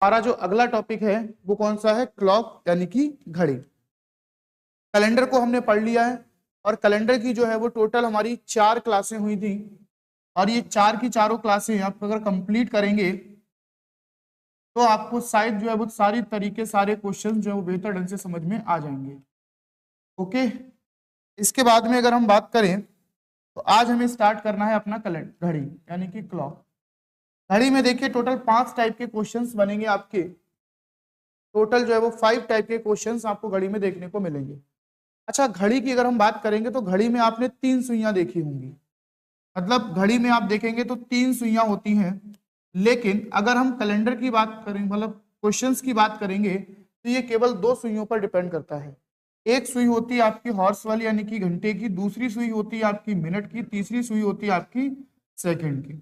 हमारा जो अगला टॉपिक है वो कौन सा है? क्लॉक यानी कि घड़ी। कैलेंडर को हमने पढ़ लिया है और कैलेंडर की जो है वो टोटल हमारी 4 क्लासें हुई थी और ये 4 की चारों क्लासें आप अगर कंप्लीट करेंगे तो आपको शायद जो है वो सारी तरीके सारे क्वेश्चन जो है वो बेहतर ढंग से समझ में आ जाएंगे। ओके, इसके बाद में अगर हम बात करें तो आज हमें स्टार्ट करना है अपना कैलेंडर घड़ी यानी कि क्लॉक। घड़ी में देखिए टोटल 5 टाइप के क्वेश्चंस बनेंगे आपके। टोटल जो है वो 5 टाइप के क्वेश्चंस आपको घड़ी में देखने को मिलेंगे। अच्छा, घड़ी की अगर हम बात करेंगे तो घड़ी में आपने 3 सुइयां देखी होंगी, मतलब घड़ी में आप देखेंगे तो 3 सुइयां होती हैं। लेकिन अगर हम कैलेंडर की बात करें, मतलब क्वेश्चंस की बात करेंगे, तो ये केवल 2 सुइयों पर डिपेंड करता है। एक सुई होती है आपकी हॉर्स वाली यानी कि घंटे की, दूसरी सुई होती है आपकी मिनट की, तीसरी सुई होती है आपकी सेकंड की।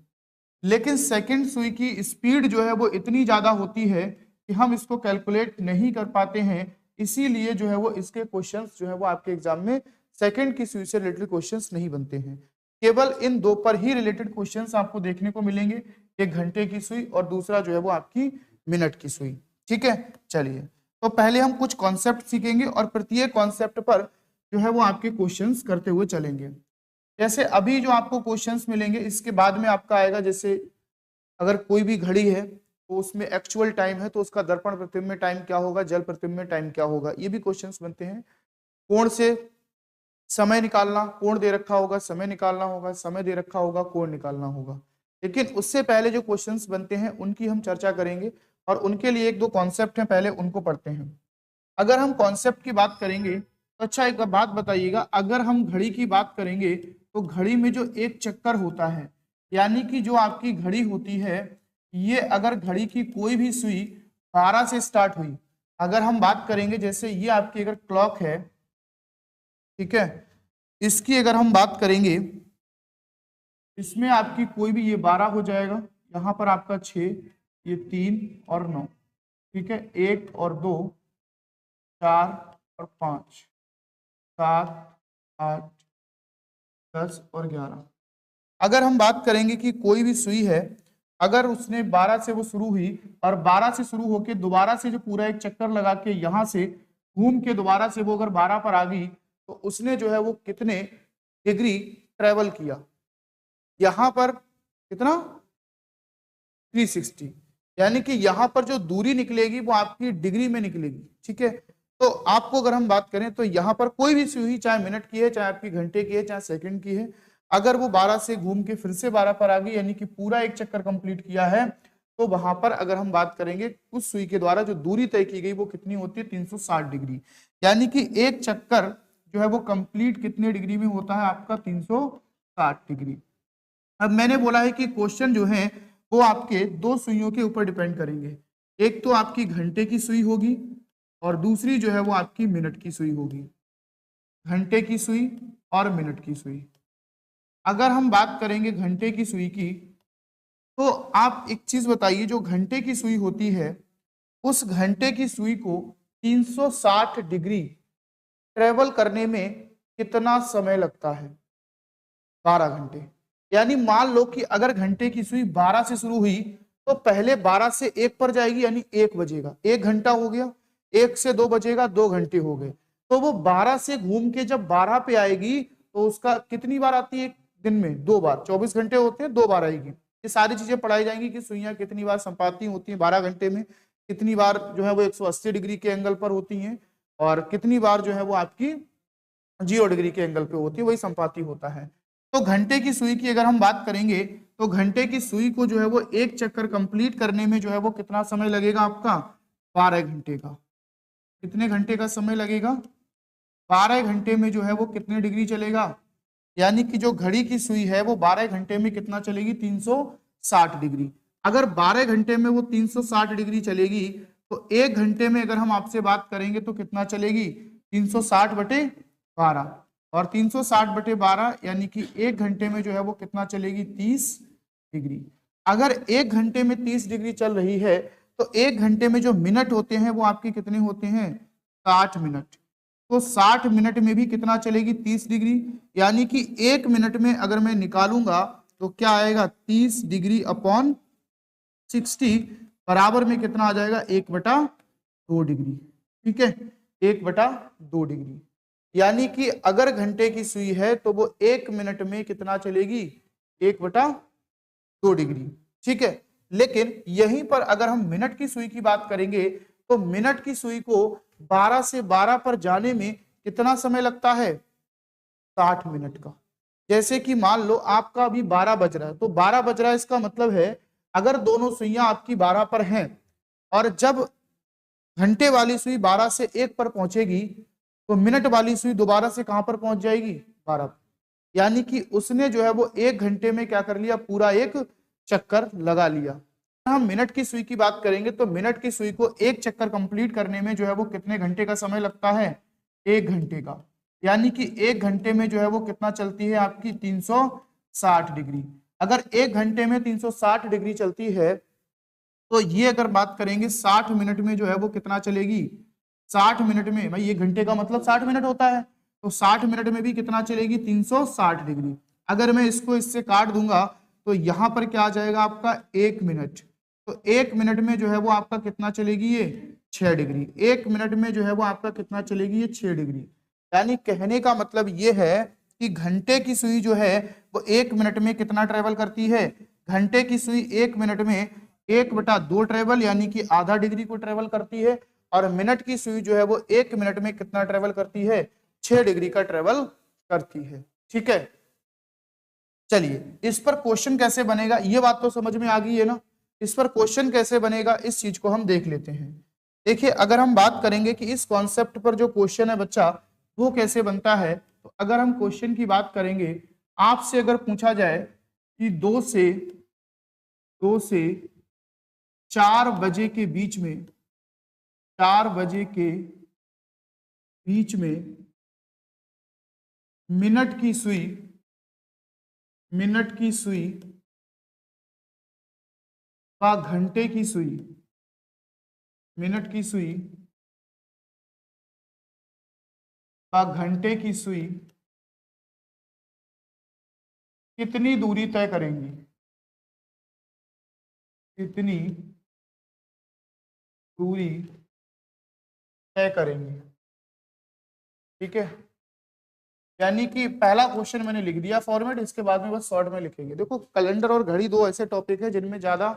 लेकिन सेकंड सुई की स्पीड जो है वो इतनी ज्यादा होती है कि हम इसको कैलकुलेट नहीं कर पाते हैं, इसीलिए जो है वो इसके क्वेश्चंस जो है वो आपके एग्जाम में सेकंड की सुई से रिलेटेड क्वेश्चंस नहीं बनते हैं। केवल इन दो पर ही रिलेटेड क्वेश्चंस आपको देखने को मिलेंगे, एक घंटे की सुई और दूसरा जो है वो आपकी मिनट की सुई। ठीक है, चलिए तो पहले हम कुछ कॉन्सेप्ट सीखेंगे और प्रत्येक कॉन्सेप्ट पर जो है वो आपके क्वेश्चंस करते हुए चलेंगे। जैसे अभी जो आपको क्वेश्चंस मिलेंगे इसके बाद में आपका आएगा, जैसे अगर कोई भी घड़ी है तो उसमें एक्चुअल टाइम है तो उसका दर्पण प्रतिबिंब में टाइम क्या होगा, जल प्रतिबिंब में टाइम क्या होगा, ये भी क्वेश्चंस बनते हैं। कोण से समय निकालना, कोण दे रखा होगा समय निकालना होगा, समय दे रखा होगा कोण निकालना होगा। लेकिन उससे पहले जो क्वेश्चंस बनते हैं उनकी हम चर्चा करेंगे और उनके लिए एक दो कॉन्सेप्ट हैं, पहले उनको पढ़ते हैं। अगर हम कॉन्सेप्ट की बात करेंगे तो अच्छा एक बात बताइएगा, अगर हम घड़ी की बात करेंगे तो घड़ी में जो एक चक्कर होता है, यानी कि जो आपकी घड़ी होती है, ये अगर घड़ी की कोई भी सुई 12 से स्टार्ट हुई, अगर हम बात करेंगे जैसे ये आपकी अगर क्लॉक है, ठीक है, इसकी अगर हम बात करेंगे, इसमें आपकी कोई भी, ये 12 हो जाएगा, यहाँ पर आपका 6, ये 3 और 9, ठीक है, 1 और 2, 4 और 5, 7, 8, 10 और 11। अगर हम बात करेंगे कि कोई भी सुई है, अगर उसने 12 से वो शुरू हुई और 12 से शुरू होकर दोबारा से जो पूरा एक चक्कर लगा के यहां से घूम के दोबारा से वो अगर 12 पर आ गई तो उसने जो है वो कितने डिग्री ट्रेवल किया, यहां पर कितना 360, यानी कि यहां पर जो दूरी निकलेगी वो आपकी डिग्री में निकलेगी। ठीक है, तो आपको अगर हम बात करें तो यहां पर कोई भी सुई, चाहे मिनट की है, चाहे आपकी घंटे की है, चाहे सेकंड की है, अगर वो 12 से घूम के फिर से 12 पर आ गई, यानी कि पूरा एक चक्कर कंप्लीट किया है, तो वहां पर अगर हम बात करेंगे उस सुई के द्वारा जो दूरी तय की गई वो कितनी होती है 360 डिग्री, यानी कि एक चक्कर जो है वो कंप्लीट कितने डिग्री में होता है आपका 360 डिग्री। अब मैंने बोला है कि क्वेश्चन जो है वो आपके 2 सुइयों के ऊपर डिपेंड करेंगे, एक तो आपकी घंटे की सुई होगी और दूसरी जो है वो आपकी मिनट की सुई होगी। घंटे की सुई और मिनट की सुई। अगर हम बात करेंगे घंटे की सुई की, तो आप एक चीज बताइए, जो घंटे की सुई होती है उस घंटे की सुई को 360 डिग्री ट्रेवल करने में कितना समय लगता है? 12 घंटे। यानी मान लो कि अगर घंटे की सुई 12 से शुरू हुई तो पहले 12 से 1 पर जाएगी, यानी 1 बजेगा, 1 घंटा हो गया, 1 से 2 बजेगा, 2 घंटे हो गए, तो वो 12 से घूम के जब 12 पे आएगी तो उसका कितनी बार आती है दिन में? 2 बार, 24 घंटे होते हैं, 2 बार आएगी। ये सारी चीजें पढ़ाई जाएंगी कि सुइयां कितनी बार संपाती होती हैं 12 घंटे में, कितनी बार जो है वो 180 डिग्री के एंगल पर होती हैं और कितनी बार जो है वो आपकी 0 डिग्री के एंगल पे होती है, वही संपाती होता है। तो घंटे की सुई की अगर हम बात करेंगे तो घंटे की सुई को जो है वो एक चक्कर कंप्लीट करने में जो है वो कितना समय लगेगा आपका? 12 घंटे का। कितने घंटे का समय लगेगा? 12 घंटे में जो है वो कितने डिग्री चलेगा? यानी कि जो घड़ी की सुई है वो 12 घंटे में कितना चलेगी? 360 डिग्री। अगर 12 घंटे में वो 360 डिग्री चलेगी तो 1 घंटे में अगर हम आपसे बात करेंगे तो कितना चलेगी? 360 बटे 12, और 360 बटे 12 यानी कि 1 घंटे में जो है वो कितना चलेगी? 30 डिग्री। अगर 1 घंटे में 30 डिग्री चल रही है तो 1 घंटे में जो मिनट होते हैं वो आपके कितने होते हैं? 60 मिनट। तो 60 मिनट में भी कितना चलेगी? 30 डिग्री। यानी कि 1 मिनट में अगर मैं निकालूंगा तो क्या आएगा? 30 डिग्री अपॉन 60, बराबर में कितना आ जाएगा 1/2 डिग्री। ठीक है, 1/2 डिग्री। यानी कि अगर घंटे की सुई है तो वो 1 मिनट में कितना चलेगी, 1/2 डिग्री। ठीक है, लेकिन यहीं पर अगर हम मिनट की सुई की बात करेंगे तो मिनट की सुई को 12 से 12 पर जाने में कितना समय लगता है, 60 मिनट का। जैसे कि मान लो आपका अभी 12 बज रहा है, तो 12 बज रहा है इसका मतलब है अगर दोनों सुइयां आपकी 12 पर हैं और जब घंटे वाली सुई 12 से 1 पर पहुंचेगी तो मिनट वाली सुई दोबारा से कहां पर पहुंच जाएगी, 12 पर। यानी कि उसने जो है वो 1 घंटे में क्या कर लिया, पूरा एक चक्कर लगा लिया। हम मिनट की सुई की बात करेंगे तो मिनट की सुई को एक चक्कर कंप्लीट करने में जो है वो कितने घंटे का समय लगता है, 1 घंटे का। यानी कि 1 घंटे में जो है वो कितना चलती है आपकी 360 डिग्री। अगर 1 घंटे में 360 डिग्री चलती है तो ये अगर बात करेंगे 60 मिनट में जो है वो कितना चलेगी, 60 मिनट में, भाई ये घंटे का मतलब 60 मिनट होता है, तो 60 मिनट में भी कितना चलेगी, 360 डिग्री। अगर मैं इसको इससे काट दूंगा तो यहां पर क्या आ जाएगा आपका 1 मिनट, तो 1 मिनट में जो है वो आपका कितना चलेगी, ये 6 डिग्री। 1 मिनट में जो है वो आपका कितना चलेगी, ये 6 डिग्री। यानी कहने का मतलब ये है कि घंटे की सुई जो है वो 1 मिनट में कितना ट्रेवल करती है, घंटे की सुई 1 मिनट में 1/2 ट्रेवल यानी कि आधा डिग्री को ट्रेवल करती है, और मिनट की सुई जो है वो 1 मिनट में कितना ट्रेवल करती है, 6 डिग्री का ट्रेवल करती है। ठीक है, चलिए इस पर क्वेश्चन कैसे बनेगा, ये बात तो समझ में आ गई है ना। इस पर क्वेश्चन कैसे बनेगा इस चीज को हम देख लेते हैं। देखिए अगर हम बात करेंगे कि इस कॉन्सेप्ट पर जो क्वेश्चन है बच्चा वो कैसे बनता है, तो अगर हम क्वेश्चन की बात करेंगे, आपसे अगर पूछा जाए कि 2 से 4 बजे के बीच में, 4 बजे के बीच में मिनट की सुई का घंटे की सुई, मिनट की सुई का घंटे की सुई कितनी दूरी तय करेंगी, कितनी दूरी तय करेंगी। ठीक है, यानी कि पहला क्वेश्चन मैंने लिख दिया फॉर्मेट, इसके बाद में बस शॉर्ट में लिखेंगे। देखो कैलेंडर और घड़ी दो ऐसे टॉपिक है जिनमें ज्यादा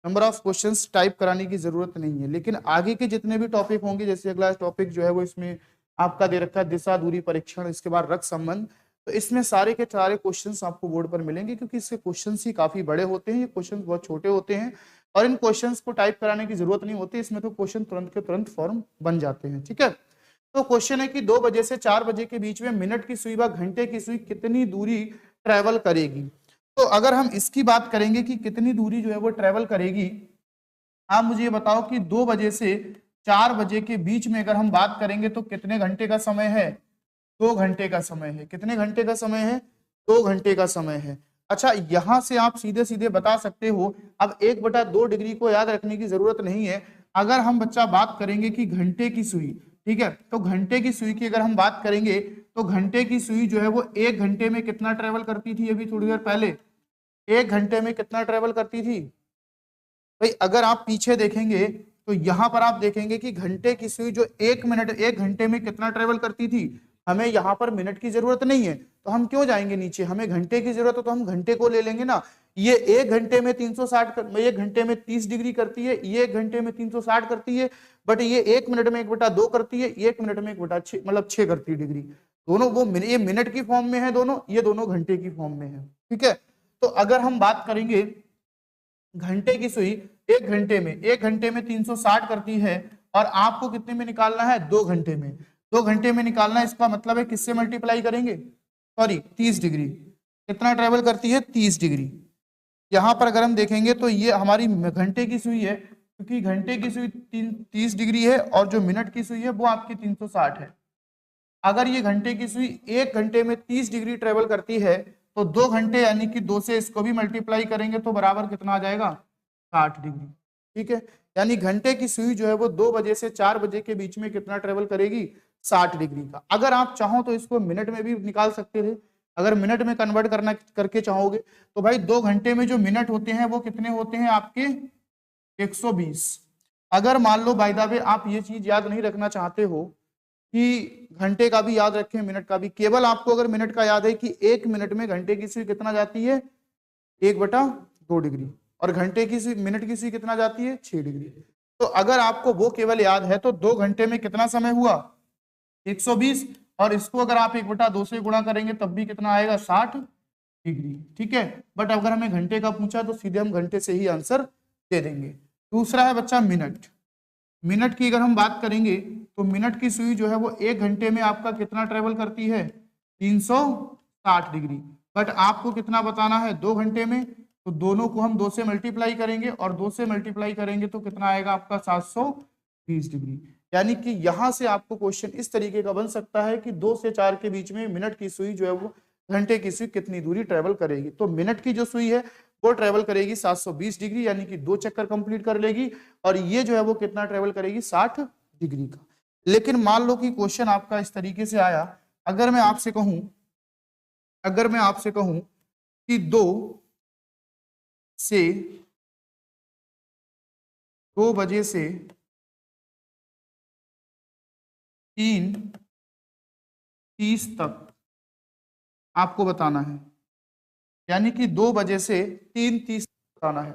नंबर ऑफ क्वेश्चंस टाइप कराने की जरूरत नहीं है, लेकिन आगे के जितने भी टॉपिक होंगे, जैसे अगला टॉपिक जो है वो इसमें आपका दे रखा है दिशा दूरी परीक्षण, इसके बाद रक्त संबंध, तो इसमें सारे के सारे क्वेश्चंस आपको बोर्ड पर मिलेंगे, क्योंकि इसके क्वेश्चंस ही काफी बड़े होते हैं, ये क्वेश्चंस बहुत छोटे होते हैं और इन क्वेश्चंस को टाइप कराने की जरूरत नहीं होती, इसमें तो क्वेश्चन तुरंत के तुरंत फॉर्म बन जाते हैं। ठीक है, तो क्वेश्चन है कि 2 बजे से 4 बजे के बीच में मिनट की सुई व घंटे की सुई कितनी दूरी ट्रेवल करेगी। तो अगर हम इसकी बात करेंगे कि कितनी दूरी जो है वो ट्रेवल करेगी, आप मुझे ये बताओ कि 2 बजे से 4 बजे के बीच में अगर हम बात करेंगे तो कितने घंटे का समय है, 2 घंटे का समय है। कितने घंटे का समय है, 2 घंटे का समय है। अच्छा, यहां से आप सीधे सीधे बता सकते हो, अब 1/2 डिग्री को याद रखने की जरूरत नहीं है। अगर हम बच्चा बात करेंगे कि घंटे की सुई, ठीक है, तो घंटे की सुई की अगर हम बात करेंगे तो घंटे की सुई जो है वो 1 घंटे में कितना ट्रेवल करती थी, अभी थोड़ी देर पहले 1 घंटे में कितना ट्रेवल करती थी भाई। अगर आप पीछे देखेंगे तो यहां पर आप देखेंगे कि घंटे की सुई जो 1 घंटे में कितना ट्रेवल करती थी, हमें यहाँ पर मिनट की जरूरत नहीं है, तो हम क्यों जाएंगे नीचे, हमें घंटे की जरूरत है तो हम घंटे को ले लेंगे ना। ये 1 घंटे में 360 1 घंटे में 30 डिग्री करती है, ये 1 घंटे में 360 करती है, बट ये 1 मिनट में 1/2 करती है, 1 मिनट में 1/6 मतलब 6 करती है डिग्री। दोनों वो ये मिनट की फॉर्म में है दोनों, ये दोनों घंटे की फॉर्म में है। ठीक है, तो अगर हम बात करेंगे घंटे की सुई 1 घंटे में 360 करती है, और आपको कितने में निकालना है, 2 घंटे में। 2 घंटे में निकालना है, इसका मतलब है किससे मल्टीप्लाई करेंगे, सॉरी 30 डिग्री। कितना ट्रेवल करती है, 30 डिग्री। यहां पर अगर हम देखेंगे तो ये हमारी घंटे की सुई है, क्योंकि घंटे की सुई 30 डिग्री है और जो मिनट की सुई है वो आपकी 360 है। अगर ये घंटे की सुई 1 घंटे में 30 डिग्री ट्रेवल करती है तो 2 घंटे यानी कि 2 से इसको भी मल्टीप्लाई करेंगे तो बराबर कितना आ जाएगा, 60 डिग्री। ठीक है, यानी घंटे की सुई जो है वो 2 बजे से 4 बजे के बीच में कितना ट्रेवल करेगी, 60 डिग्री का। अगर आप चाहो तो इसको मिनट में भी निकाल सकते थे, अगर मिनट में कन्वर्ट करना करके चाहोगे तो भाई 2 घंटे में जो मिनट होते हैं वो कितने होते हैं आपके 120। अगर मान लो बाय द वे आप ये चीज याद नहीं रखना चाहते हो कि घंटे का भी याद रखें मिनट का भी, केवल आपको अगर मिनट का याद है कि 1 मिनट में घंटे की सुई कितना जाती है 1/2 डिग्री, और घंटे की सुई मिनट की सुई कितना जाती है 6 डिग्री। तो अगर आपको वो केवल याद है तो 2 घंटे में कितना समय हुआ 120, और इसको अगर आप 1/2 से गुणा करेंगे तब भी कितना आएगा 60 डिग्री। ठीक है, बट अगर हमें घंटे का पूछा तो सीधे हम घंटे से ही आंसर दे देंगे। दूसरा है बच्चा मिनट। मिनट की अगर हम बात करेंगे तो मिनट की सुई जो है वो 1 घंटे में आपका कितना ट्रेवल करती है 360 डिग्री, बट आपको कितना बताना है 2 घंटे में, तो दोनों को हम 2 से मल्टीप्लाई करेंगे और 2 से मल्टीप्लाई करेंगे तो कितना आएगा आपका 720 डिग्री। यानी कि यहां से आपको क्वेश्चन इस तरीके का बन सकता है कि 2 से 4 के बीच में मिनट की सुई जो है वो घंटे की सुई कितनी दूरी ट्रेवल करेगी। तो मिनट की जो सुई है वो ट्रेवल करेगी 720 डिग्री, यानी कि 2 चक्कर कंप्लीट कर लेगी, और ये जो है वो कितना ट्रेवल करेगी 60 डिग्री का। लेकिन मान लो कि क्वेश्चन आपका इस तरीके से आया, अगर मैं आपसे कहूं कि 2 बजे से 3:30 तक आपको बताना है, यानी कि 2 बजे से 3:30 बताना है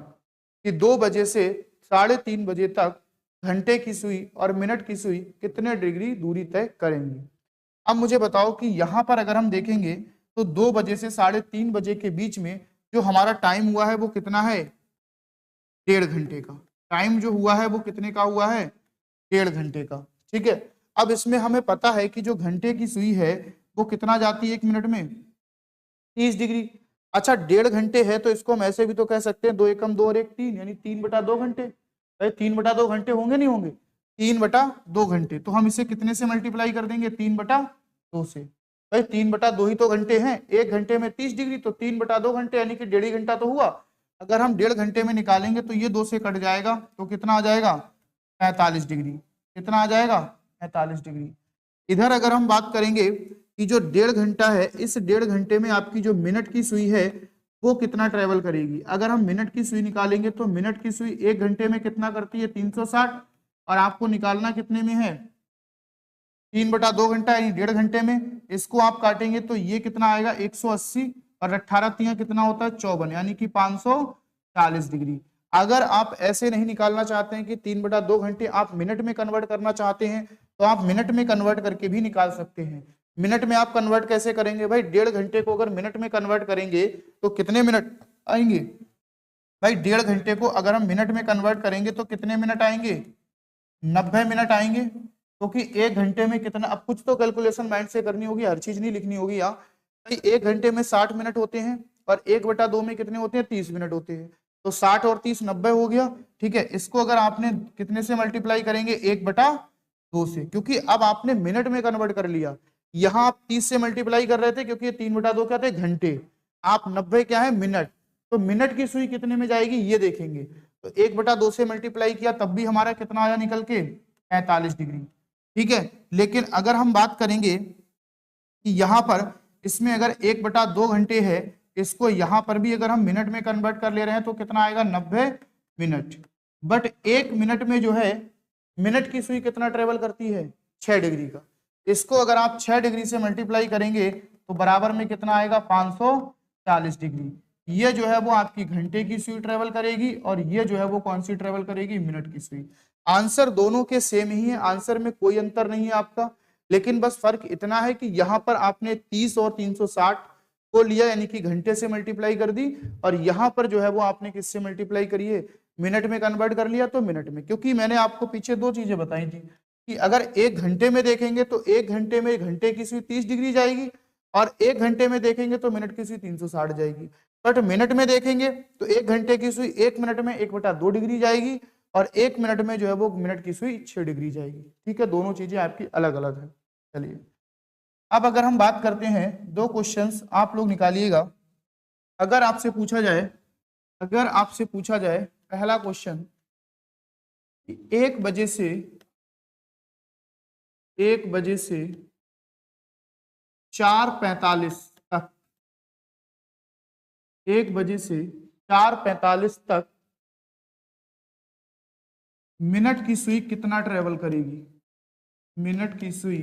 कि 2 बजे से 3:30 बजे तक घंटे की सुई और मिनट की सुई कितने डिग्री दूरी तय करेंगी। अब मुझे बताओ कि यहां पर अगर हम देखेंगे तो 2 बजे से 3:30 बजे के बीच में जो हमारा टाइम हुआ है वो कितना है 1.5 घंटे का। टाइम जो हुआ है वो कितने का हुआ है 1.5 घंटे का। ठीक है, अब इसमें हमें पता है कि जो घंटे की सुई है वो कितना जाती है 1 मिनट में 30 डिग्री। अच्छा 1.5 घंटे है तो इसको हम ऐसे भी तो कह सकते हैं 2 एकम 2 और 1 3, यानी 3/2 घंटे। भाई 3/2 घंटे होंगे नहीं होंगे 3/2 घंटे, तो हम इसे कितने से मल्टीप्लाई कर देंगे 3/2 से। भाई 3/2 ही तो घंटे हैं, 1 घंटे में 30 डिग्री, तो 3/2 घंटे यानी कि 1.5 घंटा तो हुआ। अगर हम 1.5 घंटे में निकालेंगे तो ये 2 से कट जाएगा तो कितना आ जाएगा 45 डिग्री। कितना आ जाएगा 45 डिग्री। इधर अगर हम बात करेंगे कि जो 1.5 घंटा है, इस 1.5 घंटे में आपकी जो मिनट की सुई है वो कितना ट्रेवल करेगी। अगर हम मिनट की सुई निकालेंगे तो मिनट की सुई 1 घंटे में कितना करती है 360, और आपको निकालना कितने में है 3/2 घंटा यानी 1.5 घंटे में। इसको आप काटेंगे तो ये कितना आएगा 180, और 18 तियां कितना होता है 54, यानी कि 540 डिग्री। अगर आप ऐसे नहीं निकालना चाहते हैं कि 3/2 घंटे, आप मिनट में कन्वर्ट करना चाहते हैं तो आप मिनट में कन्वर्ट करके भी निकाल सकते हैं। मिनट में आप कन्वर्ट कैसे करेंगे भाई, 1.5 घंटे को अगर मिनट में कन्वर्ट करेंगे तो कितने मिनट आएंगे भाई, 1.5 घंटे को अगर हम मिनट में कन्वर्ट करेंगे तो कितने मिनट आएंगे 90 मिनट आएंगे। क्योंकि 1 घंटे में कितना, अब कुछ तो कैलकुलेशन माइंड से करनी होगी, हर चीज नहीं लिखनी होगी यहाँ। भाई 1 घंटे में 60 मिनट होते हैं और 1/2 में कितने होते हैं 30 मिनट होते हैं, तो 60 और 30 90 हो गया। ठीक है, इसको अगर आपने कितने से मल्टीप्लाई करेंगे 1/2 से, क्योंकि अब आपने मिनट में कन्वर्ट कर लिया। यहाँ आप 30 से मल्टीप्लाई कर रहे थे क्योंकि ये 3/2 क्या थे घंटे, आप 90 क्या है मिनट, तो मिनट की सुई कितने में जाएगी ये देखेंगे। तो 1/2 से मल्टीप्लाई किया तब भी हमारा कितना आया निकल के 45 डिग्री। ठीक है, लेकिन अगर हम बात करेंगे कि यहाँ पर इसमें अगर 1/2 घंटे है, इसको यहाँ पर भी अगर हम मिनट में कन्वर्ट कर ले रहे हैं तो कितना आएगा 90 मिनट। बट 1 मिनट में जो है मिनट की सुई कितना ट्रेवल करती है 6 डिग्री का। इसको अगर आप 6 डिग्री से मल्टीप्लाई करेंगे तो बराबर में कितना आएगा 540 डिग्री। ये जो है वो आपकी घंटे की सुई ट्रेवल करेगी और ये जो है वो कौन सी ट्रेवल करेगी मिनट की सुई। आंसर दोनों के सेम ही है, आंसर में कोई अंतर नहीं है आपका, लेकिन बस फर्क इतना है कि यहाँ पर आपने 30 और 360 को लिया यानी कि घंटे से मल्टीप्लाई कर दी, और यहाँ पर जो है वो आपने किससे मल्टीप्लाई करी है मिनट में कन्वर्ट कर लिया तो मिनट में। क्योंकि मैंने आपको पीछे 2 चीजें बताई थी कि अगर 1 घंटे में देखेंगे तो 1 घंटे में घंटे की सुई 30 डिग्री जाएगी, और 1 घंटे में देखेंगे तो मिनट की सुई 360 जाएगी। बट मिनट में देखेंगे तो 1 घंटे की सुई 1 मिनट में 1/2 डिग्री जाएगी, और 1 मिनट में जो है वो मिनट की सुई 6 डिग्री जाएगी। ठीक है, दोनों चीजें आपकी अलग अलग है। चलिए अब अगर हम बात करते हैं 2 क्वेश्चंस आप लोग निकालिएगा। अगर आपसे पूछा जाए पहला क्वेश्चन 1 बजे से 4:45 तक, 1 बजे से 4:45 तक मिनट की सुई कितना ट्रेवल करेगी, मिनट की सुई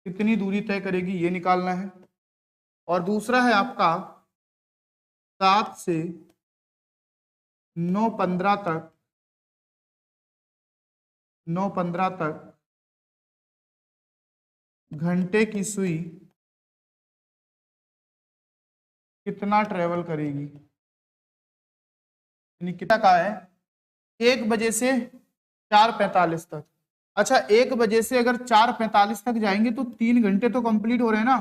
कितनी दूरी तय करेगी, ये निकालना है। और दूसरा है आपका 7 से 9:15 तक, 9:15 तक घंटे की सुई कितना ट्रेवल करेगी, यानी कितना का है 1 बजे से 4:45 तक। अच्छा 1 बजे से अगर 4:45 तक जाएंगे तो 3 घंटे तो कंप्लीट हो रहे हैं ना,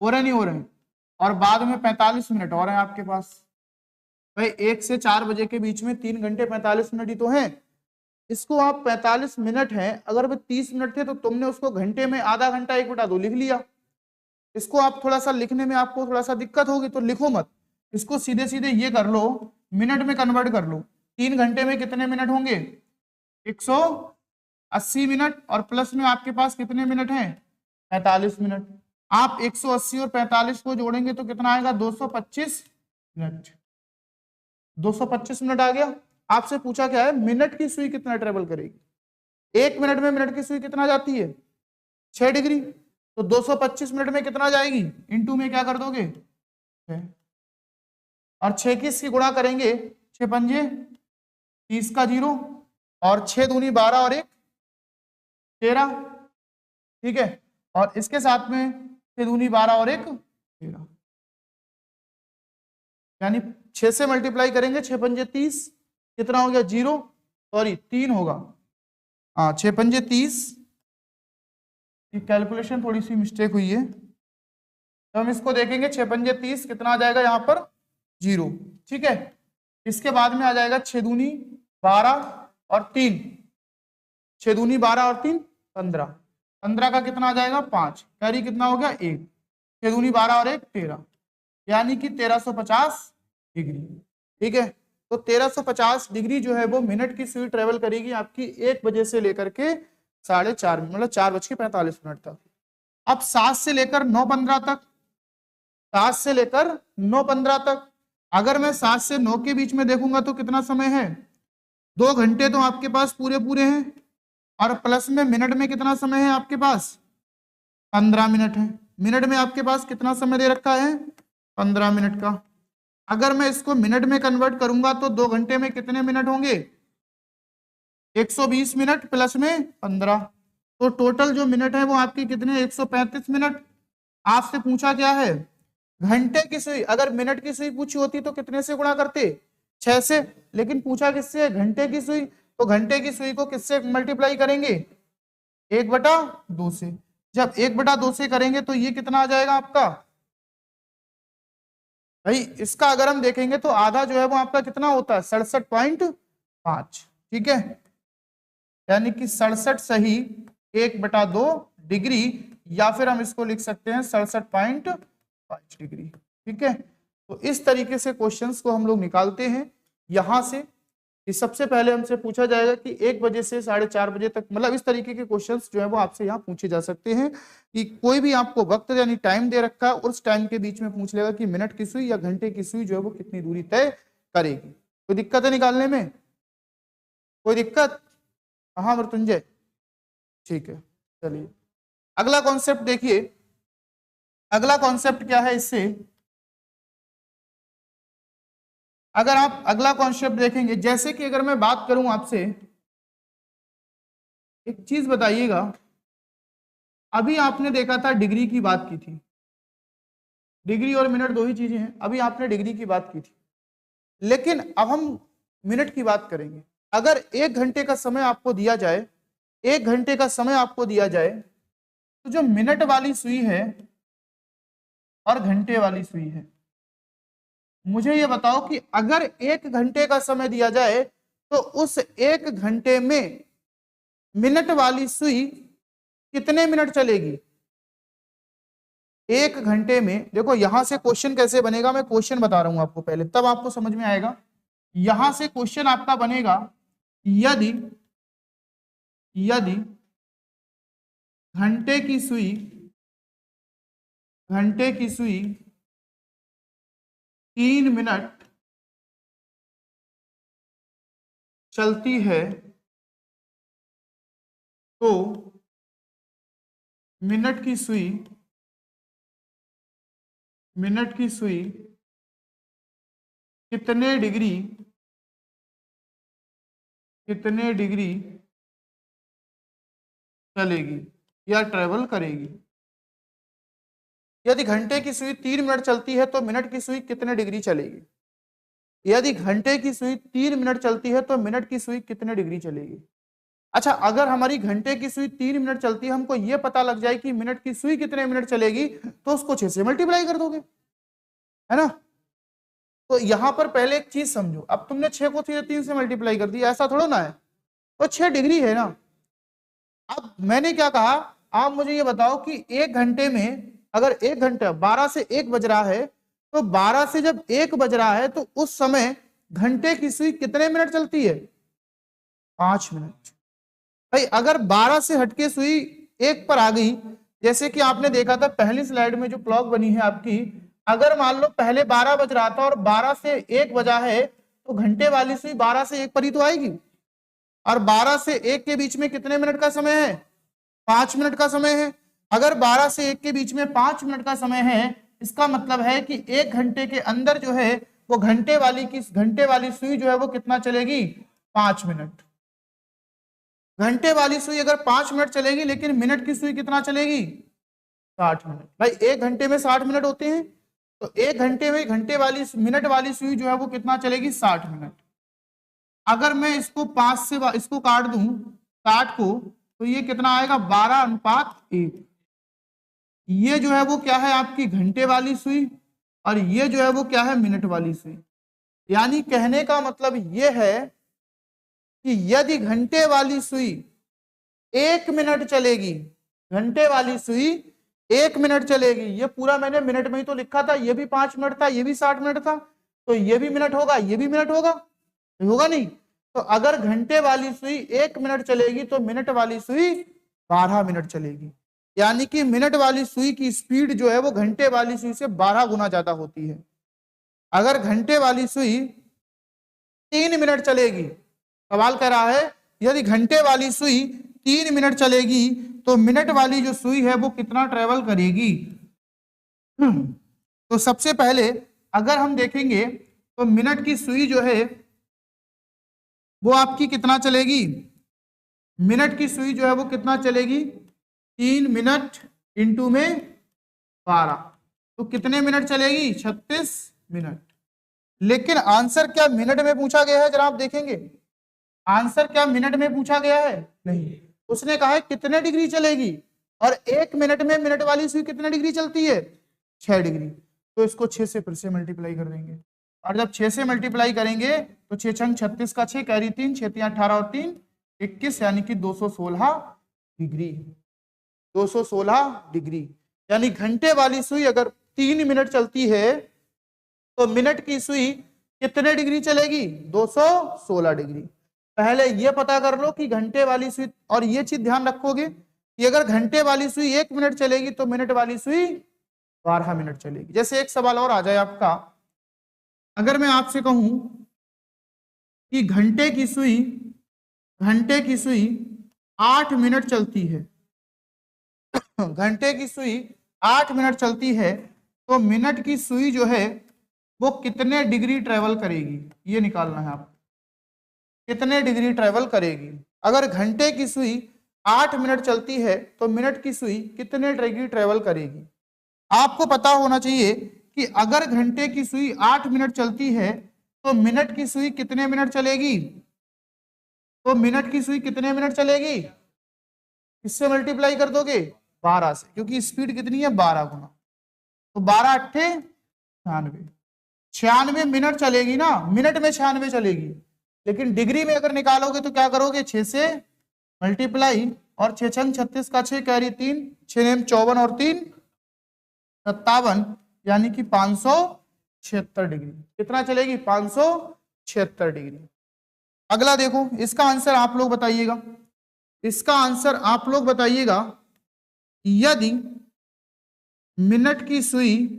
हो रहे नहीं हो रहे हैं, और बाद में 45 मिनट और हैं आपके पास। भाई 1 से 4 बजे के बीच में 3 घंटे 45 मिनट ही तो हैं। इसको आप 45 मिनट है, अगर वो 30 मिनट थे तो तुमने उसको घंटे में आधा घंटा 1/2 लिख लिया। इसको आप थोड़ा सा लिखने में आपको थोड़ा सा दिक्कत होगी तो लिखो मत, इसको सीधे सीधे ये कर लो, मिनट में कन्वर्ट कर लो। 3 घंटे में कितने मिनट होंगे, 180 मिनट, और प्लस में आपके पास कितने मिनट हैं, 45 मिनट। आप 180 और 45 को जोड़ेंगे तो कितना आएगा, 225 मिनट। 225 मिनट आ गया। आपसे पूछा क्या है, मिनट की सुई कितना ट्रेवल करेगी। 1 मिनट में मिनट की सुई कितना जाती है, 6 डिग्री। तो 225 मिनट में कितना जाएगी, इंटू में क्या कर दोगे 6, और 6 की इसकी गुणा करेंगे, 6 पंजे 30 का 0, और 6 दूनी 12 और 1 13, ठीक है। और इसके साथ में 6 दूनी 12 और 1 13, यानी 6 से मल्टीप्लाई करेंगे, 6 पंजे 30, कितना हो गया 0, सॉरी 3 होगा, हाँ 6 पंजे 30। कैलकुलेशन थोड़ी सी मिस्टेक हुई है, तो हम इसको देखेंगे, 6 पंजे 30 कितना आ जाएगा यहाँ पर 0, ठीक है। इसके बाद में आ जाएगा 6 दूनी 12 और 3, 6 दूनी 12 और 3 15, 15 का कितना आ जाएगा 5, कैरी कितना हो गया 1, 6 दूनी 12 और 1 13, यानी कि 1350 डिग्री, ठीक है। तो 1350 डिग्री जो है वो मिनट की सुई ट्रेवल करेगी आपकी 1 बजे से लेकर के 4:30, मतलब 4:45 तक। अब 7 से लेकर 9:15 तक, 7 से लेकर 9:15 तक, अगर मैं 7 से 9 के बीच में देखूंगा तो कितना समय है, 2 घंटे तो आपके पास पूरे पूरे हैं, और प्लस में मिनट में कितना समय है आपके पास, 15 मिनट है। मिनट में आपके पास कितना समय दे रखा है, 15 मिनट का। अगर मैं इसको मिनट में कन्वर्ट करूंगा तो 2 घंटे में कितने मिनट होंगे, 120 मिनट प्लस में 15, तो टोटल जो मिनट है वो आपकी कितने, 135 मिनट। आपसे पूछा क्या है, घंटे की सुई, अगर मिनट की सुई पूछी होती तो कितने से गुणा करते, 6 से, लेकिन पूछा किससे, घंटे की सुई, तो घंटे की सुई को किससे मल्टीप्लाई करेंगे, 1/2 से। जब 1/2 से करेंगे तो ये कितना आ जाएगा आपका, भाई इसका अगर हम देखेंगे तो आधा जो है वो आपका कितना होता है, 67.5, ठीक है, यानी कि 67 सही 1/2 डिग्री, या फिर हम इसको लिख सकते हैं 67.5 डिग्री, ठीक है। तो इस तरीके से क्वेश्चंस को हम लोग निकालते हैं यहां से, कि सबसे पहले हमसे पूछा जाएगा कि 1 बजे से 4:30 बजे तक, मतलब इस तरीके के क्वेश्चंस जो है वो आपसे यहाँ पूछे जा सकते हैं, कि कोई भी आपको वक्त यानी टाइम दे रखा है, उस टाइम के बीच में पूछ लेगा कि मिनट की सुई या घंटे की सुई जो है वो कितनी दूरी तय करेगी। कोई दिक्कत है निकालने में, कोई दिक्कत, हाँ मृत्युंजय, ठीक है। चलिए अगला कॉन्सेप्ट देखिए, अगला कॉन्सेप्ट क्या है इससे, अगर आप अगला कॉन्सेप्ट देखेंगे, जैसे कि अगर मैं बात करूं आपसे, एक चीज बताइएगा, अभी आपने देखा था डिग्री की बात की थी, डिग्री और मिनट दो ही चीजें हैं, अभी आपने डिग्री की बात की थी, लेकिन अब हम मिनट की बात करेंगे। अगर 1 घंटे का समय आपको दिया जाए, 1 घंटे का समय आपको दिया जाए, तो जो मिनट वाली सुई है और घंटे वाली सुई है, मुझे ये बताओ कि अगर 1 घंटे का समय दिया जाए तो उस 1 घंटे में मिनट वाली सुई कितने मिनट चलेगी। 1 घंटे में, देखो यहां से क्वेश्चन कैसे बनेगा, मैं क्वेश्चन बता रहा हूं आपको पहले, तब आपको समझ में आएगा। यहां से क्वेश्चन आपका बनेगा, यदि यदि घंटे की सुई, घंटे की सुई 3 मिनट चलती है तो मिनट की सुई कितने डिग्री चलेगी या ट्रेवल करेगी। यदि घंटे की सुई 3 मिनट चलती है तो मिनट की सुई कितने डिग्री चलेगी। यदि घंटे की सुई 3 मिनट चलती है तो मिनट की सुई कितने डिग्री चलेगी। अच्छा, अगर हमारी घंटे की सुई 3 मिनट चलती है, हमको यह पता लग जाए कि मिनट की सुई कितने मिनट चलेगी, तो उसको 6 से मल्टीप्लाई कर दोगे, है ना। तो यहां पर पहले एक चीज समझो, अब तुमने 6 को 3 से मल्टीप्लाई कर दिया, ऐसा थोड़ा ना है, तो 6 डिग्री है ना। अब मैंने क्या कहा, आप मुझे ये बताओ कि एक घंटे में अगर 1 घंटा 12 से 1 बज रहा है, तो 12 से जब 1 बज रहा है तो उस समय घंटे की सुई कितने मिनट चलती है, 5 मिनट। भाई अगर 12 से हटके सुई 1 पर आ गई, जैसे कि आपने देखा था पहली स्लाइड में जो क्लॉक बनी है आपकी, अगर मान लो पहले 12 बज रहा था और 12 से 1 बजा है, तो घंटे वाली सुई 12 से 1 पर ही तो आएगी। और 12 से 1 के बीच में कितने मिनट का समय है, 5 मिनट का समय है। अगर 12 से 1 के बीच में 5 मिनट का समय है, इसका मतलब है कि 1 घंटे के अंदर जो है वो घंटे वाली सुई जो है वो कितना चलेगी, 5 मिनट। घंटे वाली सुई अगर 5 मिनट चलेगी, लेकिन मिनट की सुई कितना चलेगी, 60 मिनट। भाई 1 घंटे में 60 मिनट होते हैं, तो 1 घंटे में मिनट वाली सुई जो है वो कितना चलेगी, 60 मिनट। अगर मैं इसको 5 से इसको काट दूं 60 को, तो ये कितना आएगा, 12:1। ये जो है वो क्या है, आपकी घंटे वाली सुई, और ये जो है वो क्या है, मिनट वाली सुई। यानी कहने का मतलब ये है कि यदि घंटे वाली सुई 1 मिनट चलेगी, घंटे वाली सुई 1 मिनट चलेगी, ये पूरा मैंने मिनट में ही तो लिखा था, ये भी 5 मिनट था, ये भी 60 मिनट था, तो ये भी मिनट होगा, ये भी मिनट होगा, होगा नहीं। तो अगर घंटे वाली सुई 1 मिनट चलेगी तो मिनट वाली सुई 12 मिनट चलेगी। यानी कि मिनट वाली सुई की स्पीड जो है वो घंटे वाली सुई से 12 गुना ज्यादा होती है। अगर घंटे वाली सुई 3 मिनट चलेगी, सवाल कह रहा है यदि घंटे वाली सुई 3 मिनट चलेगी तो मिनट वाली जो सुई है वो कितना ट्रेवल करेगी। तो सबसे पहले अगर हम देखेंगे तो मिनट की सुई जो है वो आपकी कितना चलेगी, मिनट की सुई जो है वो कितना चलेगी, 3 मिनट इंटू में 12, तो कितने मिनट चलेगी, 36 मिनट। लेकिन आंसर क्या मिनट में पूछा गया है, जरा आप देखेंगे आंसर क्या मिनट में पूछा गया है, नहीं। उसने कहा है कितने डिग्री चलेगी, और 1 मिनट में मिनट वाली सुई कितने डिग्री चलती है, 6 डिग्री। तो इसको 6 से फिर से मल्टीप्लाई कर देंगे, और जब 6 से मल्टीप्लाई करेंगे तो 6 छंग 36 का 6 कैरी 3, 6 3 18 और 3 21, यानी कि 216 डिग्री, 216 डिग्री। यानी घंटे वाली सुई अगर 3 मिनट चलती है तो मिनट की सुई कितने डिग्री चलेगी, 216 डिग्री। पहले ये पता कर लो कि घंटे वाली सुई, और ये चीज ध्यान रखोगे कि अगर घंटे वाली सुई 1 मिनट चलेगी तो मिनट वाली सुई 12 मिनट चलेगी। जैसे एक सवाल और आ जाए आपका, अगर मैं आपसे कहूं कि घंटे की सुई 8 मिनट चलती है, घंटे की सुई 8 मिनट चलती है, तो मिनट की सुई जो है वो कितने डिग्री ट्रेवल करेगी, ये निकालना है आप, कितने डिग्री ट्रेवल करेगी। अगर घंटे की सुई 8 मिनट चलती है तो मिनट की सुई कितने डिग्री ट्रेवल करेगी। आपको पता होना चाहिए कि अगर घंटे की सुई 8 मिनट चलती है तो मिनट की सुई कितने मिनट चलेगी, तो मिनट की सुई कितने मिनट चलेगी, किससे मल्टीप्लाई कर दोगे, 12 से, क्योंकि स्पीड कितनी है, 12 गुना। तो 12 अट्ठे 96, 96 मिनट चलेगी ना, मिनट में 96 चलेगी। लेकिन डिग्री में अगर निकालोगे तो क्या करोगे, 6 से मल्टीप्लाई, और 6 छंग 36 का 6 कैरी 3, 6 नेम 54 और 3 57, यानी कि 576 डिग्री। कितना चलेगी, 576 डिग्री। अगला देखो, इसका आंसर आप लोग बताइएगा, इसका आंसर आप लोग बताइएगा, यदि मिनट की सुई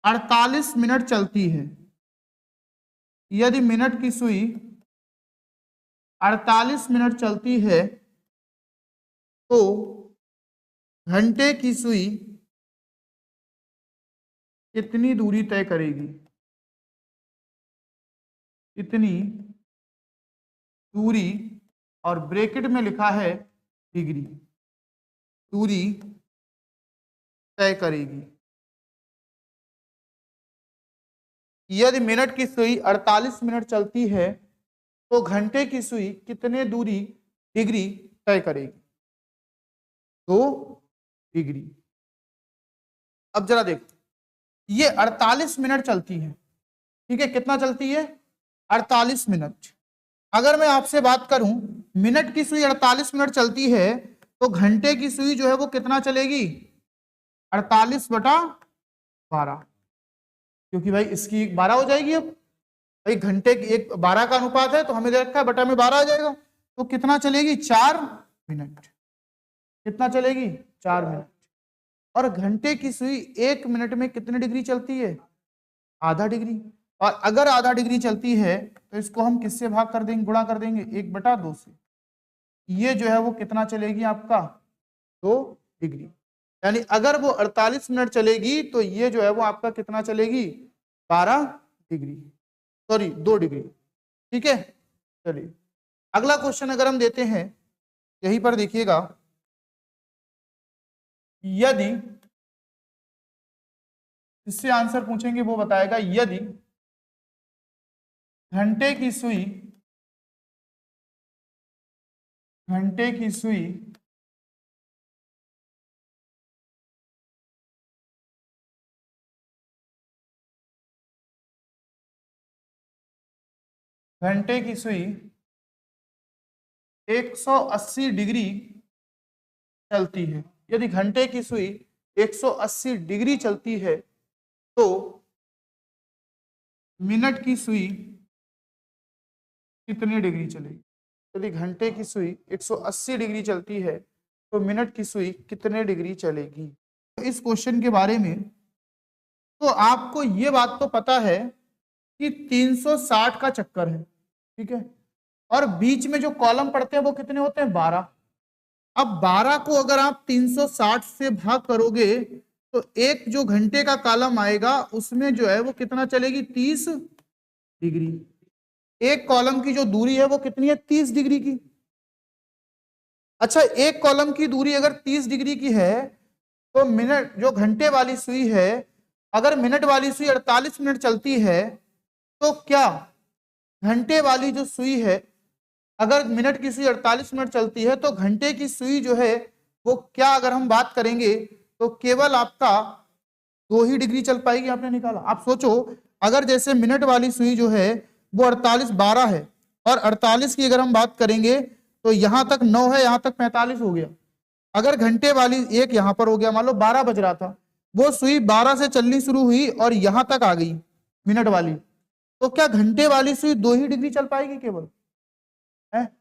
48 मिनट चलती है, यदि मिनट की सुई 48 मिनट चलती है तो घंटे की सुई कितनी दूरी तय करेगी? कितनी दूरी, और ब्रैकेट में लिखा है डिग्री, दूरी तय करेगी। यदि मिनट की सुई 48 मिनट चलती है तो घंटे की सुई कितने दूरी डिग्री तय करेगी? 2 डिग्री। अब जरा देखो, ये 48 मिनट चलती है, ठीक है, कितना चलती है? 48 मिनट। अगर मैं आपसे बात करूं, मिनट की सुई 48 मिनट चलती है तो घंटे की सुई जो है वो कितना चलेगी? 48/12, क्योंकि भाई इसकी 12 हो जाएगी। अब भाई घंटे की एक 12 का अनुपात है तो हमें दे रखा है बटा में 12 आ जाएगा, तो कितना चलेगी? 4 मिनट। कितना चलेगी? 4 मिनट। और घंटे की सुई 1 मिनट में कितने डिग्री चलती है? आधा डिग्री। और अगर आधा डिग्री चलती है तो इसको हम किससे भाग कर देंगे? गुणा कर देंगे 1/2 से। ये जो है वो कितना चलेगी आपका? 2 डिग्री। यानी अगर वो 48 मिनट चलेगी तो ये जो है वो आपका कितना चलेगी? 12 डिग्री, सॉरी 2 डिग्री। ठीक है, चलिए अगला क्वेश्चन अगर हम देते हैं, यहीं पर देखिएगा, यदि इससे आंसर पूछेंगे वो बताएगा, यदि घंटे की सुई 180 डिग्री चलती है, यदि घंटे की सुई 180 डिग्री चलती है तो मिनट की सुई कितनी डिग्री चलेगी? यदि घंटे की सुई 180 डिग्री चलती है तो मिनट की सुई कितने डिग्री चलेगी? तो इस क्वेश्चन के बारे में तो आपको ये बात तो पता है कि 360 का चक्कर है, ठीक है, और बीच में जो कॉलम पड़ते हैं वो कितने होते हैं? 12। अब 12 को अगर आप 360 से भाग करोगे तो एक जो घंटे का कॉलम आएगा उसमें जो है वो कितना चलेगी? 30 डिग्री। एक कॉलम की जो दूरी है वो कितनी है? 30 डिग्री की। अच्छा, एक कॉलम की दूरी अगर 30 डिग्री की है तो मिनट, जो घंटे वाली सुई है, अगर मिनट वाली सुई 48 मिनट चलती है तो क्या घंटे वाली जो सुई है, अगर मिनट की सुई 48 मिनट चलती है तो घंटे की सुई जो है वो क्या, अगर हम बात करेंगे तो केवल आपका 2 ही डिग्री चल पाएगी। आपने निकाला, आप सोचो, अगर जैसे मिनट वाली सुई जो है वो 48 12 है और 48 की अगर हम बात करेंगे तो यहां तक 9 है, यहां तक 45 हो गया। अगर घंटे वाली एक यहां पर हो गया, मान लो 12 बज रहा था, वो सुई 12 से चलनी शुरू हुई और यहां तक आ गई मिनट वाली, तो क्या घंटे वाली सुई 2 ही डिग्री चल पाएगी केवल? है,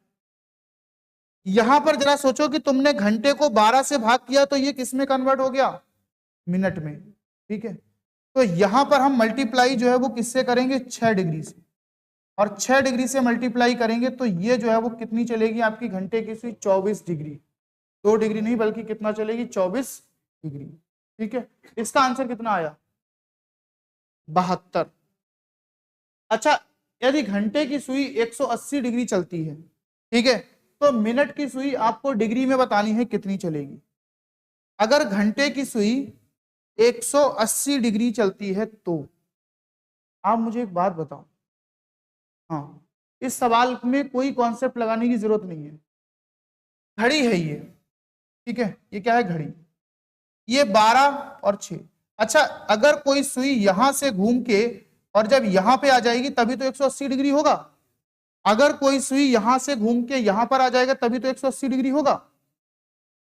यहां पर जरा सोचो कि तुमने घंटे को 12 से भाग किया तो ये किस में कन्वर्ट हो गया? मिनट में। ठीक है, तो यहां पर हम मल्टीप्लाई जो है वो किससे करेंगे? 6 डिग्री से, और 6 डिग्री से मल्टीप्लाई करेंगे तो ये जो है वो कितनी चलेगी आपकी घंटे की सुई? 24 डिग्री। 2 डिग्री नहीं बल्कि कितना चलेगी? 24 डिग्री। ठीक है, इसका आंसर कितना आया? 72। अच्छा, यदि घंटे की सुई 180 डिग्री चलती है, ठीक है, तो मिनट की सुई आपको डिग्री में बतानी है कितनी चलेगी। अगर घंटे की सुई 180 डिग्री चलती है तो आप मुझे एक बात बताओ, हाँ, इस सवाल में कोई कॉन्सेप्ट लगाने की जरूरत नहीं है, घड़ी है ये, ठीक है, ये क्या है? घड़ी। ये 12 और 6। अच्छा, अगर कोई सुई यहां से घूम के और जब यहां पे आ जाएगी तभी तो 180 डिग्री होगा। अगर कोई सुई यहां से घूम के यहां पर आ जाएगा तभी तो 180 डिग्री होगा।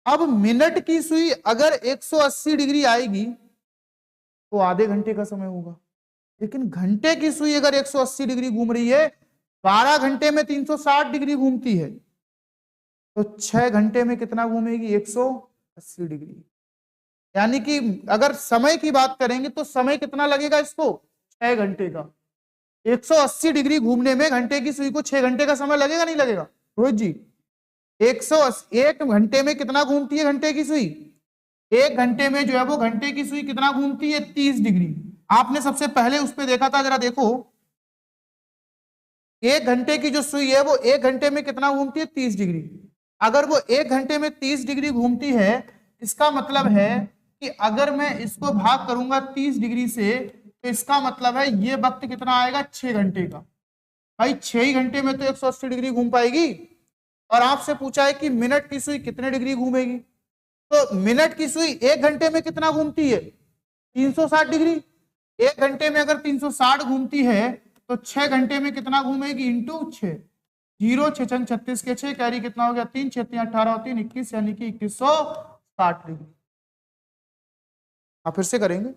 अब मिनट की सुई अगर 180 डिग्री आएगी तो आधे घंटे का समय होगा, लेकिन घंटे की सुई अगर 180 डिग्री घूम रही है, 12 घंटे में 360 डिग्री घूमती है, तो 6 घंटे में कितना घूमेगी? 180 डिग्री। यानी कि अगर समय की बात करेंगे तो समय कितना लगेगा इसको? 6 घंटे का। 180 डिग्री घूमने में घंटे की सुई को 6 घंटे का समय लगेगा नहीं लगेगा रोहित जी? 1 घंटे में कितना घूमती है घंटे की सुई? 1 घंटे में जो है वो घंटे की सुई कितना घूमती है? 30 डिग्री। आपने सबसे पहले उस पर देखा था, जरा देखो 1 घंटे की जो सुई है वो 1 घंटे में कितना घूमती है? 30 डिग्री। अगर वो 1 घंटे में 30 डिग्री घूमती है, इसका मतलब है कि अगर मैं इसको भाग करूंगा 30 डिग्री से, तो इसका मतलब है ये वक्त कितना आएगा? 6 घंटे का। भाई 6 ही घंटे में तो 180 डिग्री घूम पाएगी। और आपसे पूछा है कि मिनट की सुई कितने डिग्री घूमेगी, तो मिनट की सुई 1 घंटे में कितना घूमती है? 360 डिग्री। 1 घंटे में अगर 360 घूमती है तो 6 घंटे में कितना घूमेगी? इंटू 6। 0 6 36 के 6 कैरी कितना हो गया? 3 6 3 18 3 21, यानी कि 2160 डिग्री। आप फिर से करेंगे।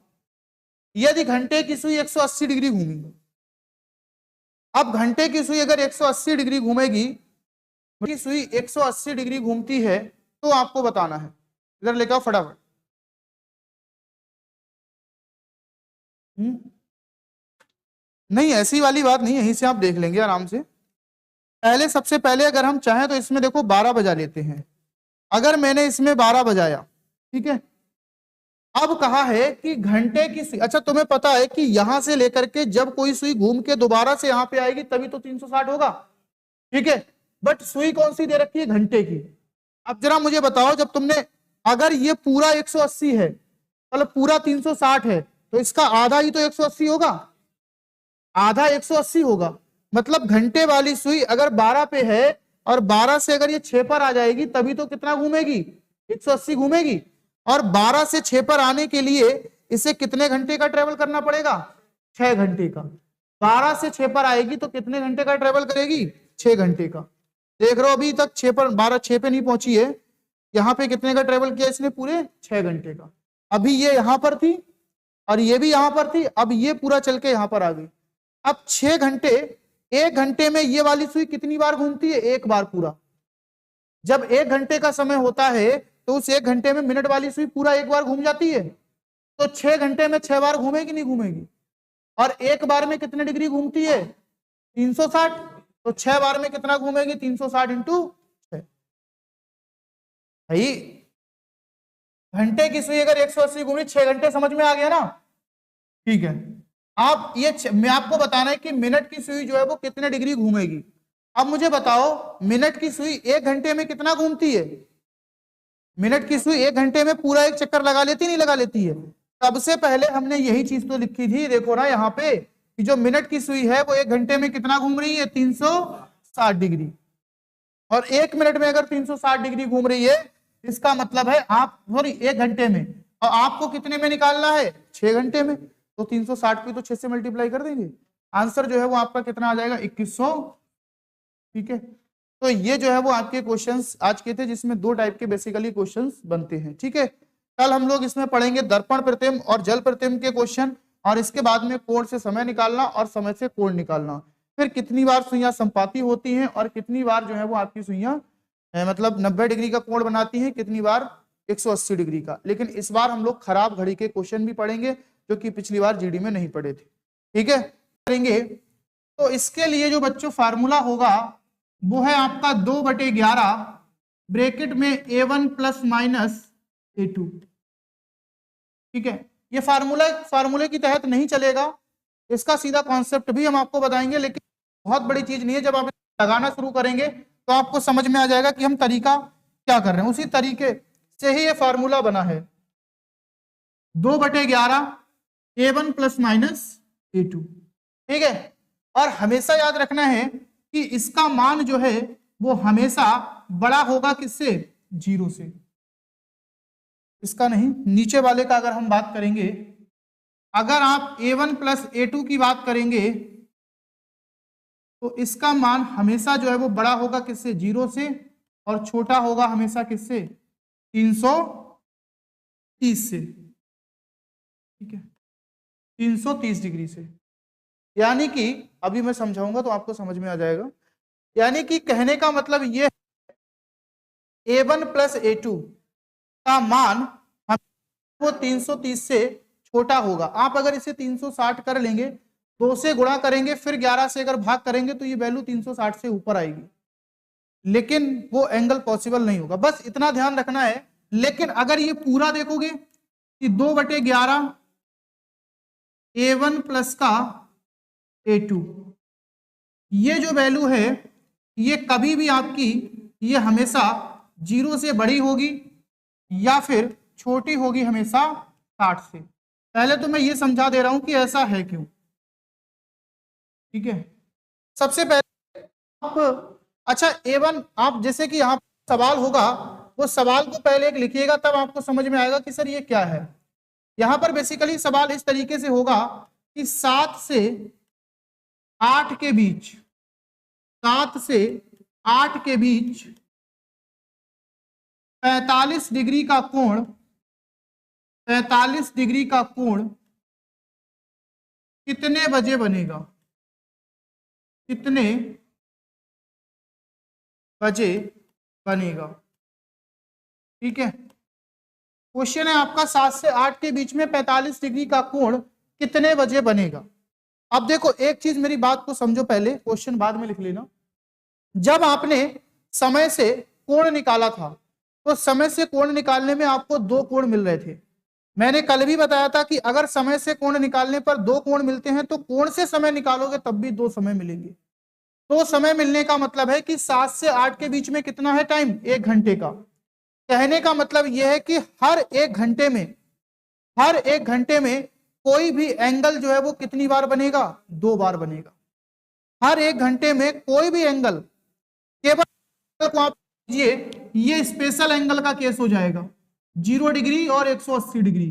यदि घंटे की सुई 180 डिग्री घूमी, अब घंटे की सुई अगर 180 डिग्री घूमेगी, की सुई 180 डिग्री घूमती है, तो आपको बताना है। इधर लेकर फटाफट। नहीं, ऐसी वाली बात नहीं, यहीं से आप देख लेंगे आराम से। पहले सबसे पहले अगर हम चाहें तो इसमें देखो 12 बजा लेते हैं। अगर मैंने इसमें 12 बजाया, ठीक है, अब कहा है कि घंटे की सुई, अच्छा तुम्हें पता है कि यहां से लेकर के जब कोई सुई घूम के दोबारा से यहां पे आएगी तभी तो 360 होगा, ठीक है, बट सुई कौन सी दे रखी है? घंटे की। अब जरा मुझे बताओ, जब तुमने, अगर ये पूरा 180 है, मतलब पूरा 360 है, तो इसका आधा ही तो 180 होगा, आधा 180 होगा। मतलब घंटे वाली सुई अगर 12 पे है और 12 से अगर ये 6 पर आ जाएगी तभी तो कितना घूमेगी? 180 घूमेगी। और 12 से 6 पर आने के लिए इसे कितने घंटे का ट्रेवल करना पड़ेगा? 6 घंटे का। 12 से 6 पर आएगी तो कितने घंटे का ट्रेवल करेगी? 6 घंटे का। देख रहे हो अभी तक 6 पर, 12 6 पे नहीं पहुंची है, यहाँ पे कितने का ट्रेवल किया इसने? पूरे 6 घंटे का। अभी ये यहां पर थी और ये भी यहां पर थी, अब ये पूरा चल के यहां पर आ गई। अब 6 घंटे, 1 घंटे में ये वाली सुई कितनी बार घूमती है? एक बार पूरा। जब 1 घंटे का समय होता है तो उस 1 घंटे में मिनट वाली सुई पूरा एक बार घूम जाती है, तो 6 घंटे में 6 बार घूमेगी नहीं घूमेगी? और एक बार में कितने डिग्री घूमती है? 360। तो 6 बार में कितना घूमेगी? 360 इंटू 6। भाई घंटे की सुई अगर 180 घूमी, 6 घंटे, समझ में आ गया ना? ठीक है। आप ये मैं आपको बताना है कि मिनट की सुई जो है वो कितने डिग्री घूमेगी। अब मुझे बताओ मिनट की सुई 1 घंटे में कितना घूमती है? मिनट की सुई 1 घंटे में पूरा एक चक्कर लगा लेती नहीं लगा लेती है? सबसे पहले हमने यही चीज तो लिखी थी, देखो ना यहाँ पे कि जो मिनट की सुई है वो 1 घंटे में कितना घूम रही है? 360 डिग्री। और 1 मिनट में अगर 360 डिग्री घूम रही है, इसका मतलब है आप, सॉरी 1 घंटे में, और आपको कितने में निकालना है? 6 घंटे में। तो 360 को तो 6 से मल्टीप्लाई कर देंगे, आंसर जो है वो आपका कितना आ जाएगा? 2100। ठीक है, तो ये जो है वो आपके क्वेश्चंस आज के थे, जिसमें 2 टाइप के बेसिकली क्वेश्चंस बनते हैं। ठीक है, कल हम लोग इसमें पढ़ेंगे दर्पण प्रतिबिंब और जल प्रतिबिंब के क्वेश्चन, और इसके बाद में कोण से समय निकालना और समय से कोण निकालना, फिर कितनी बार सुइयां संपाती होती हैं और कितनी बार जो है वो आपकी सुइयां मतलब 90 डिग्री का कोण बनाती हैं, कितनी बार 180 डिग्री का। लेकिन इस बार हम लोग खराब घड़ी के क्वेश्चन भी पढ़ेंगे जो कि पिछली बार जीडी में नहीं पढ़े थे। ठीक है, करेंगे। तो इसके लिए जो बच्चों फार्मूला होगा वो है आपका 2/11 ब्रैकेट में A1 प्लस माइनस A2। ठीक है, ये फार्मूले के तहत नहीं चलेगा, इसका सीधा कॉन्सेप्ट भी हम आपको बताएंगे, लेकिन बहुत बड़ी चीज नहीं है। जब आप लगाना शुरू करेंगे तो आपको समझ में आ जाएगा कि हम तरीका क्या कर रहे हैं। उसी तरीके से ही ये फार्मूला बना है 2/11 A1 प्लस माइनस A2। ठीक है, और हमेशा याद रखना है कि इसका मान जो है वो हमेशा बड़ा होगा किससे? 0 से। इसका नहीं, नीचे वाले का अगर हम बात करेंगे, अगर आप A1 प्लस A2 की बात करेंगे तो इसका मान हमेशा जो है वो बड़ा होगा किससे? 0 से, और छोटा होगा हमेशा किससे? 330 से। ठीक है, 330 डिग्री से। यानी कि अभी मैं समझाऊंगा तो आपको समझ में आ जाएगा। यानी कि कहने का मतलब ये A1 प्लस A2 का मान वो 330 से छोटा होगा। आप अगर इसे 360 कर लेंगे 2 से गुणा करेंगे फिर 11 से अगर भाग करेंगे तो ये वैल्यू 360 से ऊपर आएगी, लेकिन वो एंगल पॉसिबल नहीं होगा। बस इतना ध्यान रखना है। लेकिन अगर ये पूरा देखोगे कि 2/11 A1 प्लस का A2, ये जो वैल्यू है ये कभी भी आपकी ये हमेशा 0 से बड़ी होगी या फिर छोटी होगी हमेशा 60 से। पहले तो मैं ये समझा दे रहा हूं कि ऐसा है क्यों, ठीक है। सबसे पहले आप अच्छा A1, आप जैसे कि यहाँ सवाल होगा वो सवाल को पहले एक लिखिएगा, तब आपको समझ में आएगा कि सर ये क्या है। यहाँ पर बेसिकली सवाल इस तरीके से होगा कि 7 से 8 के बीच, 7 से 8 के बीच 45 डिग्री का कोण, 45 डिग्री का कोण कितने बजे बनेगा, कितने बजे बनेगा, ठीक है। क्वेश्चन है आपका 7 से 8 के बीच में 45 डिग्री का कोण कितने बजे बनेगा। अब देखो एक चीज, मेरी बात को समझो पहले, क्वेश्चन बाद में लिख लेना। जब आपने समय से कोण निकाला था तो समय से कोण निकालने में आपको 2 कोण मिल रहे थे। मैंने कल भी बताया था कि अगर समय से कोण निकालने पर 2 कोण मिलते हैं तो कोण से समय निकालोगे तब भी 2 समय मिलेंगे। तो समय मिलने का मतलब है कि 7 से 8 के बीच में कितना है टाइम, 1 घंटे का। कहने का मतलब यह है कि हर 1 घंटे में, हर 1 घंटे में कोई भी एंगल जो है वो कितनी बार बनेगा, 2 बार बनेगा। हर 1 घंटे में कोई भी एंगल, केवल को आप ये स्पेशल एंगल का केस हो जाएगा, 0 डिग्री और 180 डिग्री,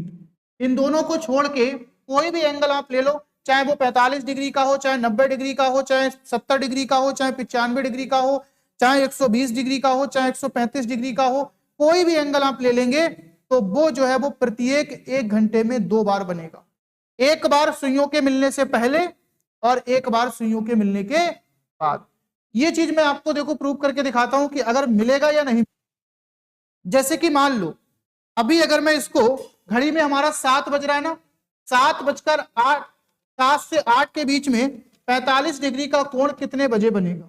इन दोनों को छोड़ के कोई भी एंगल आप ले लो, चाहे वो 45 डिग्री का हो, चाहे 90 डिग्री का हो, चाहे 70 डिग्री का हो, चाहे 95 डिग्री का हो, चाहे 120 डिग्री का हो, चाहे 135 डिग्री का हो, कोई भी एंगल आप ले लेंगे तो वो जो है वो प्रत्येक 1 घंटे में 2 बार बनेगा। एक बार सुइयों के मिलने से पहले और एक बार सुइयों के मिलने के बाद। ये चीज मैं आपको देखो प्रूव करके दिखाता हूं कि अगर मिलेगा या नहीं। जैसे कि मान लो अभी अगर मैं इसको, घड़ी में हमारा 7 बज रहा है ना, 7:08, 7 से 8 के बीच में 45 डिग्री का कोण कितने बजे बनेगा।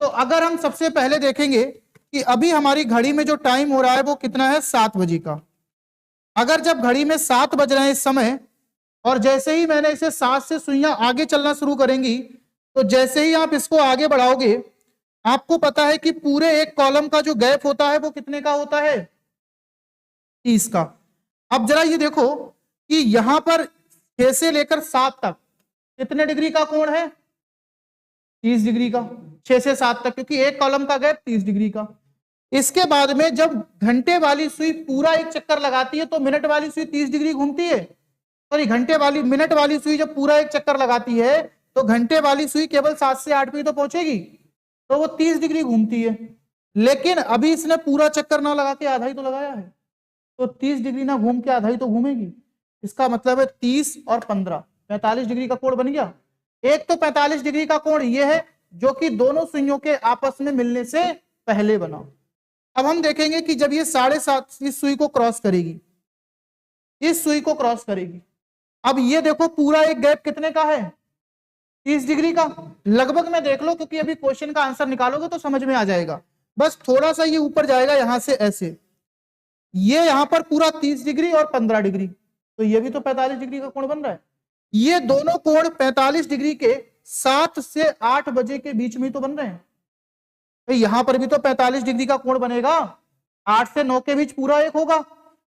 तो अगर हम सबसे पहले देखेंगे कि अभी हमारी घड़ी में जो टाइम हो रहा है वो कितना है, 7 बजे का। अगर जब घड़ी में 7 बज रहे हैं इस समय, और जैसे ही मैंने इसे 7 से सुइयां आगे चलना शुरू करेंगी, तो जैसे ही आप इसको आगे बढ़ाओगे आपको पता है कि पूरे एक कॉलम का जो गैप होता है वो कितने का होता है, 30 का। अब जरा ये देखो कि यहां पर 6 से लेकर 7 तक कितने डिग्री का कोण है, 30 डिग्री का, 6 से 7 तक, क्योंकि एक कॉलम का गैप 30 डिग्री का। इसके बाद में जब घंटे वाली सुई पूरा एक चक्कर लगाती है तो मिनट वाली सुई 30 डिग्री घूमती है, सॉरी मिनट वाली सुई जब पूरा एक चक्कर लगाती है तो घंटे वाली सुई केवल 7 से 8 पे तो पहुंचेगी, तो वो 30 डिग्री घूमती है। लेकिन अभी इसने पूरा चक्कर ना लगा के आधा ही तो लगाया है, तो 30 डिग्री ना घूम के आधा ही तो घूमेगी। इसका मतलब है 30 और 15, 45 डिग्री का कोण बन गया। एक तो 45 डिग्री का कोण ये है जो कि दोनों सुइयों के आपस में मिलने से पहले बना। अब हम देखेंगे कि जब ये 7.5 इस सुई को क्रॉस करेगी, इस सुई को क्रॉस करेगी, अब ये देखो पूरा एक गैप कितने का है, 30 डिग्री का। लगभग में देख लो, क्योंकि अभी क्वेश्चन का आंसर निकालोगे तो समझ में आ जाएगा। बस थोड़ा सा ये ऊपर जाएगा यहां से ऐसे, ये यहां पर पूरा 30 डिग्री और 15 डिग्री, तो ये भी तो 45 डिग्री का कोण बन रहा है। ये दोनों कोण 45 डिग्री के 7 से 8 बजे के बीच में तो बन रहे हैं। तो यहां पर भी तो 45 डिग्री का कोण बनेगा, 8 से 9 के बीच पूरा एक होगा,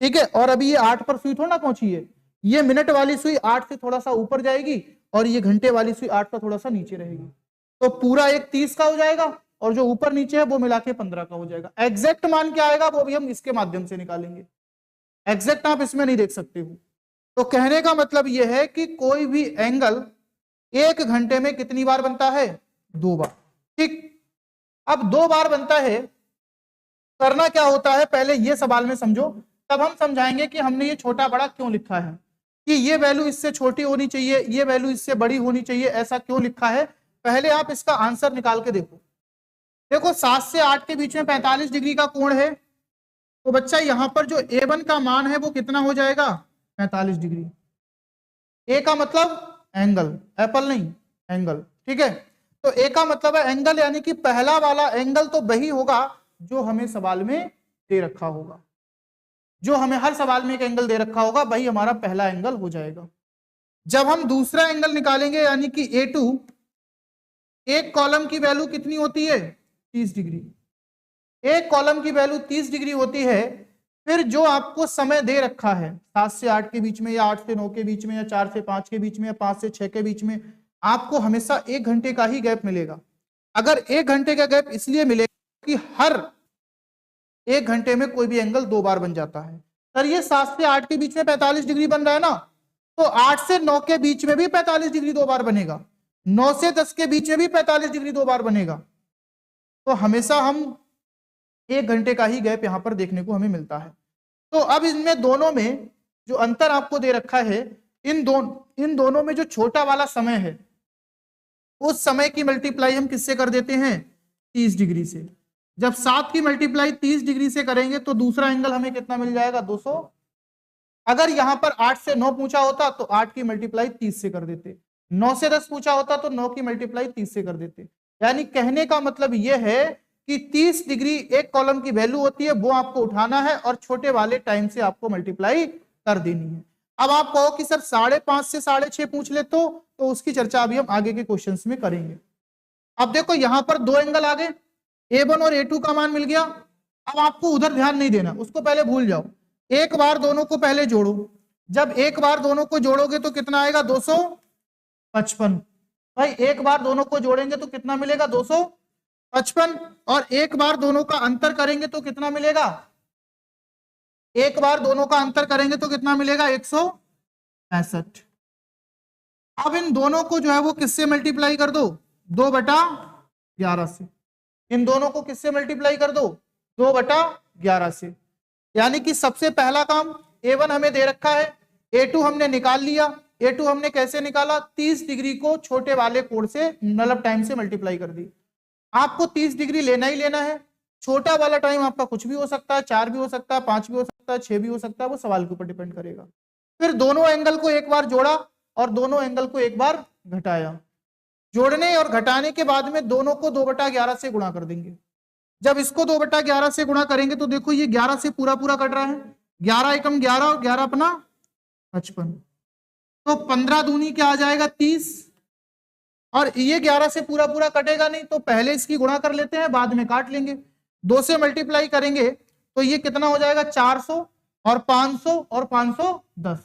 ठीक है। और अभी ये 8 पर सुई थोड़ा ना पहुंची है, ये मिनट वाली सुई 8 से थोड़ा सा ऊपर जाएगी और ये घंटे वाली सुई 8 का थोड़ा सा नीचे रहेगी, तो पूरा एक 30 का हो जाएगा और जो ऊपर नीचे है वो मिला के 15 का हो जाएगा। एग्जैक्ट मान क्या आएगा वो भी हम इसके माध्यम से निकालेंगे, एग्जैक्ट आप इसमें नहीं देख सकते हो। तो कहने का मतलब यह है कि कोई भी एंगल 1 घंटे में कितनी बार बनता है, 2 बार, ठीक। अब 2 बार बनता है, करना क्या होता है पहले ये सवाल में समझो, तब हम समझाएंगे कि हमने ये छोटा बड़ा क्यों लिखा है, कि ये वैल्यू इससे छोटी होनी चाहिए, ये वैल्यू इससे बड़ी होनी चाहिए, ऐसा क्यों लिखा है। पहले आप इसका आंसर निकाल के देखो। देखो 7 से 8 के बीच में 45 डिग्री का कोण है, तो बच्चा यहां पर जो A1 का मान है वो कितना हो जाएगा, 45 डिग्री। ए का मतलब एंगल, एप्पल नहीं एंगल, ठीक है। तो ए का मतलब है एंगल, यानी कि पहला वाला एंगल तो वही होगा जो हमें सवाल में दे रखा होगा, जो हमें हर सवाल में एक एंगल दे रखा होगा वही हमारा पहला एंगल हो जाएगा। जब हम दूसरा एंगल निकालेंगे यानी कि A2, एक कॉलम की वैल्यू कितनी होती है 30 डिग्री, एक कॉलम की वैल्यू 30 डिग्री होती है। फिर जो आपको समय दे रखा है 7 से 8 के बीच में, या 8 से 9 के बीच में, या 4 से 5 के बीच में, या 5 से 6 के बीच में, आपको हमेशा 1 घंटे का ही गैप मिलेगा। अगर 1 घंटे का गैप इसलिए मिलेगा कि हर 1 घंटे में कोई भी एंगल 2 बार बन जाता है। सर ये 7 से 8 के बीच में 45 डिग्री बन रहा है ना, तो 8 से 9 के बीच में भी 45 डिग्री 2 बार बनेगा, 9 से 10 के बीच में भी 45 डिग्री 2 बार बनेगा। तो हमेशा हम 1 घंटे का ही गैप यहां पर देखने को हमें मिलता है। तो अब इनमें दोनों में जो अंतर आपको दे रखा है, इन दोनों में जो छोटा वाला समय है, उस समय की मल्टीप्लाई हम किससे कर देते हैं 30 डिग्री से। जब 7 की मल्टीप्लाई 30 डिग्री से करेंगे तो दूसरा एंगल हमें कितना मिल जाएगा 200। अगर यहां पर 8 से 9 पूछा होता तो 8 की मल्टीप्लाई 30 से कर देते, 9 से 10 पूछा होता तो 9 की मल्टीप्लाई 30 से कर देते। यानी कहने का मतलब यह है कि 30 डिग्री एक कॉलम की वैल्यू होती है, वो आपको उठाना है और छोटे वाले टाइम से आपको मल्टीप्लाई कर देनी है। अब आप कहो कि सर 5.5 से 6.5 पूछ ले तो उसकी चर्चा अभी हम आगे के क्वेश्चंस में करेंगे। अब देखो यहां पर 2 एंगल आ गए, A1 और A2 का मान मिल गया। अब आपको उधर ध्यान नहीं देना, उसको पहले भूल जाओ, एक बार दोनों को पहले जोड़ो। जब एक बार दोनों को जोड़ोगे तो कितना आएगा 255। भाई एक बार दोनों को जोड़ेंगे तो कितना मिलेगा 255, और एक बार दोनों का अंतर करेंगे तो कितना मिलेगा, एक बार दोनों का अंतर करेंगे तो कितना मिलेगा 165। अब इन दोनों को जो है वो किससे मल्टीप्लाई कर दो 2/11 से। इन दोनों को किससे मल्टीप्लाई कर दो 2/11 से। यानी कि सबसे पहला काम A1 हमें दे रखा है, A2 हमने निकाल लिया। A2 हमने कैसे निकाला, 30 डिग्री को छोटे वाले कोण से मतलब टाइम से मल्टीप्लाई कर दी। आपको 30 डिग्री लेना ही लेना है। छोटा वाला टाइम आपका कुछ भी हो सकता है, 4 भी हो सकता है, 5 भी हो सकता है, 6 भी हो सकता है, वो सवाल के ऊपर डिपेंड करेगा। फिर दोनों एंगल को एक बार जोड़ा और दोनों एंगल को एक बार घटाया। जोड़ने और घटाने के बाद में दोनों को 2/11 से गुणा कर देंगे। जब इसको 2/11 से गुणा करेंगे तो देखो ये 11 से पूरा पूरा कट रहा है, 11 एकम 11 और 11 अपना 55, तो 15 दूनी क्या आ जाएगा 30, और ये 11 से पूरा पूरा कटेगा नहीं तो पहले इसकी गुणा कर लेते हैं, बाद में काट लेंगे। 2 से मल्टीप्लाई करेंगे तो ये कितना हो जाएगा 400 और 500 और 510,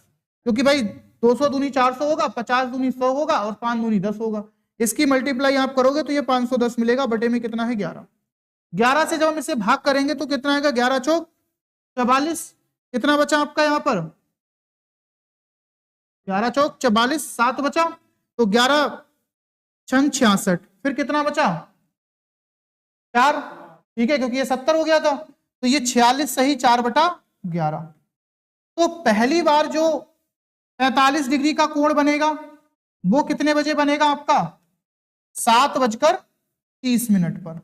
क्योंकि भाई 200 दूनी 400 होगा, 50 दूनी 100 होगा और 5 दूनी 10 होगा। इसकी मल्टीप्लाई आप करोगे तो ये 510 मिलेगा, बटे में कितना है 11। 11 से जब हम इसे भाग करेंगे तो कितना आएगा 11 चौक 44। कितना बचा आपका यहाँ पर 11 चौक 44, 7 बचा, तो 11 छंग 66, फिर कितना बचा 4, ठीक है, क्योंकि ये 70 हो गया था, तो ये 46 सही 4/11। तो पहली बार जो 45 डिग्री का कोण बनेगा वो कितने बजे बनेगा आपका 7:30 पर।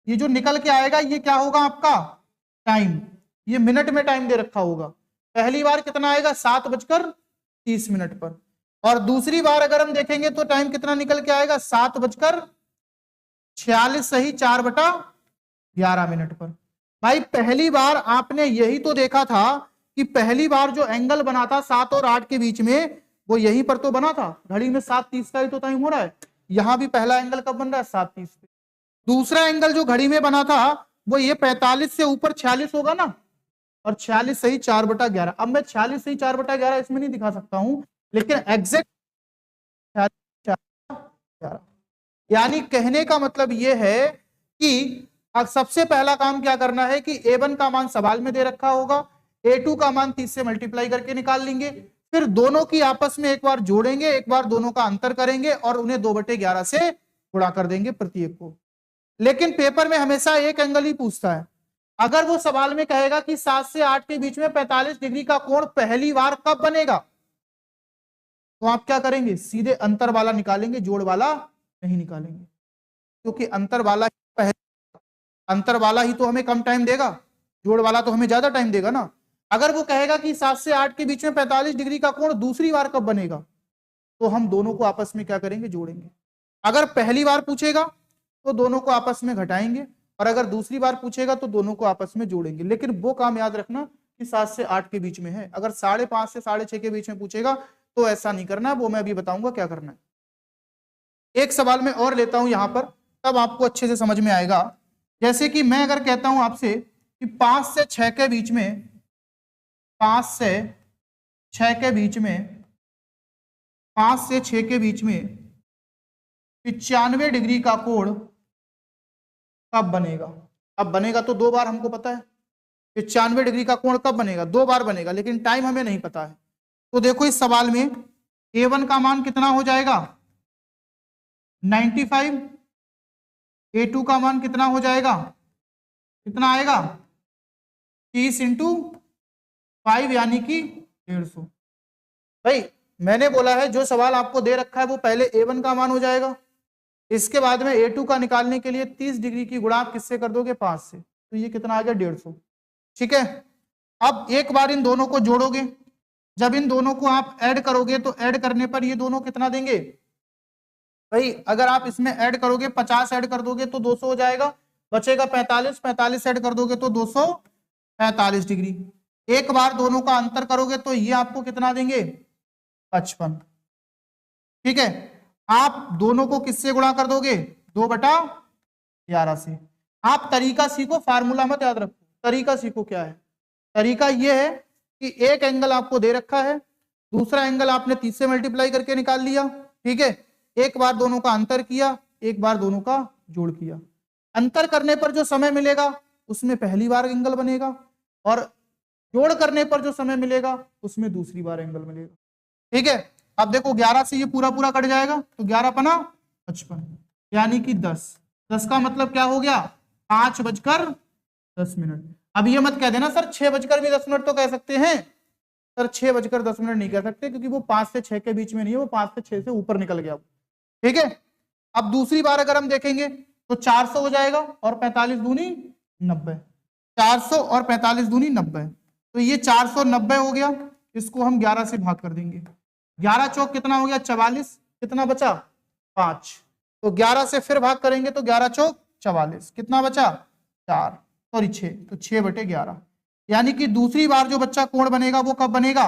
ये जो निकल के आएगा ये क्या होगा आपका टाइम, ये मिनट में टाइम दे रखा होगा। पहली बार कितना आएगा 7:30 पर, और दूसरी बार अगर हम देखेंगे तो टाइम कितना निकल के आएगा 7:46 सही 4/11 पर। भाई पहली बार आपने यही तो देखा था कि पहली बार जो एंगल बना था 7 और 8 के बीच में वो यहीं पर तो बना था, घड़ी में 7:30 का ही तो टाइम हो रहा है। यहां भी पहला एंगल कब बन रहा है 7:30 पे। दूसरा एंगल जो घड़ी में बना था वो ये 45 से ऊपर 46 होगा ना, और 46 सही 4/11। अब मैं 46 सही 4/11 इसमें नहीं दिखा सकता हूं, लेकिन एग्जैक्ट 4/11। यानी कहने का मतलब यह है कि अब सबसे पहला काम क्या करना है कि A1 का मान सवाल में दे रखा होगा, A2 का मान 30 से मल्टीप्लाई करके निकाल लेंगे, फिर दोनों की आपस में एक बार जोड़ेंगे, एक बार दोनों का अंतर करेंगे और उन्हें 2/11 से गुणा कर देंगे प्रत्येक को। लेकिन पेपर में हमेशा एक एंगल ही पूछता है। अगर वो सवाल में कहेगा कि 7 से 8 के बीच में 45 डिग्री का कोण पहली बार कब बनेगा, तो आप क्या करेंगे सीधे अंतर वाला निकालेंगे, जोड़ वाला नहीं निकालेंगे, क्योंकि अंतर वाला ही तो हमें कम टाइम देगा, जोड़ वाला तो हमें ज्यादा टाइम देगा ना। अगर वो कहेगा कि 7 से 8 के बीच में 45 डिग्री का कोण दूसरी बार कब बनेगा, तो हम दोनों को आपस में क्या करेंगे, जोड़ेंगे। अगर पहली बार पूछेगा तो दोनों को आपस में घटाएंगे, और अगर दूसरी बार पूछेगा तो दोनों को आपस में जोड़ेंगे। लेकिन वो काम याद रखना कि 7 से 8 के बीच में है। अगर 5.5 से 6.5 के बीच में पूछेगा तो ऐसा नहीं करना है, वो मैं अभी बताऊंगा क्या करना है। एक सवाल मैं और लेता हूं यहां पर, तब आपको अच्छे से समझ में आएगा। जैसे कि मैं अगर कहता हूं आपसे कि 5 से 6 के बीच में, 5 से 6 के बीच में, 5 से 6 के बीच में 95 डिग्री का कोण कब बनेगा। अब बनेगा तो 2 बार, हमको पता है 95 डिग्री का कोण कब बनेगा, 2 बार बनेगा, लेकिन टाइम हमें नहीं पता है। तो देखो इस सवाल में A1 का मान कितना हो जाएगा 95, A2 का मान कितना हो जाएगा, कितना आएगा 30 इंटू 5 यानी कि 150। भाई मैंने बोला है जो सवाल आपको दे रखा है वो पहले A1 का मान हो जाएगा, इसके बाद में A2 का निकालने के लिए 30 डिग्री की गुणा आप किससे कर दोगे, 5 से, तो ये कितना आ गया 150। ठीक है, अब एक बार इन दोनों को जोड़ोगे, जब इन दोनों को आप ऐड करोगे तो ऐड करने पर ये दोनों कितना देंगे भाई, अगर आप इसमें ऐड करोगे 50 ऐड कर दोगे तो 200 हो जाएगा, बचेगा 45, 45 ऐड कर दोगे तो 245 डिग्री। एक बार दोनों का अंतर करोगे तो ये आपको कितना देंगे 55। ठीक है, आप दोनों को किससे गुणा कर दोगे 2/11 से। आप तरीका सीखो, फार्मूला मत याद रखो, तरीका सीखो। क्या है तरीका, ये है कि एक एंगल आपको दे रखा है, दूसरा एंगल आपने 30 से मल्टीप्लाई करके निकाल लिया। ठीक है, एक बार दोनों का अंतर किया, एक बार दोनों का जोड़ किया। अंतर करने पर जो समय मिलेगा उसमें पहली बार एंगल बनेगा, और जोड़ करने पर जो समय मिलेगा उसमें दूसरी बार एंगल मिलेगा। ठीक है, अब देखो 11 से ये पूरा पूरा कट जाएगा, तो 11 पना 55 यानी कि 10। 10 का मतलब क्या हो गया 5:10। अब ये मत कह देना सर 6:10 तो कह सकते हैं, सर 6:10 नहीं कह सकते, क्योंकि वो 5 से 6 के बीच में नहीं है, वो 5 से 6 से ऊपर निकल गया। ठीक है, अब दूसरी बार अगर हम देखेंगे तो 400 हो जाएगा, और 45 दूनी 90, 400 और 45 दूनी 90, तो ये 490 हो गया। इसको हम 11 से भाग कर देंगे, 11 चौक कितना हो गया 44, कितना बचा 5, तो 11 से फिर भाग करेंगे तो 11 चौक 44, कितना बचा 4, सॉरी 6, तो 6/11। यानी कि दूसरी बार जो बच्चा कोण बनेगा वो कब बनेगा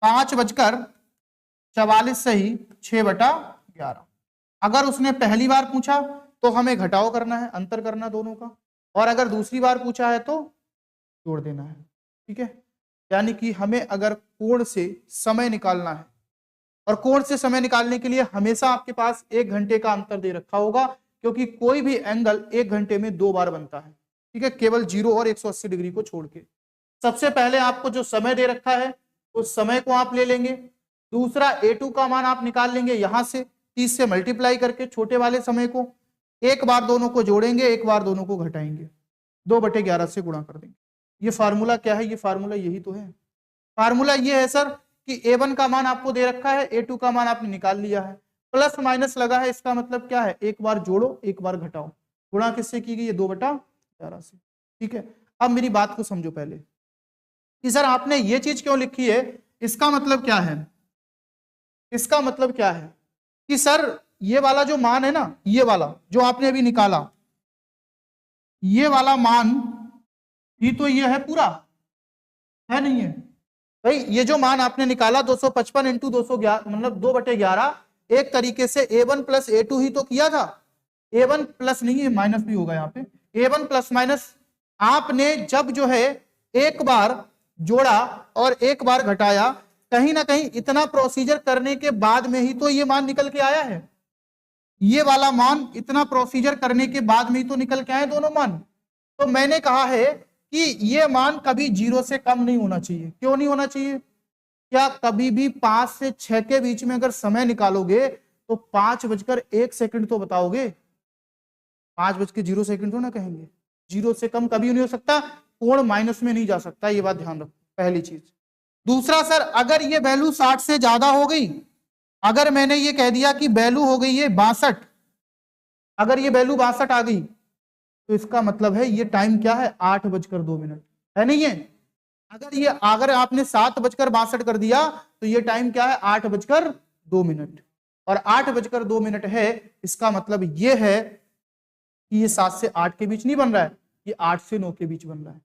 5:44 से ही 6/11। अगर उसने पहली बार पूछा तो हमें घटाव करना है, अंतर करना दोनों का, और अगर दूसरी बार पूछा है तो जोड़ देना है। ठीक है, यानी कि हमें अगर कोण से समय निकालना है, और कोण से समय निकालने के लिए हमेशा आपके पास 1 घंटे का अंतर दे रखा होगा, क्योंकि कोई भी एंगल 1 घंटे में 2 बार बनता है। ठीक है, केवल 0 और 180 डिग्री को छोड़ के। सबसे पहले आपको जो समय दे रखा है उस समय को आप ले लेंगे, दूसरा A2 का मान आप निकाल लेंगे यहां से 30 से मल्टीप्लाई करके छोटे वाले समय को, एक बार दोनों को जोड़ेंगे, एक बार दोनों को घटाएंगे, 2/11 से गुणा कर देंगे। ये फार्मूला क्या है, ये फार्मूला यही तो है। फार्मूला ये है सर कि A1 का मान आपको दे रखा है, A2 का मान आपने निकाल लिया है, प्लस माइनस लगा है, इसका मतलब क्या है एक बार जोड़ो एक बार घटाओ। गुणा किससे की गई है 2/11 से। ठीक है, अब मेरी बात को समझो पहले कि सर आपने ये चीज क्यों लिखी है, इसका मतलब क्या है, इसका मतलब क्या है कि सर ये वाला जो मान है ना, ये वाला जो आपने अभी निकाला, ये वाला मान ही तो ये है पूरा, है नहीं है भाई। ये जो मान आपने निकाला 255 इंटू 211 मतलब 2/11, एक तरीके से A1 प्लस A2 ही तो किया था। A1 प्लस नहीं है, माइनस भी होगा यहाँ पे, A1 प्लस माइनस आपने जब जो है एक बार जोड़ा और एक बार घटाया, कहीं ना कहीं इतना प्रोसीजर करने के बाद में ही तो ये मान निकल के आया है। ये वाला मान इतना प्रोसीजर करने के बाद में ही तो निकल के आए दोनों मान। तो मैंने कहा है कि ये मान कभी 0 से कम नहीं होना चाहिए। क्यों नहीं होना चाहिए, क्या कभी भी 5 से 6 के बीच में अगर समय निकालोगे तो 5:01 तो बताओगे, 5:0 तो ना कहेंगे, 0 से कम कभी नहीं हो सकता, कोण माइनस में नहीं जा सकता, ये बात ध्यान रखो पहली चीज। दूसरा सर अगर ये वैल्यू 60 से ज्यादा हो गई, अगर मैंने ये कह दिया कि वैल्यू हो गई है 62, अगर ये वैल्यू 62 आ गई तो इसका मतलब है ये टाइम क्या है 8:02 है नहीं है। अगर आपने 7:62 कर दिया तो ये टाइम क्या है, 8:02। और 8:02 है, इसका मतलब ये है कि ये 7 से 8 के बीच नहीं बन रहा है, ये 8 से 9 के बीच बन रहा है।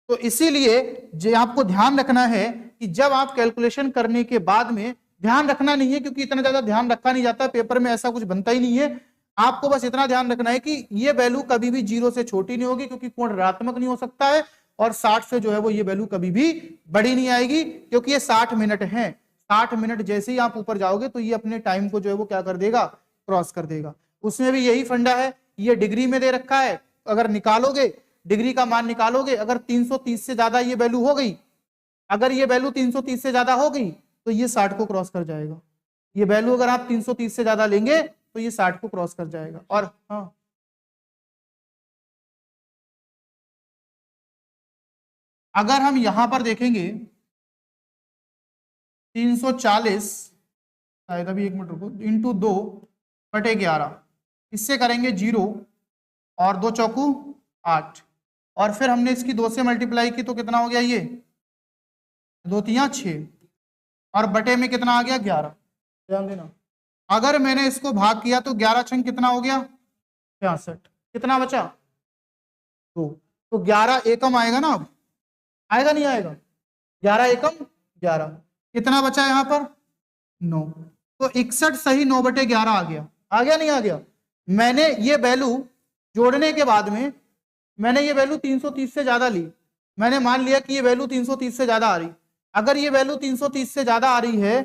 तो इसीलिए जो आपको ध्यान रखना है कि जब आप कैलकुलेशन करने के बाद में, ध्यान रखना नहीं है क्योंकि इतना ज्यादा ध्यान रखा नहीं जाता, पेपर में ऐसा कुछ बनता ही नहीं है, आपको बस इतना ध्यान रखना है कि ये वैल्यू कभी भी 0 से छोटी नहीं होगी क्योंकि कोण ऋणात्मक नहीं हो सकता है, और 60 से जो है वो ये वैल्यू कभी भी बड़ी नहीं आएगी क्योंकि ये 60 मिनट है। 60 मिनट जैसे ही आप ऊपर जाओगे तो ये अपने टाइम को जो है वो क्या कर देगा, क्रॉस कर देगा। उसमें भी यही फंडा है, ये डिग्री में दे रखा है, अगर निकालोगे डिग्री का मान निकालोगे, अगर 330 से ज्यादा ये वैल्यू हो गई, अगर ये वैल्यू 330 से ज्यादा हो गई तो ये 60 को क्रॉस कर जाएगा। ये वैल्यू अगर आप 330 से ज्यादा लेंगे तो ये 60 को क्रॉस कर जाएगा। और हाँ, अगर हम यहां पर देखेंगे 340, शायद अभी 1 मिनट रुको, इंटू 2/11, इससे करेंगे 0 और 2 चौकू 8, और फिर हमने इसकी 2 से मल्टीप्लाई की तो कितना हो गया, ये 2 तिया 6, और बटे में कितना आ गया 11। ध्यान देना, अगर मैंने इसको भाग किया तो 11 छंग कितना हो गया 66, कितना बचा 2, तो 11 एकम आएगा ना, अब आएगा नहीं आएगा, 11 एकम 11, कितना बचा यहां पर 9, तो 61 सही 9/11 आ गया नहीं आ गया। मैंने ये वैल्यू जोड़ने के बाद में मैंने ये वैल्यू 330 से ज्यादा ली, मैंने मान लिया कि ये वैल्यू 330 से ज्यादा आ रही, अगर ये वैल्यू 330 से ज्यादा आ रही है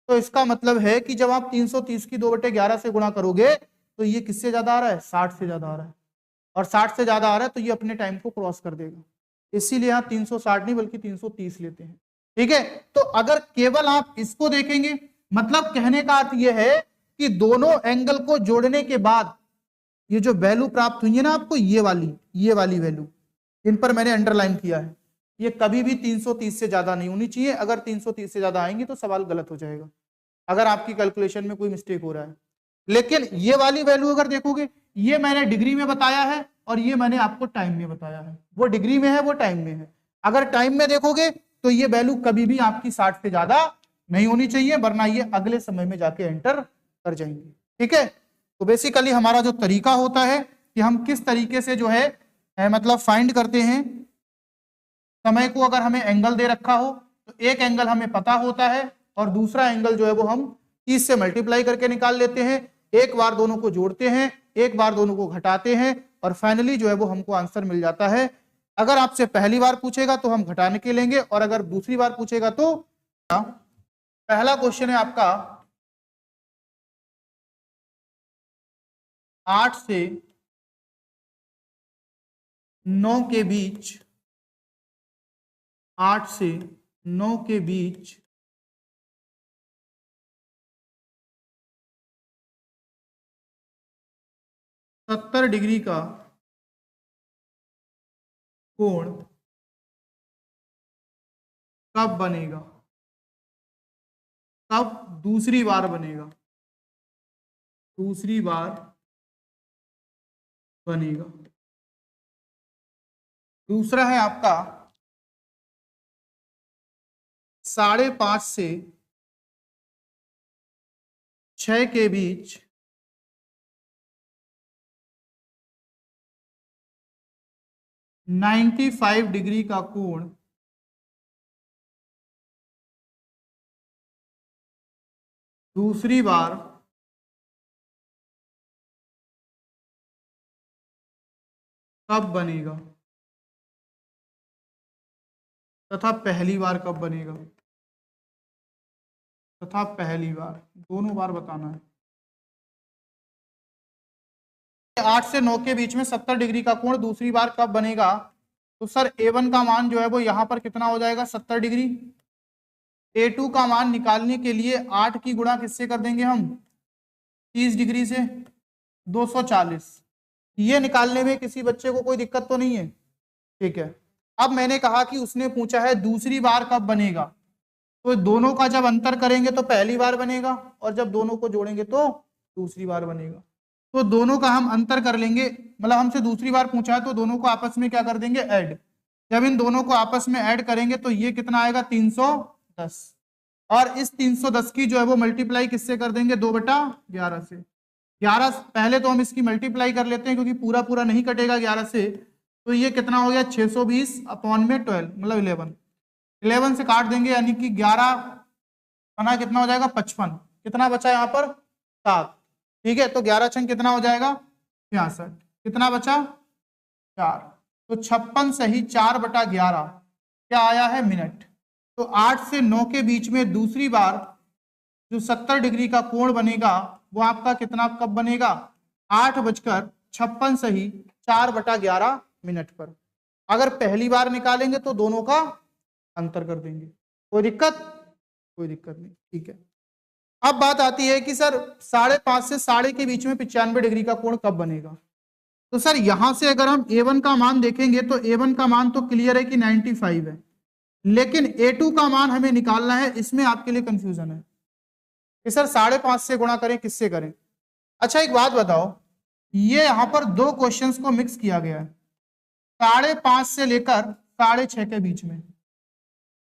तो इसका मतलब है कि जब आप 330 की 2/11 से गुणा करोगे तो ये किससे ज्यादा आ रहा है, 60 से ज्यादा आ रहा है, और 60 से ज्यादा आ रहा है तो ये अपने टाइम को क्रॉस कर देगा, इसीलिए यहाँ 360 नहीं बल्कि 330 लेते हैं। ठीक है, तो अगर केवल आप इसको देखेंगे, मतलब कहने का अर्थ यह है कि दोनों एंगल को जोड़ने के बाद ये जो वैल्यू प्राप्त हुई है ना आपको, ये वाली वैल्यू, इन पर मैंने अंडरलाइन किया है, ये कभी भी 330 से ज्यादा नहीं होनी चाहिए। अगर 330 से ज्यादा आएंगी तो सवाल गलत हो जाएगा, अगर आपकी कैलकुलेशन में कोई मिस्टेक हो रहा है। लेकिन ये वाली वैल्यू अगर देखोगे, ये मैंने डिग्री में बताया है और ये मैंने आपको टाइम में बताया है, वो डिग्री में है वो टाइम में है। अगर टाइम में देखोगे तो ये वैल्यू कभी भी आपकी 60 से ज्यादा नहीं होनी चाहिए, वरना ये अगले समय में जाके एंटर कर जाएंगे। ठीक है, तो बेसिकली हमारा जो तरीका होता है कि हम किस तरीके से जो है मतलब फाइंड करते हैं समय को, अगर हमें एंगल दे रखा हो तो एक एंगल हमें पता होता है और दूसरा एंगल जो है वो हम 30 से मल्टीप्लाई करके निकाल लेते हैं, एक बार दोनों को जोड़ते हैं, एक बार दोनों को घटाते हैं, और फाइनली जो है वो हमको आंसर मिल जाता है। अगर आपसे पहली बार पूछेगा तो हम घटाने के लेंगे, और अगर दूसरी बार पूछेगा तो पहला क्वेश्चन है आपका 8 से 9 के बीच, 8 से 9 के बीच सत्तर डिग्री का कोण कब बनेगा, कब दूसरी बार बनेगा, दूसरी बार बनेगा। दूसरा है आपका 5.5 से 6 के बीच 95 डिग्री का कोण दूसरी बार कब बनेगा तथा पहली बार कब बनेगा, तथा पहली बार, दोनों बार बताना है। 8 से 9 के बीच में 70 डिग्री का कोण दूसरी बार कब बनेगा, तो सर A1 का मान जो है वो यहां पर कितना हो जाएगा 70 डिग्री, A2 का मान निकालने के लिए 8 की गुणा किससे कर देंगे हम 30 डिग्री से 240, ये निकालने में किसी बच्चे को कोई दिक्कत तो नहीं है। ठीक है, अब मैंने कहा कि उसने पूछा है दूसरी बार कब बनेगा, तो दोनों का जब अंतर करेंगे तो पहली बार बनेगा, और जब दोनों को जोड़ेंगे तो दूसरी बार बनेगा। तो दोनों का हम अंतर कर लेंगे, मतलब हमसे दूसरी बार पूछा है तो दोनों को आपस में क्या कर देंगे ऐड, जब इन दोनों को आपस में ऐड करेंगे तो ये कितना आएगा 310, और इस 310 की जो है वो मल्टीप्लाई किससे कर देंगे 2/11 से। 11 पहले तो हम इसकी मल्टीप्लाई कर लेते हैं क्योंकि पूरा पूरा नहीं कटेगा 11 से, तो ये कितना हो गया 620 अपॉन में 12 मतलब 11 से काट देंगे, यानी कि 11 बना कितना हो जाएगा 55, कितना बचा यहाँ पर 7, ठीक है। तो 11 छंग कितना हो जाएगा 66, कितना बचा 4, तो 56 सही 4/11 क्या आया है मिनट। तो 8 से 9 के बीच में दूसरी बार जो 70 डिग्री का कोण बनेगा वो आपका कितना कब बनेगा 8:56 सही 4/11 मिनट पर। अगर पहली बार निकालेंगे तो दोनों का अंतर कर देंगे, कोई दिक्कत नहीं, ठीक है। अब बात आती है कि सर 5.5 से 6.5 के बीच में 95 डिग्री का कोण कब बनेगा। तो सर यहां से अगर हम A1 का मान देखेंगे तो A1 का मान तो क्लियर है कि 95 है, लेकिन A2 का मान हमें निकालना है, इसमें आपके लिए कंफ्यूजन है कि सर 5.5 से गुणा करें किससे करें। अच्छा एक बात बताओ, ये यहां पर दो क्वेश्चंस को मिक्स किया गया है, 5.5 से लेकर 6.5 के बीच में।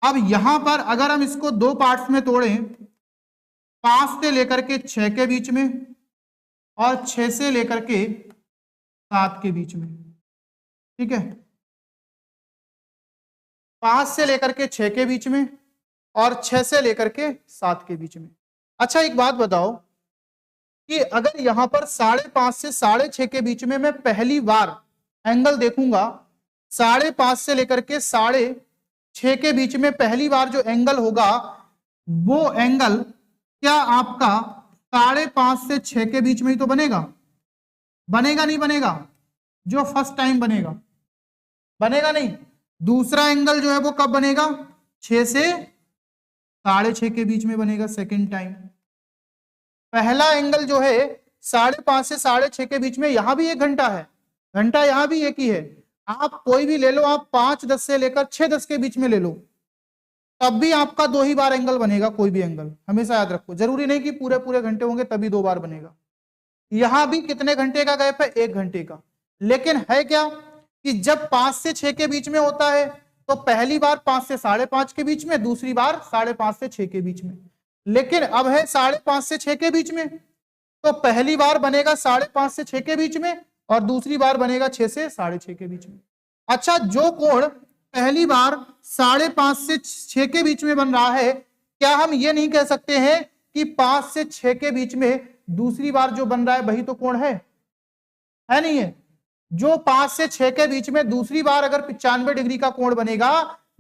अब यहां पर अगर हम इसको दो पार्ट्स में तोड़ें, 5 से लेकर के 6 के बीच में और 6 से लेकर के 7 के बीच में, ठीक है, 5 से लेकर के 6 के बीच में और 6 से लेकर के 7 के बीच में। अच्छा एक बात बताओ कि अगर यहां पर 5.5 से 6.5 के बीच में मैं पहली बार एंगल देखूंगा, 5.5 से लेकर के 6.5 के बीच में पहली बार जो एंगल होगा वो एंगल क्या आपका 5.5 से 6 के बीच में ही तो बनेगा, बनेगा नहीं बनेगा, जो फर्स्ट टाइम बनेगा, बनेगा नहीं। दूसरा एंगल जो है वो कब बनेगा 6 से 6.5 के बीच में बनेगा सेकेंड टाइम। पहला एंगल जो है 5.5 से 6.5 के बीच में, यहां भी 1 घंटा है, घंटा यहां भी एक ही है, आप कोई भी ले लो, आप 5:10 से लेकर 6:10 के बीच में ले लो, तब भी आपका 2 ही बार एंगल बनेगा, कोई भी एंगल, हमेशा याद रखो, जरूरी नहीं कि पूरे पूरे घंटे होंगे तभी 2 बार बनेगा। यहां भी कितने घंटे का गैप है 1 घंटे का, लेकिन है क्या कि जब 5 से 6 के बीच में होता है तो पहली बार 5 से 5.5 के बीच में, दूसरी बार 5.5 से 6 के बीच में, लेकिन अब है 5.5 से 6 के बीच में, तो पहली बार बनेगा 5.5 से 6 के बीच में और दूसरी बार बनेगा 6 से 6.5 के बीच में। अच्छा जो कोण पहली बार 5.5 से 6 के बीच में बन रहा है, क्या हम ये नहीं कह सकते हैं कि 5 से 6 के बीच में दूसरी बार जो बन रहा है वही तो कोण है नहीं है? जो 5 से 6 के बीच में दूसरी बार अगर 95 डिग्री का कोण बनेगा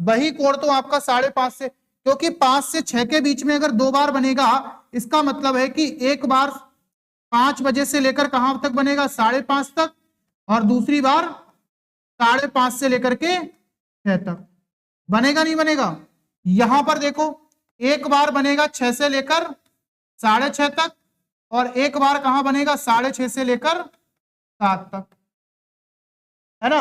वही कोण तो आपका 5.5 से, क्योंकि 5 से 6 के बीच में अगर 2 बार बनेगा इसका मतलब है कि एक बार 5 बजे से लेकर कहां तक बनेगा 5:30 तक, और दूसरी बार 5:30 से लेकर के 6 तक। बनेगा नहीं बनेगा? यहां पर देखो एक बार बनेगा 6 से लेकर 6:30 तक और एक बार कहां बनेगा 6:30 से लेकर 7 तक, है ना।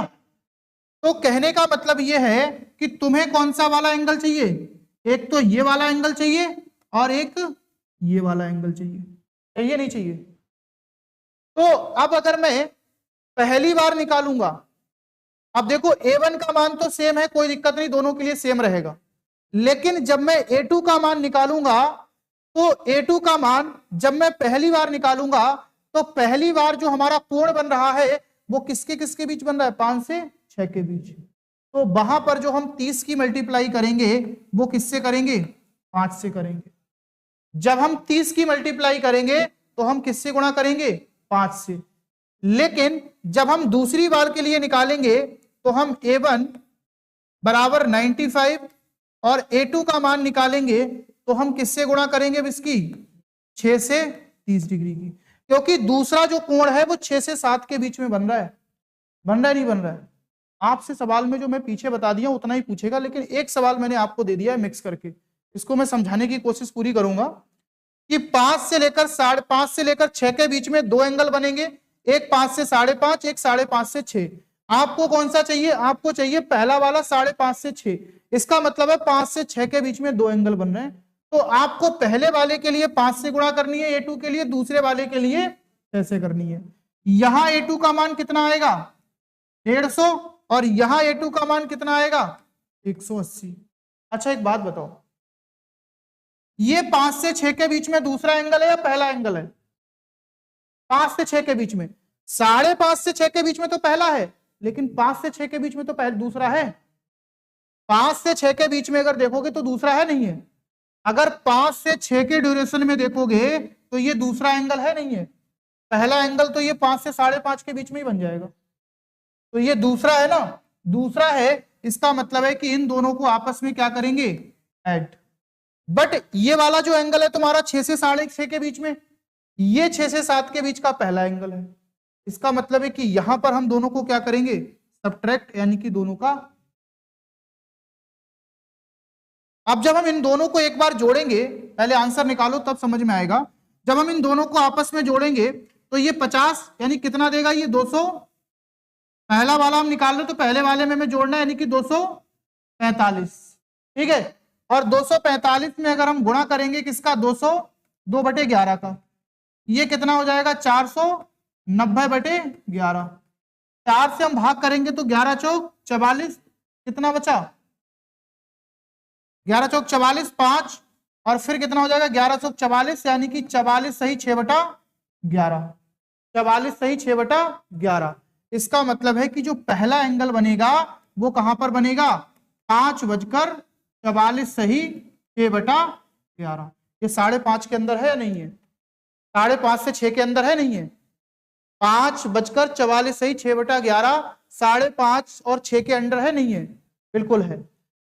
तो कहने का मतलब यह है कि तुम्हें कौन सा वाला एंगल चाहिए, एक तो ये वाला एंगल चाहिए और एक ये वाला एंगल चाहिए नहीं चाहिए? तो अब अगर मैं पहली बार निकालूंगा, अब देखो A1 का मान तो सेम है, कोई दिक्कत नहीं, दोनों के लिए सेम रहेगा, लेकिन जब मैं A2 का मान निकालूंगा तो A2 का मान जब मैं पहली बार निकालूंगा तो पहली बार जो हमारा कोण बन रहा है वो किसके किसके बीच बन रहा है 5 से 6 के बीच। तो वहां पर जो हम 30 की मल्टीप्लाई करेंगे वो किससे करेंगे 5 से करेंगे। जब हम 30 की मल्टीप्लाई करेंगे तो हम किससे गुणा करेंगे 5 से, लेकिन जब हम दूसरी बार के लिए निकालेंगे तो हम A1 बराबर 95 और A2 का मान निकालेंगे तो हम किससे गुणा करेंगे इसकी 6 से 30 डिग्री की, क्योंकि दूसरा जो कोण है वो 6 से 7 के बीच में बन रहा है, नहीं बन रहा है। आपसे सवाल में जो मैं पीछे बता दिया उतना ही पूछेगा, लेकिन एक सवाल मैंने आपको दे दिया है मिक्स करके, इसको मैं समझाने की कोशिश पूरी करूंगा कि 5 से लेकर 5.5 से लेकर 6 के बीच में 2 एंगल बनेंगे, एक 5 से 5.5, एक 5.5 से 6। आपको कौन सा चाहिए, आपको चाहिए पहला वाला 5.5 से 6, इसका मतलब है 5 से 6 के बीच में 2 एंगल बन रहे हैं। तो आपको पहले वाले के लिए 5 से गुणा करनी है A2 के लिए, दूसरे वाले के लिए 6 से करनी है। यहां A2 का मान कितना आएगा 150 और यहां A2 का मान कितना आएगा 180। अच्छा एक बात बताओ, ये 5 से 6 के बीच में दूसरा एंगल है या पहला एंगल है? 5 से 6 के बीच में। 5.5 से 6 के बीच में तो पहला है, लेकिन 5 से 6 के बीच में तो पहले दूसरा है। 5 से 6 के बीच में अगर देखोगे तो दूसरा है नहीं है। अगर 5 से 6 के ड्यूरेशन में देखोगे तो ये दूसरा एंगल है नहीं है। पहला एंगल तो ये 5 से 5.5 के बीच में ही बन जाएगा, तो ये दूसरा है ना, दूसरा है। इसका मतलब है कि इन दोनों को आपस में क्या करेंगे, ऐड। बट ये वाला जो एंगल है तुम्हारा 6 से 6.5 के बीच में, ये 6 से 7 के बीच का पहला एंगल है। इसका मतलब है कि यहां पर हम दोनों को क्या करेंगे, सब्ट्रैक्ट, यानी कि दोनों का। अब जब हम इन दोनों को एक बार जोड़ेंगे, पहले आंसर निकालो तब समझ में आएगा। जब हम इन दोनों को आपस में जोड़ेंगे तो ये 50 यानी कितना देगा, ये 200। पहला वाला हम निकाल रहे तो पहले वाले में हमें जोड़ना है, यानी कि 245, ठीक है। और 245 में अगर हम गुणा करेंगे किसका, 202/11 का, ये कितना हो जाएगा 490/11। 4 से हम भाग करेंगे तो 11 चौक 44, कितना बचा 11 चौक 44, 5 और फिर कितना हो जाएगा 11 चौक 44, यानी कि 44 सही 6/11, 44 सही 6/11। इसका मतलब है कि जो पहला एंगल बनेगा वो कहां पर बनेगा, 5:44 सही 6/11। ये 5.5 के अंदर है या नहीं है, 5.5 से 6 के अंदर है नहीं है। 5:44 सही 6/11, 5.5 और 6 के अंदर है नहीं है, बिल्कुल है।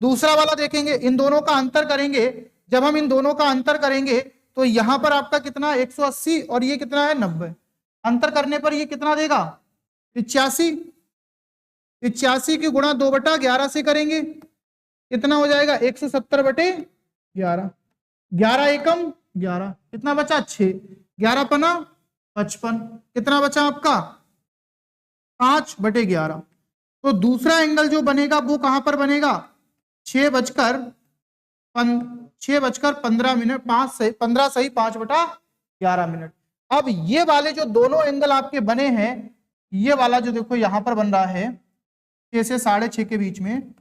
दूसरा वाला देखेंगे, इन दोनों का अंतर करेंगे। जब हम इन दोनों का अंतर करेंगे तो यहां पर आपका कितना 180 और ये कितना है 90। अंतर करने पर ये कितना देगा 85। 85 की गुणा 2/11 से करेंगे, कितना हो जाएगा 170/11। 11 एकम 11, कितना बचा 6, 11 पना 55, कितना बचा आपका 5/11। तो दूसरा एंगल जो बनेगा वो कहां पर बनेगा, 6:15 15 सही 5/11। अब ये वाले जो दोनों एंगल आपके बने हैं, ये वाला जो देखो यहां पर बन रहा है 6 से 6.5 के बीच में,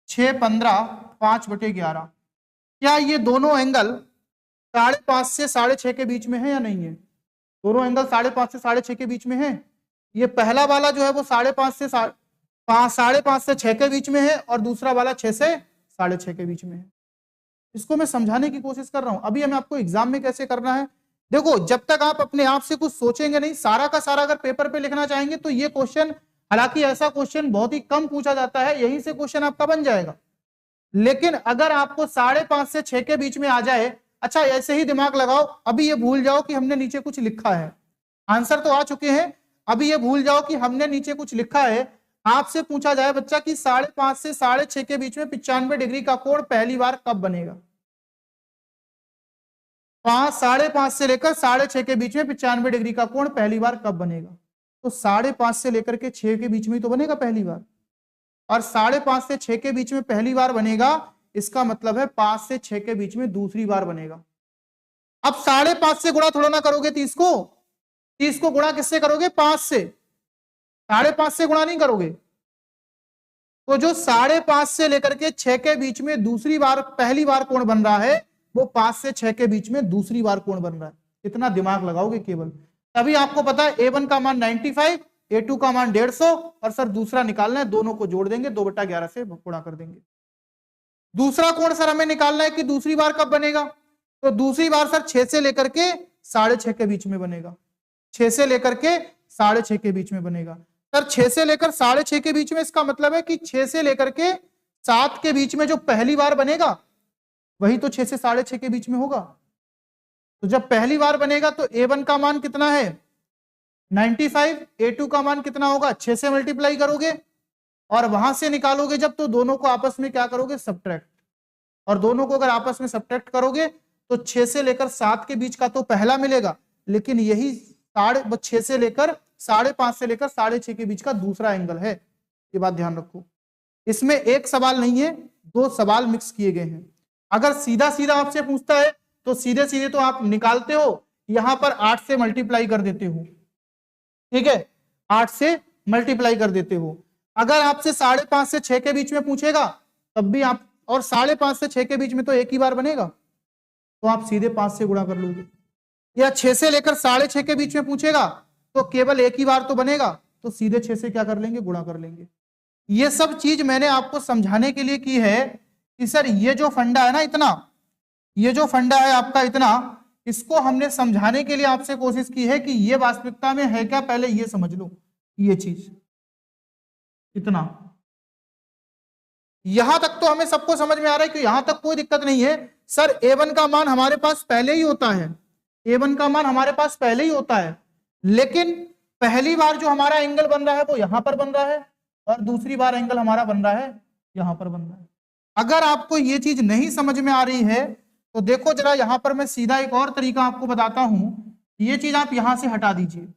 6 15 5/11, क्या ये दोनों एंगल 5.5 से 6.5 के बीच में है या नहीं है? दोनों एंगल 5.5 से 6.5 के बीच में है। ये पहला वाला जो है वो 5.5 से 6 के बीच में है और दूसरा वाला 6 से 6.5 के बीच में है। इसको मैं समझाने की कोशिश कर रहा हूं। अभी हमें आपको एग्जाम में कैसे करना है, देखो जब तक आप अपने आप से कुछ सोचेंगे नहीं, सारा का सारा अगर पेपर पे लिखना चाहेंगे तो ये क्वेश्चन, हालांकि ऐसा क्वेश्चन बहुत ही कम पूछा जाता है, यहीं से क्वेश्चन आपका बन जाएगा। लेकिन अगर आपको 5.5 से 6 के बीच में आ जाए, अच्छा ऐसे ही दिमाग लगाओ, अभी ये भूल जाओ कि हमने नीचे कुछ लिखा है, आंसर तो आ चुके हैं, अभी ये भूल जाओ कि हमने नीचे कुछ लिखा है। आपसे पूछा जाए बच्चा कि 5.5 से 6.5 के बीच में 95 डिग्री का कोण पहली बार कब बनेगा? 5.5 से लेकर 6.5 के बीच में 95 डिग्री का कोण पहली बार कब बनेगा? तो 5.5 से लेकर के 6 के बीच में तो बनेगा पहली बार, और 5.5 से 6 के बीच में पहली बार बनेगा, इसका मतलब है 5 से 6 के बीच में दूसरी बार बनेगा। अब 5.5 से गुणा थोड़ा ना करोगे 30 को, 30 को गुणा किससे करोगे 5 से, 5.5 से गुणा नहीं करोगे। तो जो 5.5 से लेकर के 6 के बीच में दूसरी बार पहली बार कोण बन रहा है, वो 5 से 6 के बीच में दूसरी बार कोण बन रहा है। इतना दिमाग लगाओगे केवल, तभी आपको पता है A1 का मान 95, A2 का मान 150, और सर दूसरा निकालना है, दोनों को जोड़ देंगे 2/11 से गुणा कर देंगे। दूसरा कोण सर हमें निकालना है कि दूसरी बार कब बनेगा, तो दूसरी बार सर 6 से लेकर के 6.5 के बीच में बनेगा, 6 से लेकर के 6.5 के बीच में बनेगा। सर 6 से लेकर 6.5 के बीच में, इसका मतलब है कि 6 से लेकर के 7 के बीच में जो पहली बार बनेगा वही तो 6 से 6.5 के बीच में होगा। तो जब पहली बार बनेगा तो A1 का मान कितना है 95, A2 का मान कितना होगा 6 से मल्टीप्लाई करोगे और वहां से निकालोगे जब, तो दोनों को आपस में क्या करोगे सब्ट्रैक्ट, और दोनों को अगर आपस में सब्ट्रैक्ट करोगे तो 6 से लेकर 7 के बीच का तो पहला मिलेगा, लेकिन यही 6 से लेकर 5.5 से लेकर 6.5 के बीच का दूसरा एंगल है। ये बात ध्यान रखो, इसमें एक सवाल नहीं है, दो सवाल मिक्स किए गए हैं। अगर सीधा सीधा आपसे पूछता है तो सीधे सीधे तो आप निकालते हो, यहां पर 8 से मल्टीप्लाई कर देते हो, ठीक है, 8 से मल्टीप्लाई कर देते हो। अगर आपसे 5.5 से 6 के बीच में पूछेगा तब भी आप, और 5.5 से 6 के बीच में तो एक ही बार बनेगा, तो आप सीधे 5 से गुणा कर लोगे। या 6 से लेकर 6.5 के बीच में पूछेगा तो केवल एक ही बार तो बनेगा, तो सीधे 6 से क्या कर लेंगे, गुणा कर लेंगे। ये सब चीज मैंने आपको समझाने के लिए की है कि सर ये जो फंडा है ना इतना, ये जो फंडा है आपका इतना, इसको हमने समझाने के लिए आपसे कोशिश की है कि ये वास्तविकता में है क्या, पहले ये समझ लो। ये चीज इतना, यहां तक तो हमें सबको समझ में आ रहा है कि यहां तक कोई दिक्कत नहीं है। सर A1 का मान हमारे पास पहले ही होता है, A1 का मान हमारे पास पहले ही होता है, लेकिन पहली बार जो हमारा एंगल बन रहा है वो यहां पर बन रहा है, और दूसरी बार एंगल हमारा बन रहा है यहां पर बन रहा है। अगर आपको ये चीज नहीं समझ में आ रही है तो देखो जरा, यहां पर मैं सीधा एक और तरीका आपको बताता हूं। ये चीज आप यहां से हटा दीजिए,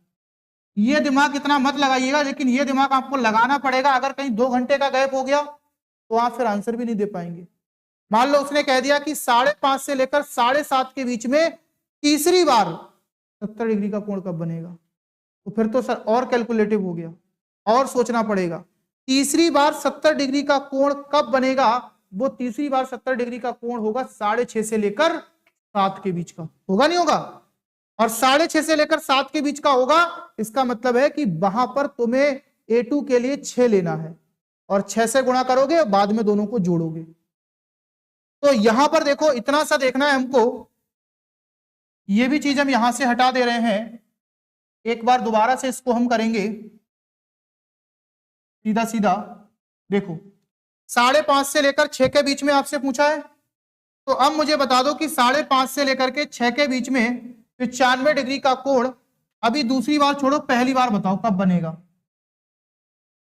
ये दिमाग इतना मत लगाइएगा, लेकिन ये दिमाग आपको लगाना पड़ेगा। अगर कहीं 2 घंटे का गैप हो गया तो आप फिर आंसर भी नहीं दे पाएंगे। मान लो उसने कह दिया कि 5.5 से लेकर 7.5 के बीच में तीसरी बार 70 डिग्री का कोण कब बनेगा, तो फिर तो सर और कैलकुलेटिव हो गया, और सोचना पड़ेगा। तीसरी बार 70 डिग्री का कोण कब बनेगा, वो तीसरी बार 70 डिग्री का कोण होगा 6.5 से लेकर 7 के बीच का, होगा नहीं होगा, और 6.5 से लेकर 7 के बीच का होगा। इसका मतलब है कि वहां पर तुम्हें A2 के लिए 6 लेना है, और 6 से गुणा करोगे, बाद में दोनों को जोड़ोगे। तो यहां पर देखो इतना सा देखना है हमको, ये भी चीज हम यहां से हटा दे रहे हैं। एक बार दोबारा से इसको हम करेंगे सीधा सीधा। देखो 5.5 से लेकर 6 के बीच में आपसे पूछा है, तो अब मुझे बता दो कि 5.5 से लेकर के 6 के बीच में 95 डिग्री का कोण, अभी दूसरी बार छोड़ो, पहली बार बताओ कब बनेगा।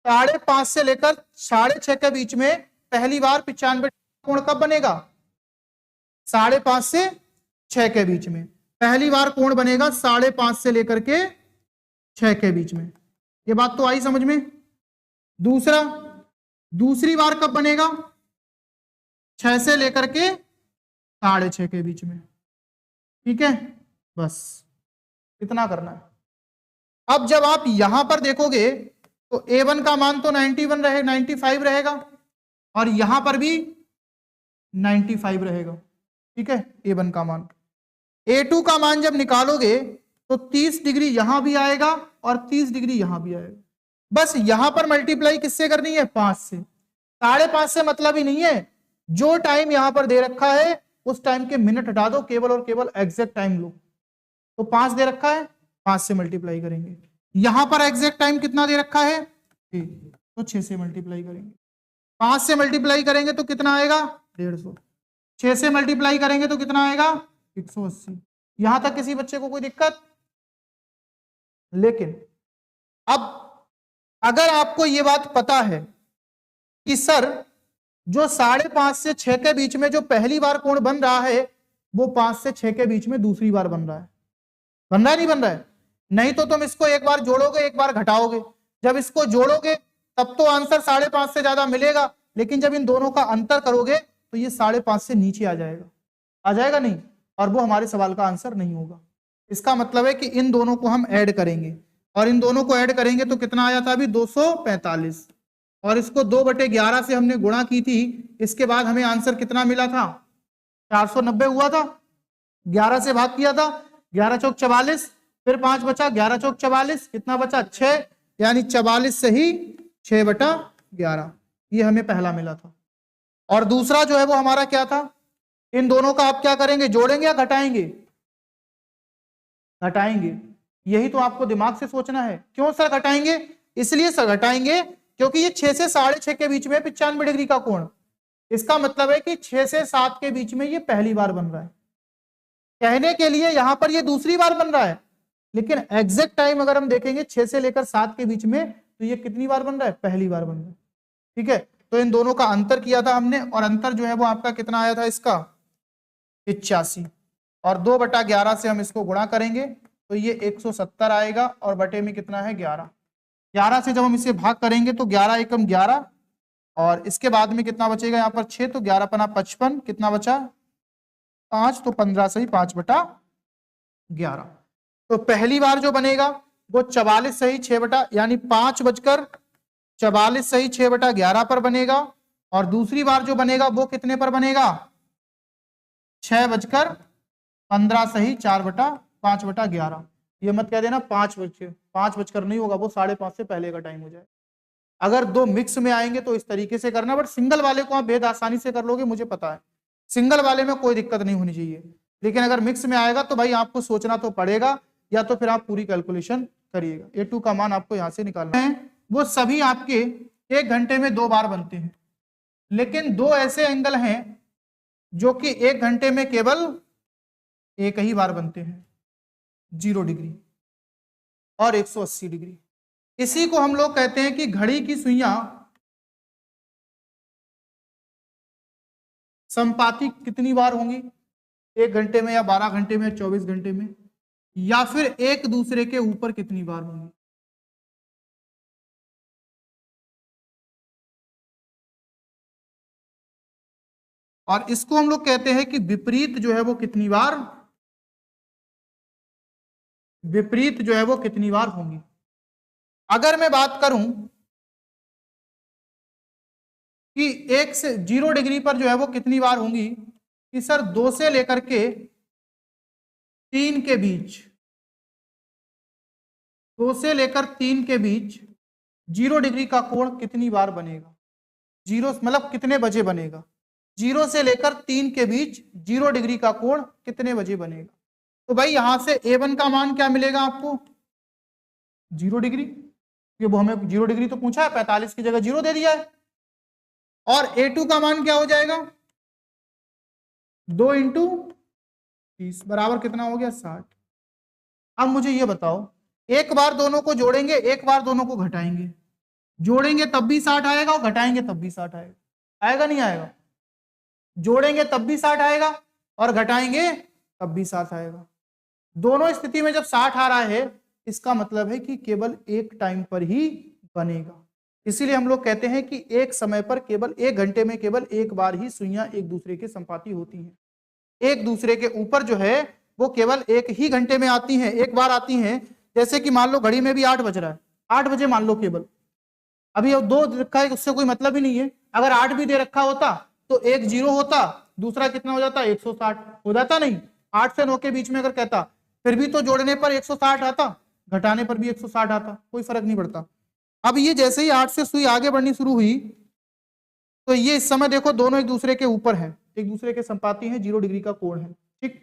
5.5 से लेकर 6.5 के बीच में पहली बार 95 कोण कब बनेगा, 5.5 से 6 के बीच में पहली बार कोण बनेगा 5.5 से लेकर के 6 के बीच में। ये बात तो आई समझ में। दूसरा, दूसरी बार कब बनेगा, 6 से लेकर के 6.5 के बीच में। ठीक है, बस इतना करना है। अब जब आप यहां पर देखोगे तो A1 का मान तो 95 रहेगा, और यहां पर भी 95 रहेगा। ठीक है, A1 का मान। A2 का मान जब निकालोगे तो 30 डिग्री यहां भी आएगा और 30 डिग्री यहां भी आएगा। बस यहां पर मल्टीप्लाई किससे करनी है, 5 से। 5.5 से मतलब ही नहीं है, जो टाइम यहां पर दे रखा है उस टाइम के मिनट हटा दो, केवल और केवल एग्जैक्ट टाइम लो। तो 5 दे रखा है, 5 से मल्टीप्लाई करेंगे। यहां पर एग्जैक्ट टाइम कितना दे रखा है, तो 6 से मल्टीप्लाई करेंगे। 5 से मल्टीप्लाई करेंगे तो कितना आएगा, 150। 6 से मल्टीप्लाई करेंगे तो कितना आएगा, 180। यहां तक किसी बच्चे को कोई दिक्कत? लेकिन अब अगर आपको यह बात पता है कि सर जो 5.5 से 6 के बीच में जो पहली बार कोण बन रहा है वो 5 से 6 के बीच में दूसरी बार बन रहा है, बन रहा है नहीं बन रहा है? नहीं तो तुम इसको एक बार जोड़ोगे, एक बार घटाओगे। जब इसको जोड़ोगे तब तो आंसर 5.5 से ज्यादा मिलेगा, लेकिन जब इन दोनों का अंतर करोगे तो ये 5.5 से नीचे आ जाएगा, आ जाएगा नहीं, और वो हमारे सवाल का आंसर नहीं होगा। इसका मतलब है कि इन दोनों को हम ऐड करेंगे, और इन दोनों को ऐड करेंगे तो कितना आया था अभी, 245, और इसको 2/11 से हमने गुणा की थी। इसके बाद हमें आंसर कितना मिला था, 490 हुआ था। 11 से भाग किया था, 11 चौक 44, फिर 5 बचा, 11 चौक 44, कितना बचा 6, यानी 44 से ही 6/11, ये हमें पहला मिला था। और दूसरा जो है वो हमारा क्या था, इन दोनों का आप क्या करेंगे, जोड़ेंगे या घटाएंगे, घटाएंगे। यही तो आपको दिमाग से सोचना है। क्यों सर घटाएंगे? इसलिए सर घटाएंगे क्योंकि ये 6 से 6.5 के बीच में 95 डिग्री का कोण, इसका मतलब है कि 6 से 7 के बीच में ये पहली बार बन रहा है। कहने के लिए यहां पर ये दूसरी बार बन रहा है, लेकिन एग्जैक्ट टाइम अगर हम देखेंगे 6 से लेकर 7 के बीच में, तो ये कितनी बार बन रहा है, पहली बार बन रहा है। ठीक है, तो इन दोनों का अंतर किया था हमने, और अंतर जो है वो आपका कितना आया था इसका, 85, और 2/11 से हम इसको गुणा करेंगे तो ये 170 आएगा, और बटे में कितना है 11। 11 से जब हम इसे भाग करेंगे तो 11 एकम 11, और इसके बाद में कितना बचेगा यहाँ पर 6, तो 11 पना 55, कितना बचा 5, तो 15 से ही 5/11। तो पहली बार जो बनेगा वो 44 से ही 6 यानी 5 बजकर 44 सही 6/11 पर बनेगा, और दूसरी बार जो बनेगा वो कितने पर बनेगा, 6:15 सही 5/11। ये मत कह देना 5 बजकर नहीं होगा, वो 5:30 से पहले का टाइम हो जाए। अगर दो मिक्स में आएंगे तो इस तरीके से करना, बट सिंगल वाले को आप भेद आसानी से कर लोगे, मुझे पता है सिंगल वाले में कोई दिक्कत नहीं होनी चाहिए, लेकिन अगर मिक्स में आएगा तो भाई आपको सोचना तो पड़ेगा, या तो फिर आप पूरी कैलकुलेशन करिएगा। A2 का मान आपको यहां से निकालना है। वो सभी आपके 1 घंटे में 2 बार बनते हैं, लेकिन 2 ऐसे एंगल हैं जो कि 1 घंटे में केवल एक ही बार बनते हैं, 0 डिग्री और 180 डिग्री। इसी को हम लोग कहते हैं कि घड़ी की सुइयां संपाती कितनी बार होंगी, 1 घंटे में या 12 घंटे में या 24 घंटे में, या फिर एक दूसरे के ऊपर कितनी बार होंगी। और इसको हम लोग कहते हैं कि विपरीत जो है वो कितनी बार, विपरीत जो है वो कितनी बार होंगी। अगर मैं बात करूं कि 1 से 0 डिग्री पर जो है वो कितनी बार होंगी, कि सर 2 से लेकर के 3 के बीच, 2 से लेकर 3 के बीच 0 डिग्री का कोण कितनी बार बनेगा, 0 मतलब कितने बजे बनेगा, 0 से लेकर 3 के बीच 0 डिग्री का कोण कितने बजे बनेगा। तो भाई यहां से A1 का मान क्या मिलेगा आपको, 0 डिग्री, ये वो हमें 0 डिग्री तो पूछा है, 45 की जगह 0 दे दिया है। और A2 का मान क्या हो जाएगा, 2 × 30 बराबर कितना हो गया, 60। अब मुझे ये बताओ, एक बार दोनों को जोड़ेंगे, एक बार दोनों को घटाएंगे, जोड़ेंगे तब भी 60 आएगा और घटाएंगे तब भी 60 आएगा, आएगा नहीं आएगा, जोड़ेंगे तब भी 60 आएगा और घटाएंगे तब भी 60 आएगा। दोनों स्थिति में जब 60 आ रहा है, इसका मतलब है कि केवल एक टाइम पर ही बनेगा। इसीलिए हम लोग कहते हैं कि एक समय पर केवल 1 घंटे में केवल एक बार ही सुइयां एक दूसरे के संपाती होती हैं। एक दूसरे के ऊपर जो है वो केवल एक ही घंटे में आती हैं, एक बार आती हैं। जैसे कि मान लो घड़ी में भी 8 बज रहा है, 8 बजे मान लो, केवल अभी 2 रखा है, उससे कोई मतलब ही नहीं है। अगर 8 भी दे रखा होता तो एक 0 होता, दूसरा कितना हो जाता, 160 हो जाता। नहीं, 8 से 9 के बीच में अगर कहता, फिर भी तो जोड़ने पर 160 आता, घटाने पर भी 160 आता, कोई फर्क नहीं पड़ता। अब ये जैसे ही 8 से सुई आगे बढ़नी शुरू हुई, तो ये इस समय देखो दोनों एक दूसरे के ऊपर हैं, एक दूसरे के संपाती हैं, 0 डिग्री का कोण है, ठीक।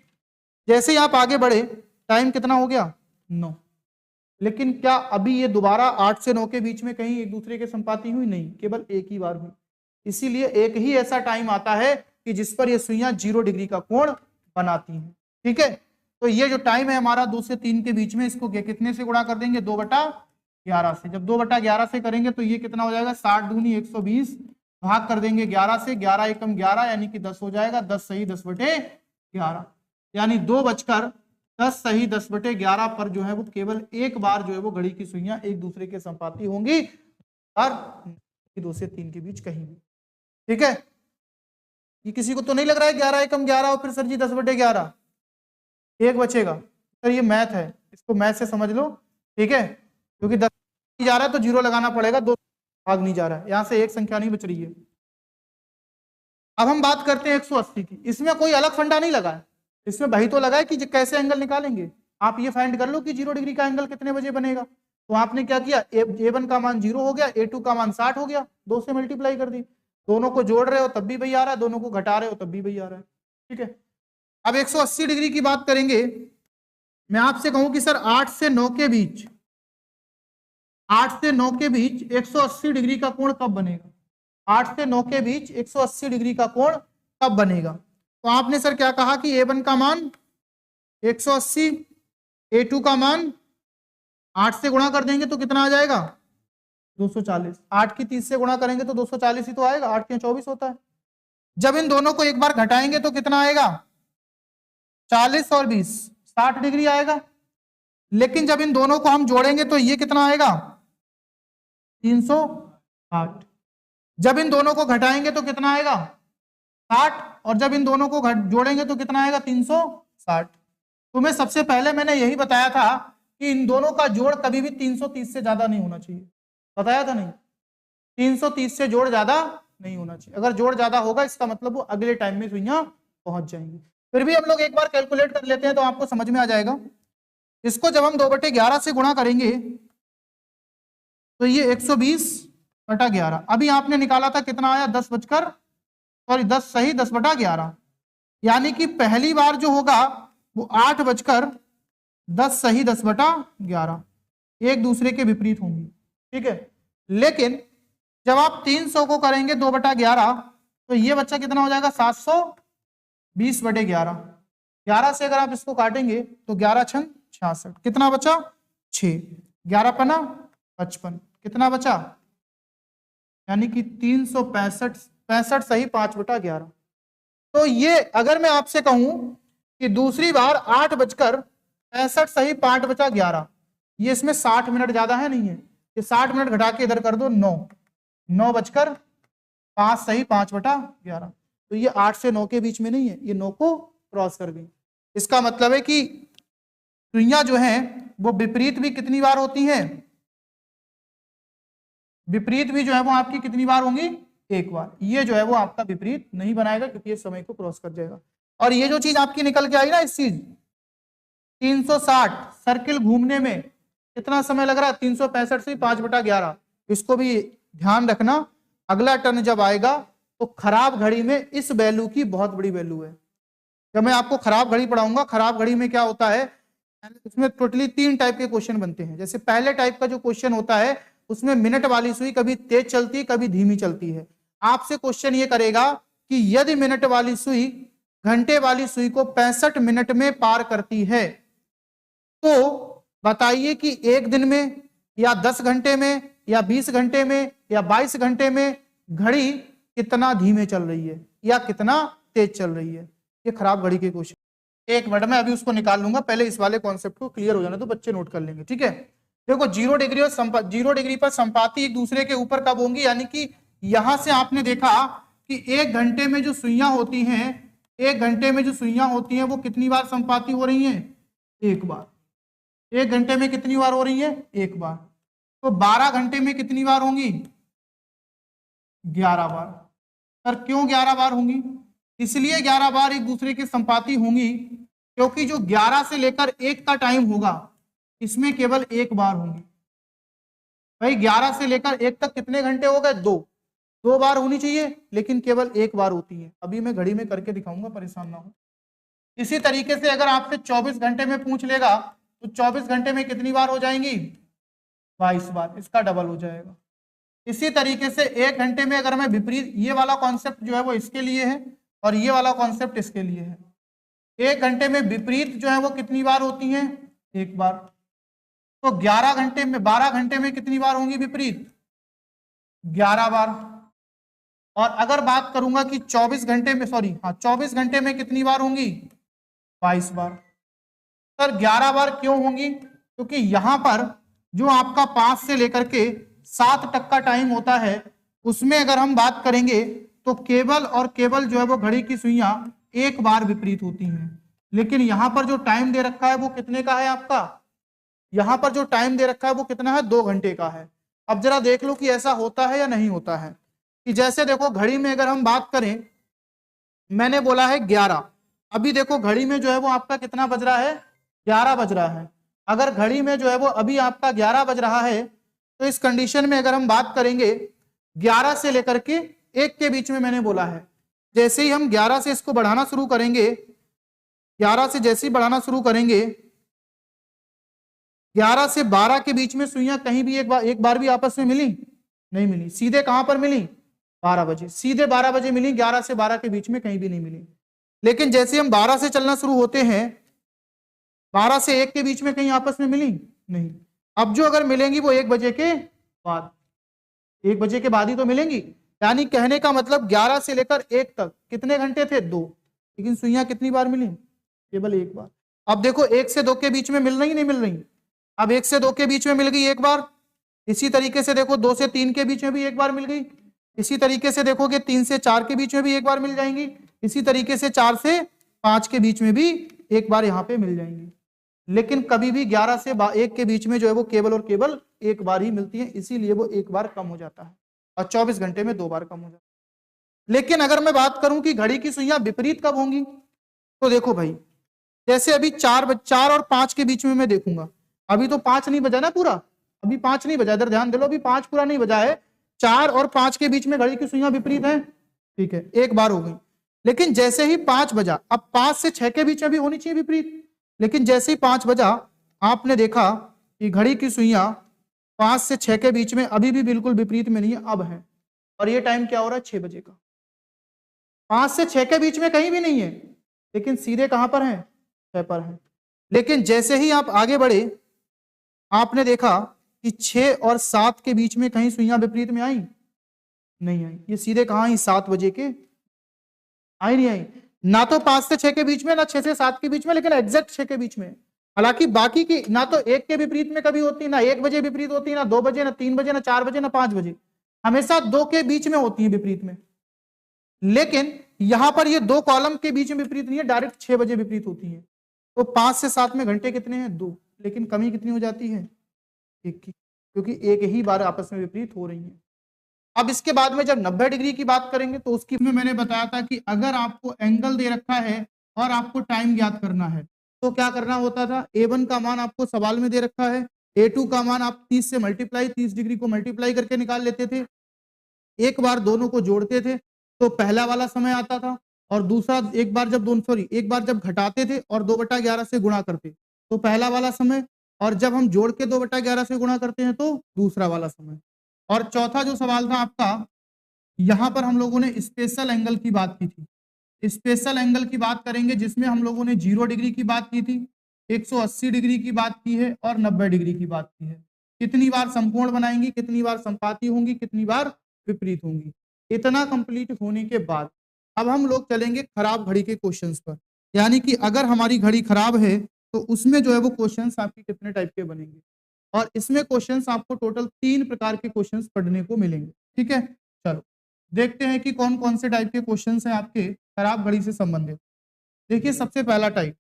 जैसे ही आप आगे बढ़े, टाइम कितना हो गया, 9। लेकिन क्या अभी ये दोबारा 8 से 9 के बीच में कहीं एक दूसरे के संपाती हुई, नहीं, केवल एक ही बार हुई। इसीलिए एक ही ऐसा टाइम आता है कि जिस पर ये सुइयां 0 डिग्री का कोण बनाती हैं, ठीक है। तो ये जो टाइम है हमारा 2 से 3 के बीच में, इसको कितने से गुणा कर देंगे, 2/11 से। जब 2/11 से करेंगे तो ये कितना हो जाएगा, 60 दूनी 120, भाग कर देंगे 11 से, 11 एकम 11 यानी कि 10 हो जाएगा, 10 सही 10/11, यानी 2:10 सही 10/11 पर जो है वो केवल एक बार जो है वो घड़ी की सुइयां एक दूसरे के संपाती होंगी, और 2 से 3 के बीच कहीं भी, ठीक है। ये किसी को तो नहीं लग रहा है 11 एकम 11 और फिर सर जी 10/11 एक बचेगा, सर ये मैथ है, इसको मैथ से समझ लो, ठीक है। क्योंकि 10 जा रहा है तो 0 लगाना पड़ेगा, 2 भाग नहीं जा रहा है, यहां से एक संख्या नहीं बच रही है। अब हम बात करते हैं 180 की। इसमें कोई अलग फंडा नहीं लगा है, इसमें वही तो लगा है कि कैसे एंगल निकालेंगे। आप ये फाइंड कर लो कि 0 डिग्री का एंगल कितने बजे बनेगा। तो आपने क्या किया, A1 का मान 0 हो गया, A2 का मान 60 हो गया, 2 से मल्टीप्लाई कर दी। दोनों को जोड़ रहे हो तब भी वही आ रहा है, दोनों को घटा रहे हो तब भी वही आ रहा है, ठीक है। अब 180 डिग्री की बात करेंगे। मैं आपसे कहूं कि सर 8 से 9 के बीच, 8 से 9 के बीच 180 डिग्री का कोण कब बनेगा, 8 से 9 के बीच 180 डिग्री का कोण कब बनेगा। तो आपने सर क्या कहा कि A1 का मान 180, A2 का मान 8 से गुणा कर देंगे तो कितना आ जाएगा, 240। 8 की 30 से गुणा करेंगे तो 240 ही तो आएगा, 8 के 24 होता है। जब इन दोनों को एक बार घटाएंगे तो कितना आएगा, 40 और 20 60 डिग्री आएगा। लेकिन जब इन दोनों को हम जोड़ेंगे तो ये कितना आएगा, 308। जब इन दोनों को घटाएंगे तो कितना आएगा, 60, और जब इन दोनों को जोड़ेंगे तो कितना आएगा, 360। तुम्हें सबसे पहले मैंने यही बताया था कि इन दोनों का जोड़ कभी भी 330 से ज्यादा नहीं होना चाहिए, बताया था नहीं। 330 से जोड़ ज्यादा नहीं होना चाहिए। अगर जोड़ ज्यादा होगा इसका मतलब वो अगले टाइम में सुइयां पहुंच जाएंगी। फिर भी हम लोग एक बार कैलकुलेट कर लेते हैं तो आपको समझ में आ जाएगा। इसको जब हम 2/11 से गुणा करेंगे तो ये 120/11। अभी आपने निकाला था कितना आया, 10 सही 10/11, यानी कि पहली बार जो होगा वो 8:10 सही 10/11 एक दूसरे के विपरीत होंगी, ठीक है। लेकिन जब आप 300 को करेंगे 2/11 तो ये बच्चा कितना हो जाएगा, 720/11। 11 से अगर आप इसको काटेंगे तो 11 छंग 66, कितना बचा 6, 11 पना 55, कितना बचा, यानी कि 365 सही 5/11। तो ये अगर मैं आपसे कहूं कि दूसरी बार 8:65 सही 5/11, ये इसमें 60 मिनट ज्यादा है नहीं है, ये 60 मिनट घटा के इधर कर दो 9:05 सही 5/11। तो ये 8 से 9 के बीच में नहीं है, ये 9 को क्रॉस कर गई। इसका मतलब है कि सुइयां जो हैं वो विपरीत भी कितनी बार होती हैं, विपरीत भी जो है वो आपकी कितनी बार होंगी, एक बार। ये जो है वो आपका विपरीत नहीं बनाएगा क्योंकि ये समय को क्रॉस कर जाएगा। और ये जो चीज आपकी निकल के आई ना, इस चीज 360 सर्किल घूमने में कितना समय लग रहा है, 365 से 5/11। इसको भी ध्यान रखना, अगला टर्न जब आएगा तो खराब घड़ी में इस वैल्यू की बहुत बड़ी वैल्यू है। जब मैं आपको खराब घड़ी पढ़ाऊंगा, खराब घड़ी में क्या होता है, इसमें टोटली 3 टाइप के क्वेश्चन बनते हैं। जैसे पहले टाइप का जो क्वेश्चन होता है उसमें मिनट वाली सुई कभी तेज चलती है कभी धीमी चलती है। आपसे क्वेश्चन ये करेगा कि यदि मिनट वाली सुई घंटे वाली सुई को 65 मिनट में पार करती है तो बताइए कि एक दिन में या 10 घंटे में या 20 घंटे में या 22 घंटे में घड़ी कितना धीमे चल रही है या कितना तेज चल रही है। ये खराब घड़ी के क्वेश्चन। एक मिनट में अभी उसको निकाल लूंगा, पहले इस वाले कॉन्सेप्ट को क्लियर हो जाना तो बच्चे नोट कर लेंगे, ठीक है। देखो 0 डिग्री और 0 डिग्री पर संपाती एक दूसरे के ऊपर कब होंगी, यानी कि यहां से आपने देखा कि 1 घंटे में जो सुइयां होती हैं, 1 घंटे में जो सुइयां होती हैं वो कितनी बार संपाती हो रही हैं, एक बार। 1 घंटे में कितनी बार हो रही है, एक बार। तो 12 घंटे में कितनी बार होंगी, 11 बार। सर क्यों 11 बार होंगी, इसलिए 11 बार एक दूसरे के संपाती होंगी क्योंकि जो 11 से लेकर 1 का टाइम होगा इसमें केवल 1 बार होंगी। भाई 11 से लेकर 1 तक कितने घंटे हो गए, 2 बार होनी चाहिए लेकिन केवल 1 बार होती है। अभी मैं घड़ी में करके दिखाऊंगा, परेशान ना हो। इसी तरीके से अगर आपसे 24 घंटे में पूछ लेगा तो 24 घंटे में कितनी बार हो जाएंगी, 22 बार, इसका डबल हो जाएगा। इसी तरीके से 1 घंटे में अगर मैं विपरीत, ये वाला कॉन्सेप्ट जो है वो इसके लिए है और ये वाला कॉन्सेप्ट इसके लिए है। 1 घंटे में विपरीत जो है वो कितनी बार होती है, 1 बार। तो 12 घंटे में कितनी बार होंगी विपरीत, 11 बार। और अगर बात करूंगा कि 24 घंटे में कितनी बार होंगी, 22 बार। सर 11 बार क्यों होंगी, क्योंकि यहां पर जो आपका 5 से लेकर के 7 तक का टाइम होता है उसमें अगर हम बात करेंगे तो केवल और केवल जो है वो घड़ी की सुइयां 1 बार विपरीत होती हैं। लेकिन यहां पर जो टाइम दे रखा है वो कितने का है आपका, यहां पर जो टाइम दे रखा है वो कितना है, 2 घंटे का है। अब जरा देख लो कि ऐसा होता है या नहीं होता है। कि जैसे देखो घड़ी में अगर हम बात करें, मैंने बोला है 11, अभी देखो घड़ी में जो है वो आपका कितना बज रहा है, 11 बज रहा है। अगर घड़ी में जो है वो अभी आपका 11 बज रहा है तो इस कंडीशन में अगर हम बात करेंगे 11 से लेकर के 1 के बीच में, मैंने बोला है जैसे ही हम 11 से इसको बढ़ाना शुरू करेंगे, 11 से जैसे ही बढ़ाना शुरू करेंगे, 11 से 12 के बीच में सुइयां कहीं भी एक बार भी आपस में मिली नहीं मिली। सीधे कहां पर मिली, 12 बजे, सीधे 12 बजे मिली, 11 से 12 के बीच में कहीं भी नहीं मिली। लेकिन जैसे हम 12 से चलना शुरू होते हैं, 12 से 1 के बीच में कहीं आपस में मिली नहीं। अब जो अगर मिलेंगी वो 1 बजे के बाद, 1 बजे के बाद ही तो मिलेंगी। यानी कहने का मतलब 11 से लेकर 1 तक कितने घंटे थे, 2, लेकिन सुइयां कितनी बार मिली, केवल 1 बार। अब देखो 1 से 2 के बीच में मिल रही नहीं मिल रही, अब 1 से 2 के बीच में मिल गई 1 बार। इसी तरीके से देखो 2 से 3 के बीच में भी 1 बार मिल गई। इसी तरीके से देखोगे 3 से 4 के बीच में भी 1 बार मिल जाएंगी। इसी तरीके से 4 से 5 के बीच में भी 1 बार यहाँ पे मिल जाएंगी। लेकिन कभी भी 11 से 1 के बीच में जो है वो केवल और केवल 1 बार ही मिलती है, इसीलिए वो 1 बार कम हो जाता है। और 24 घंटे में 2 बार कम हो जाता है। लेकिन अगर मैं बात करूं कि घड़ी की सुइयां विपरीत कब होंगी, तो देखो भाई, जैसे अभी 4 और 5 के बीच में मैं देखूंगा, अभी तो 5 नहीं बजा ना पूरा, अभी 5 नहीं बजा, इधर ध्यान दे लो, अभी 5 पूरा नहीं बजा है, 4 और 5 के बीच में घड़ी की सुइयां विपरीत हैं, ठीक है, एक बार हो गई। लेकिन जैसे ही 5 बजा, अब 5 से 6 के बीच में भी होनी चाहिए विपरीत, लेकिन जैसे ही 5 बजा आपने देखा कि घड़ी की सुइयां 5 से 6 के बीच में अभी भी बिल्कुल विपरीत में नहीं है, अब है। और ये टाइम क्या हो रहा है, 6 बजे का। 5 से 6 के बीच में कहीं भी नहीं है, लेकिन सीधे कहां पर है, 6 पर है। लेकिन जैसे ही आप आगे बढ़े आपने देखा कि 6 और 7 के बीच में कहीं सुइयां विपरीत में आई, नहीं आई, ये सीधे कहां आई, 7 बजे के आई, नहीं आई। ना तो 5 से 6 के बीच में, ना 6 से 7 के बीच में, लेकिन एग्जैक्ट 6 के बीच में। हालांकि बाकी की ना तो 1 के विपरीत में कभी होती, ना 1 बजे विपरीत होती, ना 2 बजे, ना 3 बजे, ना 4 बजे, ना 5 बजे, हमेशा 2 के बीच में होती है विपरीत में। लेकिन यहां पर ये 2 कॉलम के बीच में विपरीत नहीं है, डायरेक्ट 6 बजे विपरीत होती है। तो 5 से 7 में घंटे कितने हैं, 2, लेकिन कमी कितनी हो जाती है, 1 की, क्योंकि एक ही बार आपस में विपरीत हो रही है। अब इसके बाद में जब 90 डिग्री की बात करेंगे तो उसकी में मैंने बताया था कि अगर आपको एंगल दे रखा है और आपको टाइम ज्ञात करना है तो क्या करना होता था, A1 का मान आपको सवाल में दे रखा है, A2 का मान आप 30 से मल्टीप्लाई, 30 डिग्री को मल्टीप्लाई करके निकाल लेते थे, एक बार दोनों को जोड़ते थे तो पहला वाला समय आता था, और दूसरा एक बार जब घटाते थे और 2/11 से गुणा करते तो पहला वाला समय, और जब हम जोड़ के 2/11 से गुणा करते हैं तो दूसरा वाला समय। और चौथा जो सवाल था आपका, यहां पर हम लोगों ने स्पेशल एंगल की बात की थी। स्पेशल एंगल की बात करेंगे जिसमें हम लोगों ने 0 डिग्री की बात की थी, 180 डिग्री की बात की है और 90 डिग्री की बात की है। कितनी बार समकोण बनाएंगी, कितनी बार समपाती होंगी, कितनी बार विपरीत होंगी। इतना कंप्लीट होने के बाद अब हम लोग चलेंगे खराब घड़ी के क्वेश्चंस पर, यानी कि अगर हमारी घड़ी खराब है तो उसमें जो है वो क्वेश्चंस आपके कितने टाइप के बनेंगे। और इसमें क्वेश्चंस आपको टोटल 3 प्रकार के क्वेश्चंस पढ़ने को मिलेंगे, ठीक है। चलो देखते हैं कि कौन कौन से टाइप के क्वेश्चंस हैं आपके खराब घड़ी से संबंधित। देखिए सबसे पहला टाइप,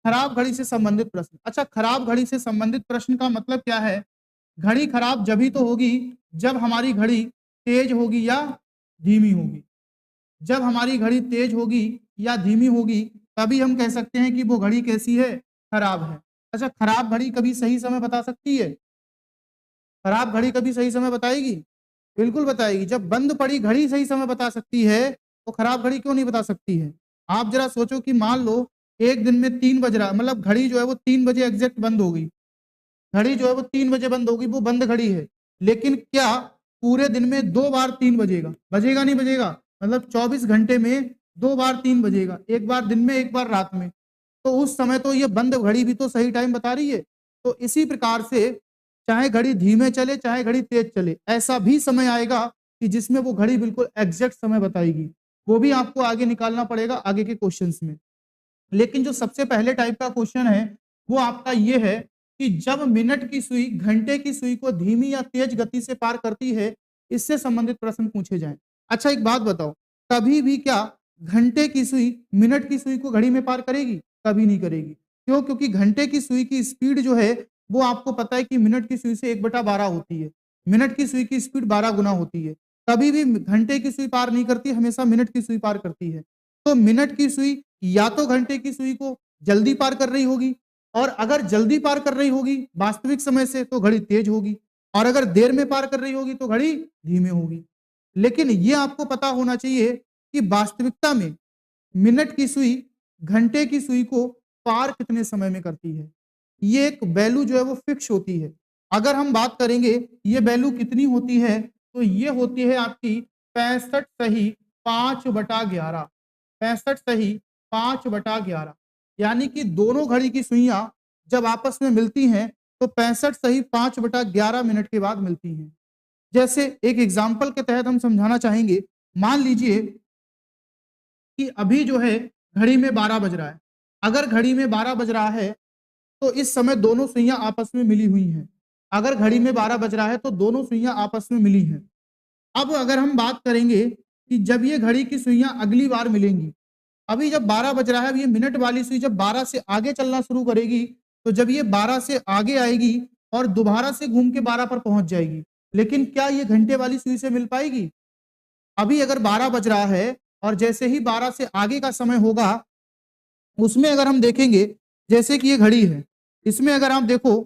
खराब घड़ी से संबंधित प्रश्न। अच्छा, खराब घड़ी से संबंधित प्रश्न का मतलब क्या है, घड़ी खराब जभी तो होगी जब हमारी घड़ी तेज होगी या धीमी होगी। जब हमारी घड़ी तेज होगी या धीमी होगी तभी हम कह सकते हैं कि वो घड़ी कैसी है, खराब है। अच्छा, खराब घड़ी कभी सही समय बता सकती है, खराब घड़ी कभी सही समय बताएगी, बिल्कुल बताएगी। जब बंद पड़ी घड़ी सही समय बता सकती है तो खराब घड़ी क्यों नहीं बता सकती है। आप जरा सोचो कि मान लो एक दिन में 3 बज रहा, मतलब घड़ी जो है वो 3 बजे एग्जैक्ट बंद हो गई, घड़ी जो है वो 3 बजे बंद होगी, वो बंद घड़ी है, लेकिन क्या पूरे दिन में 2 बार 3 बजेगा, बजेगा नहीं बजेगा, मतलब 24 घंटे में 2 बार 3 बजेगा, एक बार दिन में एक बार रात में, तो उस समय तो ये बंद घड़ी भी तो सही टाइम बता रही है। तो इसी प्रकार से चाहे घड़ी धीमे चले चाहे घड़ी तेज चले, ऐसा भी समय आएगा कि जिसमें वो घड़ी बिल्कुल एग्जैक्ट समय बताएगी, वो भी आपको आगे निकालना पड़ेगा आगे के क्वेश्चंस में। लेकिन जो सबसे पहले टाइप का क्वेश्चन है वो आपका ये है कि जब मिनट की सुई घंटे की सुई को धीमी या तेज गति से पार करती है, इससे संबंधित प्रश्न पूछे जाएं। अच्छा एक बात बताओ, कभी भी क्या घंटे की सुई मिनट की सुई को घड़ी में पार करेगी, कभी नहीं करेगी। क्यों, क्योंकि घंटे की सुई की स्पीड जो है वो आपको पता है कि मिनट की सुई से 1/12 होती है, मिनट की सुई की स्पीड 12 गुना होती है। कभी भी घंटे की सुई पार नहीं करती, हमेशा मिनट की सुई पार करती है। तो मिनट की सुई या तो घंटे की सुई को जल्दी पार कर रही होगी, और अगर जल्दी पार कर रही होगी वास्तविक समय से तो घड़ी तेज होगी, और अगर देर में पार कर रही होगी तो घड़ी धीमे होगी। लेकिन ये आपको पता होना चाहिए कि वास्तविकता में मिनट की सुई घंटे की सुई को पार कितने समय में करती है, ये एक वैल्यू जो है वो फिक्स होती है। अगर हम बात करेंगे ये वैल्यू कितनी होती है, तो ये होती है आपकी 65 सही 5/11, 65 सही 5/11, यानी कि दोनों घड़ी की सुइयां जब आपस में मिलती हैं तो 65 सही 5/11 मिनट के बाद मिलती हैं। जैसे एक एग्जाम्पल के तहत हम समझाना चाहेंगे, मान लीजिए कि अभी जो है घड़ी में 12 बज रहा है। अगर घड़ी में 12 बज रहा है तो इस समय दोनों सुइयां आपस में मिली हुई हैं। अगर घड़ी में 12 बज रहा है तो दोनों सुइयां आपस में मिली हैं। अब अगर हम बात करेंगे कि जब ये घड़ी की सुइयां अगली बार मिलेंगी, अभी जब 12 बज रहा है, अब ये मिनट वाली सुई जब 12 से आगे चलना शुरू करेगी, तो जब ये 12 से आगे आएगी और दोबारा से घूम के 12 पर पहुंच जाएगी, लेकिन क्या ये घंटे वाली सुई से मिल पाएगी? अभी अगर 12 बज रहा है और जैसे ही 12 से आगे का समय होगा, उसमें अगर हम देखेंगे, जैसे कि ये घड़ी है, इसमें अगर आप देखो,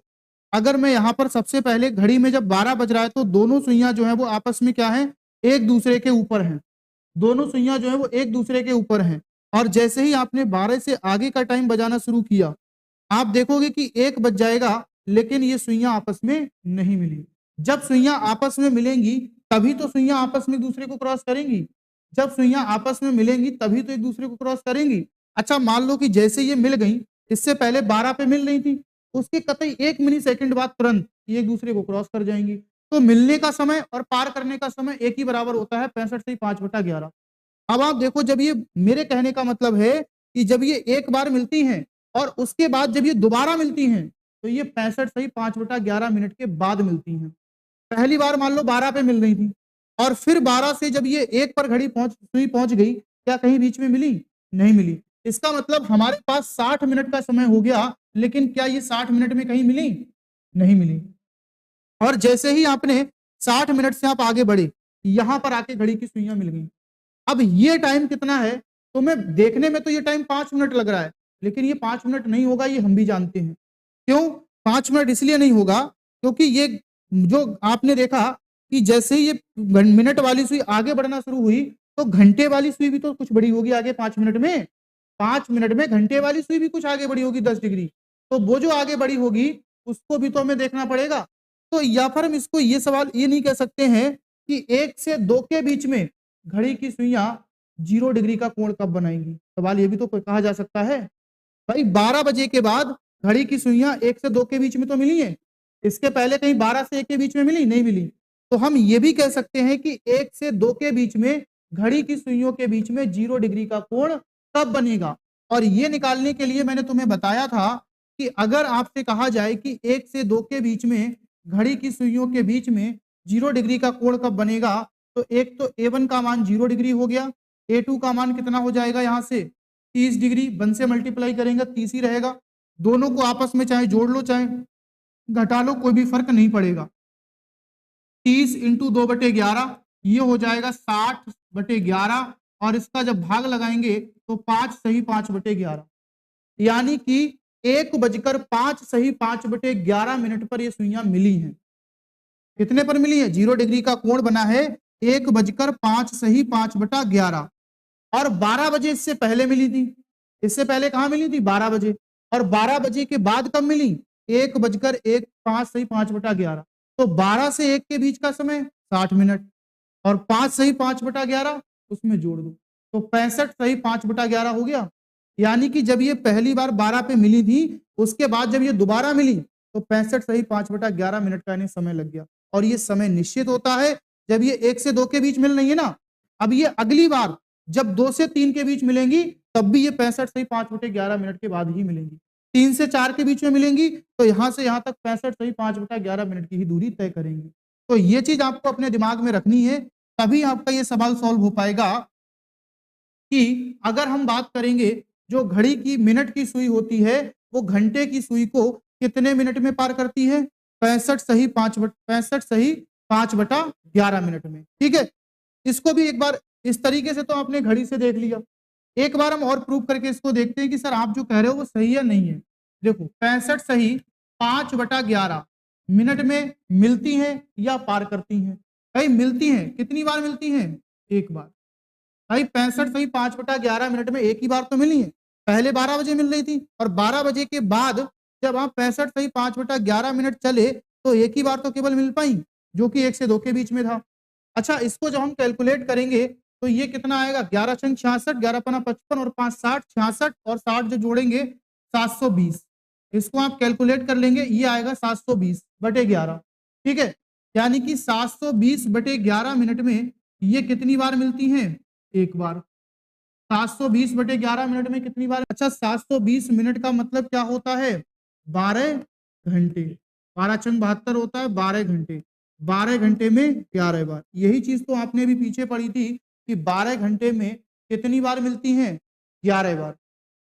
अगर मैं यहाँ पर सबसे पहले घड़ी में जब 12 बज रहा है तो दोनों सुइयां जो है वो आपस में क्या है, एक दूसरे के ऊपर हैं। दोनों सुइयां जो है वो एक दूसरे के ऊपर हैं। और जैसे ही आपने 12 से आगे का टाइम बजाना शुरू किया, आप देखोगे कि 1 बज जाएगा, लेकिन ये सुइयां आपस में नहीं मिली। जब सुइयां आपस में मिलेंगी तभी तो सुइयां आपस में एक दूसरे को क्रॉस करेंगी। जब सुइयां आपस में मिलेंगी तभी तो एक दूसरे को क्रॉस करेंगी। अच्छा, मान लो कि जैसे ये मिल गई, इससे पहले 12 पे मिल रही थी, उसके कतई 1 मिली सेकंड बाद तुरंत ये एक दूसरे को क्रॉस कर जाएंगी। तो मिलने का समय और पार करने का समय एक ही बराबर होता है, 65 से 5/11। अब आप देखो, जब ये, मेरे कहने का मतलब है कि जब ये एक बार मिलती हैं और उसके बाद जब ये दोबारा मिलती हैं, तो ये 65 सही 5/11 मिनट के बाद मिलती हैं। पहली बार मान लो 12 पे मिल रही थी और फिर 12 से जब ये 1 पर घड़ी सुई पहुंच गई, क्या कहीं बीच में मिली? नहीं मिली। इसका मतलब हमारे पास 60 मिनट का समय हो गया, लेकिन क्या ये 60 मिनट में कहीं मिली? नहीं मिली। और जैसे ही आपने 60 मिनट से आप आगे बढ़े, यहां पर आके घड़ी की सुइयां मिल गई। अब ये टाइम कितना है? तो मैं देखने में तो ये टाइम 5 मिनट लग रहा है, लेकिन ये 5 मिनट नहीं होगा, ये हम भी जानते हैं। क्यों 5 मिनट इसलिए नहीं होगा? क्योंकि ये जो आपने देखा कि जैसे ही ये मिनट वाली सुई आगे बढ़ना शुरू हुई, तो घंटे वाली सुई भी तो कुछ बड़ी होगी आगे 5 मिनट में। 5 मिनट में घंटे वाली सुई भी कुछ आगे बढ़ी होगी 10 डिग्री। तो वो जो आगे बढ़ी होगी, उसको भी तो हमें देखना पड़ेगा। तो या फिर हम इसको ये सवाल ये नहीं कह सकते हैं कि 1 से 2 के बीच में घड़ी की सुइयां 0 डिग्री का कोण कब बनाएंगी? सवाल ये भी तो कहा जा सकता है। भाई 12 बजे के बाद घड़ी की सुइयां 1 से 2 के बीच में तो मिली है। इसके पहले कहीं 12 से 1 के बीच में मिली? नहीं मिली। तो हम ये भी कह सकते हैं कि 1 से 2 के बीच में घड़ी की सुइयों के बीच में 0 डिग्री का कोण कब बनेगा? और ये निकालने के लिए मैंने तुम्हें बताया था कि अगर आपसे कहा जाए कि 1 से 2 के बीच में घड़ी की सुइयों के बीच में 0 डिग्री का कोण कब बनेगा, तो एक तो A1 का मान 0 डिग्री हो गया, A2 का मान कितना हो जाएगा यहाँ से 30 डिग्री, 1 से मल्टीप्लाई करेंगे 30 ही रहेगा। दोनों को आपस में चाहे जोड़ लो चाहे घटा लो, कोई भी फर्क नहीं पड़ेगा। 30 इंटू 2/11 ये हो जाएगा 60/11 और इसका जब भाग लगाएंगे तो 5 सही 5/11, यानी कि 1:05 सही 5/11 मिनट पर ये सुइयां मिली हैं। कितने पर मिली है? 0 डिग्री का कोण बना है 1:05 सही 5/11। और 12 बजे इससे पहले मिली थी। इससे पहले कहां मिली थी? 12 बजे। और 12 बजे के बाद कब मिली? 1:05 सही 5/11। तो 12 से 1 के बीच का समय 60 मिनट और 5 सही 5/11 उसमें जोड़ दो, तो 65 सही 5/11 हो गया। यानी कि जब ये पहली बार 12 पे मिली थी, उसके बाद जब ये दोबारा मिली तो 65 सही 5/11 मिनट का इन्हें समय लग गया। और ये समय निश्चित होता है जब ये 1 से 2 के बीच मिल रही है ना। अब ये अगली बार जब 2 से 3 के बीच मिलेंगी, तब भी ये 65 सही 5/11 मिनट के बाद ही मिलेंगी। 3 से 4 के बीच में मिलेंगी तो यहां से यहां तक 65 सही 5/11 मिनट की ही दूरी तय करेंगी। तो ये चीज आपको अपने दिमाग में रखनी है, तभी आपका ये सवाल सॉल्व हो पाएगा कि अगर हम बात करेंगे जो घड़ी की मिनट की सुई होती है, वो घंटे की सुई को कितने मिनट में पार करती है? 65 सही 5/11 मिनट में। ठीक है, इसको भी एक बार इस तरीके से तो आपने घड़ी से देख लिया। एक बार हम और प्रूव करके इसको देखते हैं कि सर आप जो कह रहे हो वो सही है नहीं है। देखो 65 सही 5/11 मिनट में मिलती हैं या पार करती हैं? भाई मिलती हैं। कितनी बार मिलती हैं? एक बार। भाई 65 सही 5/11 मिनट में एक ही बार तो मिली है। पहले 12 बजे मिल रही थी और 12 बजे के बाद जब आप 65 सही 5/11 मिनट चले तो एक ही बार तो केवल मिल पाई, जो कि 1 से 2 के बीच में था। अच्छा, इसको जब हम कैलकुलेट करेंगे तो ये कितना आएगा? 11 छंग 66, 11 पना 55 और 5 60, 66 और 60 जो जोड़ेंगे 720। इसको आप कैलकुलेट कर लेंगे, ये आएगा 720/11। ठीक है, यानी कि 720/11 मिनट में ये कितनी बार मिलती हैं? एक बार। 720/11 मिनट में कितनी बार? अच्छा, 720 मिनट का मतलब क्या होता है? 12 घंटे। 12 छंग 72 होता है, 12 घंटे। 12 घंटे में 11 बार। यही चीज तो आपने भी पीछे पढ़ी थी कि 12 घंटे में कितनी बार मिलती हैं? 11 बार।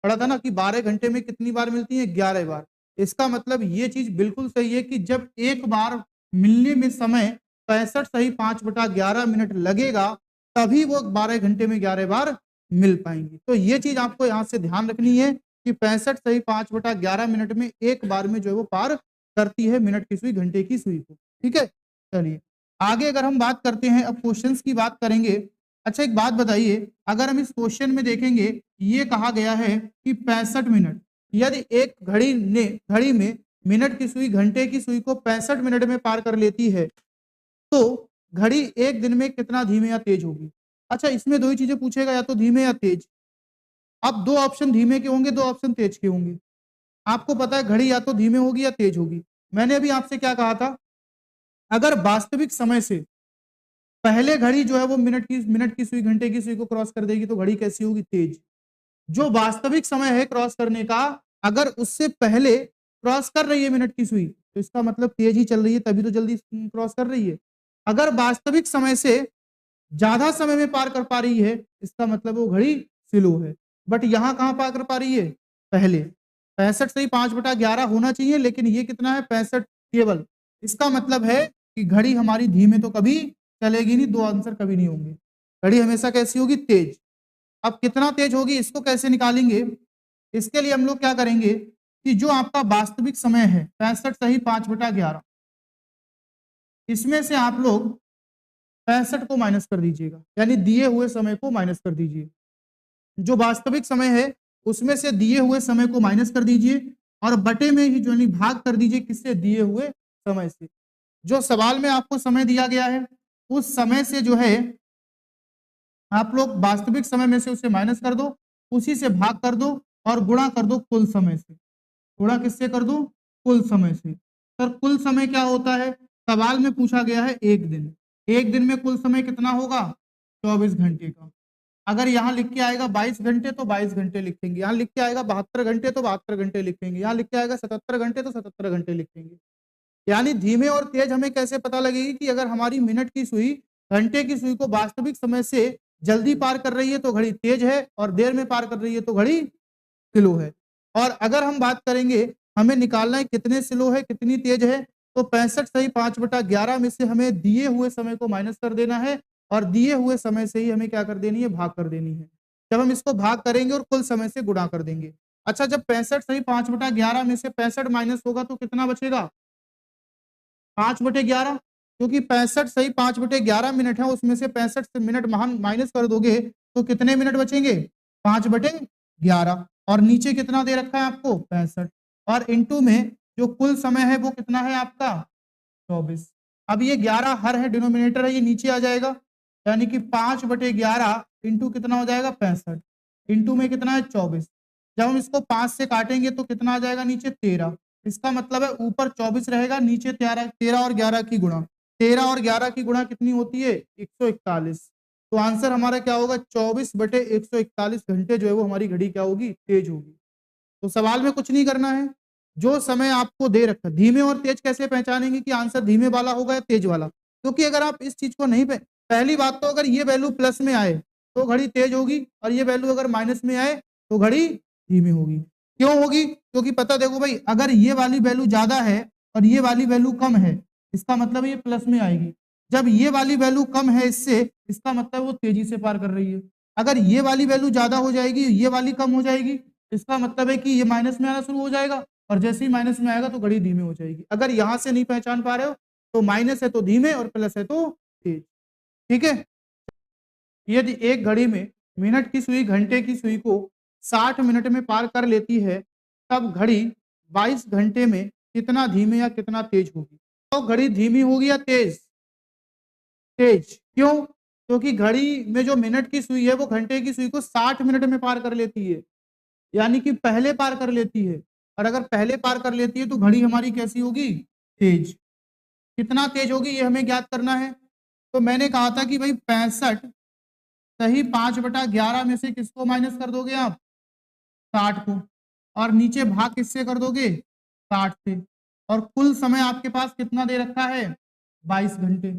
पढ़ा था ना कि 12 घंटे में कितनी बार मिलती हैं? 11 बार। इसका मतलब ये चीज बिल्कुल सही है कि जब एक बार मिलने में समय 65 सही 5/11 मिनट लगेगा, तभी वो 12 घंटे में 11 बार मिल पाएंगी। तो ये चीज आपको यहाँ से ध्यान रखनी है कि 65 सही 5/11 मिनट में एक बार में जो है वो पार करती है मिनट की सुई घंटे की सुई को। ठीक है, चलिए आगे अगर हम बात करते हैं, अब क्वेश्चंस की बात करेंगे। अच्छा एक बात बताइए, अगर हम इस क्वेश्चन में देखेंगे, ये कहा गया है कि 65 मिनट, यदि एक घड़ी में मिनट की सुई घंटे की सुई को 65 मिनट में पार कर लेती है, तो घड़ी एक दिन में कितना धीमे या तेज होगी। अच्छा इसमें दो ही चीजें पूछेगा, या तो धीमे या तेज। अब दो ऑप्शन धीमे के होंगे, दो ऑप्शन तेज के होंगे। आपको पता है घड़ी या तो धीमे होगी या तेज होगी। मैंने अभी आपसे क्या कहा था, अगर वास्तविक समय से पहले घड़ी जो है वो मिनट की सुई घंटे की सुई को क्रॉस कर देगी तो घड़ी कैसी होगी, तेज। जो वास्तविक समय है क्रॉस करने का, अगर उससे पहले क्रॉस कर रही है मिनट की सुई, तो इसका मतलब तेज ही चल रही है, तभी तो जल्दी क्रॉस कर रही है। अगर वास्तविक समय से ज्यादा समय में पार कर पा रही है, इसका मतलब वो घड़ी स्लो है। बट यहां कहां पार कर पा रही है, पहले। 65 सही 5/11 होना चाहिए, लेकिन ये कितना है, 65 केवल। इसका मतलब है कि घड़ी हमारी धीमे तो कभी चलेगी नहीं, दो आंसर कभी नहीं होंगे। घड़ी हमेशा कैसी होगी, तेज। अब कितना तेज होगी इसको कैसे निकालेंगे, इसके लिए हम लोग क्या करेंगे कि जो आपका वास्तविक समय है 65 सही 5/11, इसमें से आप लोग 65 को माइनस कर दीजिएगा, यानी दिए हुए समय को माइनस कर दीजिए। जो वास्तविक समय है उसमें से दिए हुए समय को माइनस कर दीजिए और बटे में ही जो भाग कर दीजिए, किससे, दिए हुए समय से। जो सवाल में आपको समय दिया गया है उस समय से जो है आप लोग वास्तविक समय में से उसे माइनस कर दो, उसी से भाग कर दो और गुणा कर दो कुल समय से। गुणा किससे कर दो, कुल समय से। सर कुल समय क्या होता है, सवाल में पूछा गया है एक दिन। एक दिन में कुल समय कितना होगा, 24 घंटे का। अगर यहाँ लिख के आएगा 22 घंटे तो 22 घंटे लिखेंगे, यहाँ लिख के आएगा 72 घंटे तो 72 घंटे लिखेंगे, यहाँ लिख के आएगा 77 घंटे तो 77 घंटे लिखेंगे। यानी धीमे और तेज हमें कैसे पता लगेगी कि अगर हमारी मिनट की सुई घंटे की सुई को वास्तविक समय से जल्दी पार कर रही है तो घड़ी तेज है, और देर में पार कर रही है तो घड़ी स्लो है। और अगर हम बात करेंगे हमें निकालना है कितने स्लो है कितनी तेज है, तो 65 सही 5/11 में से हमें दिए हुए समय को माइनस कर देना है और दिए हुए समय से ही हमें क्या कर देनी है, भाग कर देनी है। जब हम इसको भाग करेंगे और कुल समय से गुणा कर देंगे। अच्छा जब 65 सही 5/11 में से 65 माइनस होगा तो कितना बचेगा, 5/11। क्योंकि 65 सही 5/11 मिनट है, उसमें से 65 मिनट माइनस कर दोगे तो कितने मिनट बचेंगे, 5/11। और नीचे कितना दे रखा है आपको, 65, और इंटू में जो कुल समय है वो कितना है आपका, 24। अब ये 11 हर है, डिनोमिनेटर है, ये नीचे आ जाएगा, यानी कि 5/11 इंटू कितना हो जाएगा, 65, इंटू में कितना है, 24। जब हम इसको 5 से काटेंगे तो कितना आ जाएगा, नीचे 13। इसका मतलब है ऊपर 24 रहेगा, नीचे 13 और 11 की गुणा, 13 और 11 की गुणा कितनी होती है, 141। तो आंसर हमारा क्या होगा, 24/141 घंटे जो है वो हमारी घड़ी क्या होगी, तेज होगी। तो सवाल में कुछ नहीं करना है, जो समय आपको दे रखा है। धीमे और तेज कैसे पहचानेंगे कि आंसर धीमे वाला होगा या तेज वाला, क्योंकि अगर आप इस चीज को नहीं पहली बात तो अगर ये वैल्यू प्लस में आए तो घड़ी तेज होगी, और ये वैल्यू अगर माइनस में आए तो घड़ी धीमी होगी। क्यों होगी, क्योंकि पता देखो भाई, अगर ये वाली वैल्यू ज्यादा है और ये वाली वैल्यू कम है, इसका मतलब ये प्लस में आएगी। जब ये वाली वैल्यू कम है इससे, इसका मतलब वो तेजी से पार कर रही है। अगर ये वाली वैल्यू ज्यादा हो जाएगी, ये वाली कम हो जाएगी, इसका मतलब है कि ये माइनस में आना शुरू हो जाएगा, और जैसे ही माइनस में आएगा तो घड़ी धीमे हो जाएगी। अगर यहां से नहीं पहचान पा रहे हो तो माइनस है तो धीमे और प्लस है तो तेज। ठीक है, यदि एक घड़ी में मिनट की सुई घंटे की सुई को 60 मिनट में पार कर लेती है, तब घड़ी 22 घंटे में कितना धीमे या कितना तेज होगी। तो घड़ी धीमी होगी या तेज, तेज। क्यों, क्योंकि घड़ी में जो मिनट की सुई है वो घंटे की सुई को 60 मिनट में पार कर लेती है, यानी कि पहले पार कर लेती है। और अगर पहले पार कर लेती है तो घड़ी हमारी कैसी होगी, तेज। कितना तेज होगी ये हमें ज्ञात करना है। तो मैंने कहा था कि भाई 65 सही 5/11 में से किसको माइनस कर दोगे आप, 60 को, और नीचे भाग किससे कर दोगे, 60 से। और कुल समय आपके पास कितना दे रखा है, 22 घंटे।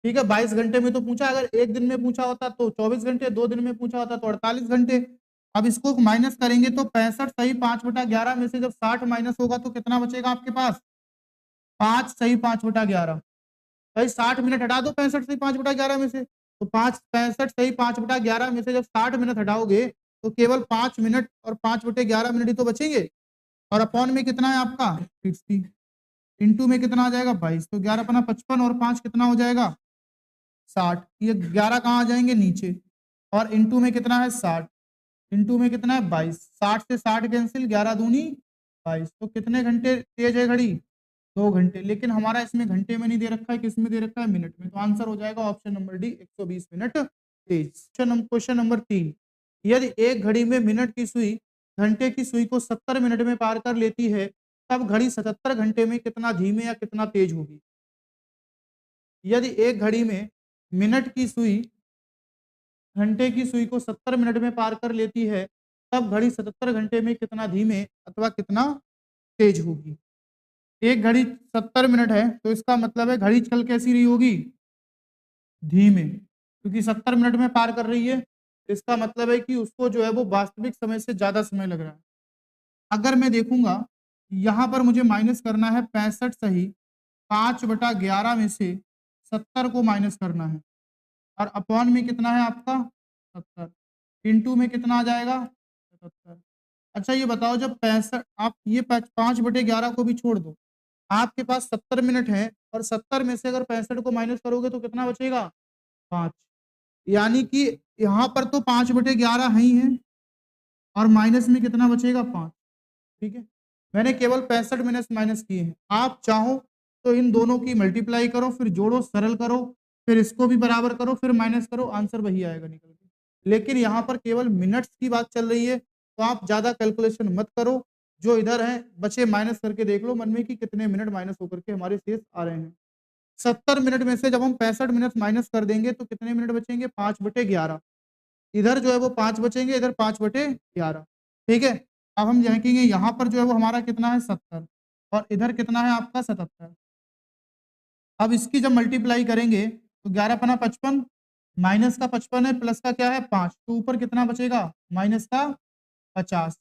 ठीक है, 22 घंटे में तो पूछा, अगर एक दिन में पूछा होता तो 24 घंटे, 2 दिन में पूछा होता तो 48 घंटे। अब इसको माइनस करेंगे तो 65 सही 5/11 में से जब 60 माइनस होगा तो कितना बचेगा आपके पास, 5 सही 5/11। भाई 60 मिनट हटा दो 65 से 5/11 में से, तो 65 सही 5/11 में से जब 60 मिनट हटाओगे तो केवल 5 मिनट और 5/11 मिनट ही तो बचेंगे। और अपॉन में कितना है आपका 60, इंटू में कितना आ जाएगा 22, तो 11 पना 55 और 5 कितना हो जाएगा 60। ये 11 कहाँ आ जाएंगे नीचे, और इंटू में कितना है 60, इंटू में कितना है 22, 60 से 60 कैंसिल, 11 दूनी 22। तो कितने घंटे तेज है घड़ी, 2 घंटे। लेकिन हमारा इसमें घंटे में नहीं दे रखा है, किस में दे रखा है, मिनट में। तो आंसर हो जाएगा ऑप्शन नंबर डी 120 मिनट तेज। क्वेश्चन नंबर 3, यदि एक घड़ी में मिनट की सुई घंटे की सुई को 70 मिनट में पार कर लेती है, तब घड़ी 77 घंटे में कितना धीमे या कितना तेज होगी। यदि एक घड़ी में मिनट की सुई घंटे की सुई को 70 मिनट में पार कर लेती है, तब घड़ी 77 घंटे में कितना धीमे अथवा कितना तेज होगी। एक घड़ी 70 मिनट है, तो इसका मतलब है घड़ी चल कैसी रही होगी, धीमे, क्योंकि 70 मिनट में पार कर रही है। इसका मतलब है कि उसको जो है वो वास्तविक समय से ज्यादा समय लग रहा है। अगर मैं देखूंगा यहाँ पर मुझे माइनस करना है 65 सही 5/11 में से 70 को माइनस करना है, और अपॉन में कितना है आपका 70, इंटू में कितना आ जाएगा 77। अच्छा ये बताओ, जब 65 आप ये 5/11 को भी छोड़ दो, आपके पास 70 मिनट है, और 70 में से अगर 65 को माइनस करोगे तो कितना बचेगा 5, यानी कि यहाँ पर तो 5/11 है ही है, और माइनस में कितना बचेगा 5। ठीक है, मैंने केवल 65 मिनट माइनस किए हैं। आप चाहो तो इन दोनों की मल्टीप्लाई करो, फिर जोड़ो, सरल करो, फिर इसको भी बराबर करो, फिर माइनस करो, आंसर वही आएगा निकल के। लेकिन यहाँ पर केवल मिनट्स की बात चल रही है, तो आप ज्यादा कैलकुलेशन मत करो, जो इधर है बचे माइनस करके देख लो मन में कि कितने मिनट माइनस होकर के हमारे शेष आ रहे हैं। 70 मिनट में से जब हम 65 मिनट माइनस कर देंगे तो कितने मिनट बचेंगे, 5/11। इधर जो है वो 5 बचेंगे, इधर 5/11। ठीक है, अब हम देखेंगे यहाँ पर जो है वो हमारा कितना है 70, और इधर कितना है आपका 77। अब इसकी जब मल्टीप्लाई करेंगे तो 11 पना 55, माइनस का 55 है, प्लस का क्या है 5, तो ऊपर कितना बचेगा माइनस का 50,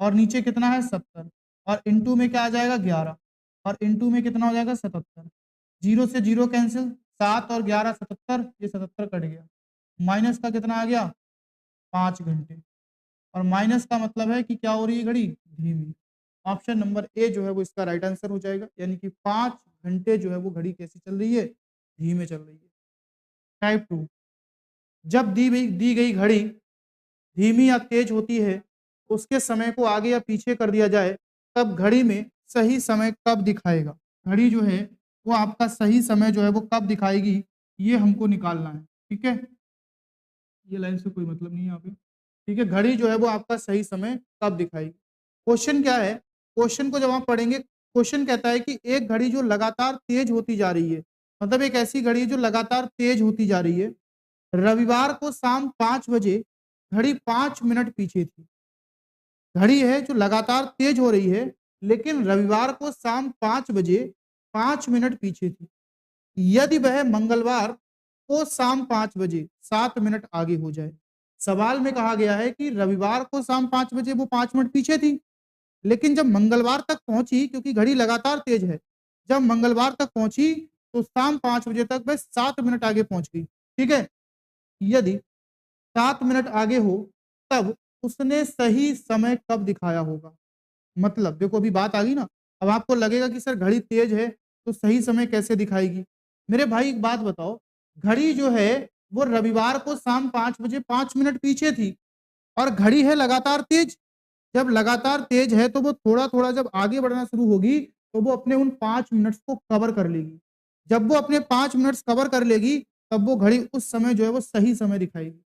और नीचे कितना है 70, और इंटू में क्या आ जाएगा 11, और इंटू में कितना हो जाएगा 77। जीरो से जीरो कैंसिल, 7 और 11 77, ये 77 कट गया, माइनस का कितना आ गया 5 घंटे, और माइनस का मतलब है कि क्या हो रही है घड़ी, धीमी। ऑप्शन नंबर ए जो है वो इसका राइट आंसर हो जाएगा, यानी कि 5 घंटे जो है वो घड़ी कैसी चल रही है, धीमे चल रही है। टाइप 2, जब दी गई घड़ी धीमी या तेज होती है, उसके समय को आगे या पीछे कर दिया जाए, तब घड़ी में सही समय कब दिखाएगा। घड़ी जो है वो आपका सही समय जो है वो कब दिखाएगी, ये हमको निकालना है। ठीक है, ये लाइन से कोई मतलब नहीं है यहाँ पे। ठीक है, घड़ी जो है वो आपका सही समय कब दिखाएगी। क्वेश्चन क्या है, क्वेश्चन को जब आप पढ़ेंगे, क्वेश्चन कहता है कि एक घड़ी जो लगातार तेज होती जा रही है, मतलब एक ऐसी घड़ी जो लगातार तेज होती जा रही है, रविवार को शाम 5 बजे घड़ी 5 मिनट पीछे थी। घड़ी है जो लगातार तेज हो रही है, लेकिन रविवार को शाम 5 बजे 5 मिनट पीछे थी। यदि वह मंगलवार को शाम 5 बजे 7 मिनट आगे हो जाए। सवाल में कहा गया है कि रविवार को शाम 5 बजे वो 5 मिनट पीछे थी, लेकिन जब मंगलवार तक पहुंची, क्योंकि घड़ी लगातार तेज है, जब मंगलवार तक पहुंची तो शाम 5 बजे तक वह 7 मिनट आगे पहुंच गई। ठीक है, यदि 7 मिनट आगे हो, तब उसने सही समय कब दिखाया होगा। मतलब देखो अभी बात आ गई ना, अब आपको लगेगा कि सर घड़ी तेज है तो सही समय कैसे दिखाएगी। मेरे भाई एक बात बताओ, घड़ी जो है वो रविवार को शाम 5 बजे 5 मिनट पीछे थी, और घड़ी है लगातार तेज। जब लगातार तेज है तो वो थोड़ा थोड़ा जब आगे बढ़ना शुरू होगी तो वो अपने उन 5 मिनट्स को कवर कर लेगी। जब वो अपने 5 मिनट्स कवर कर लेगी, तब वो घड़ी उस समय जो है वो सही समय दिखाएगी,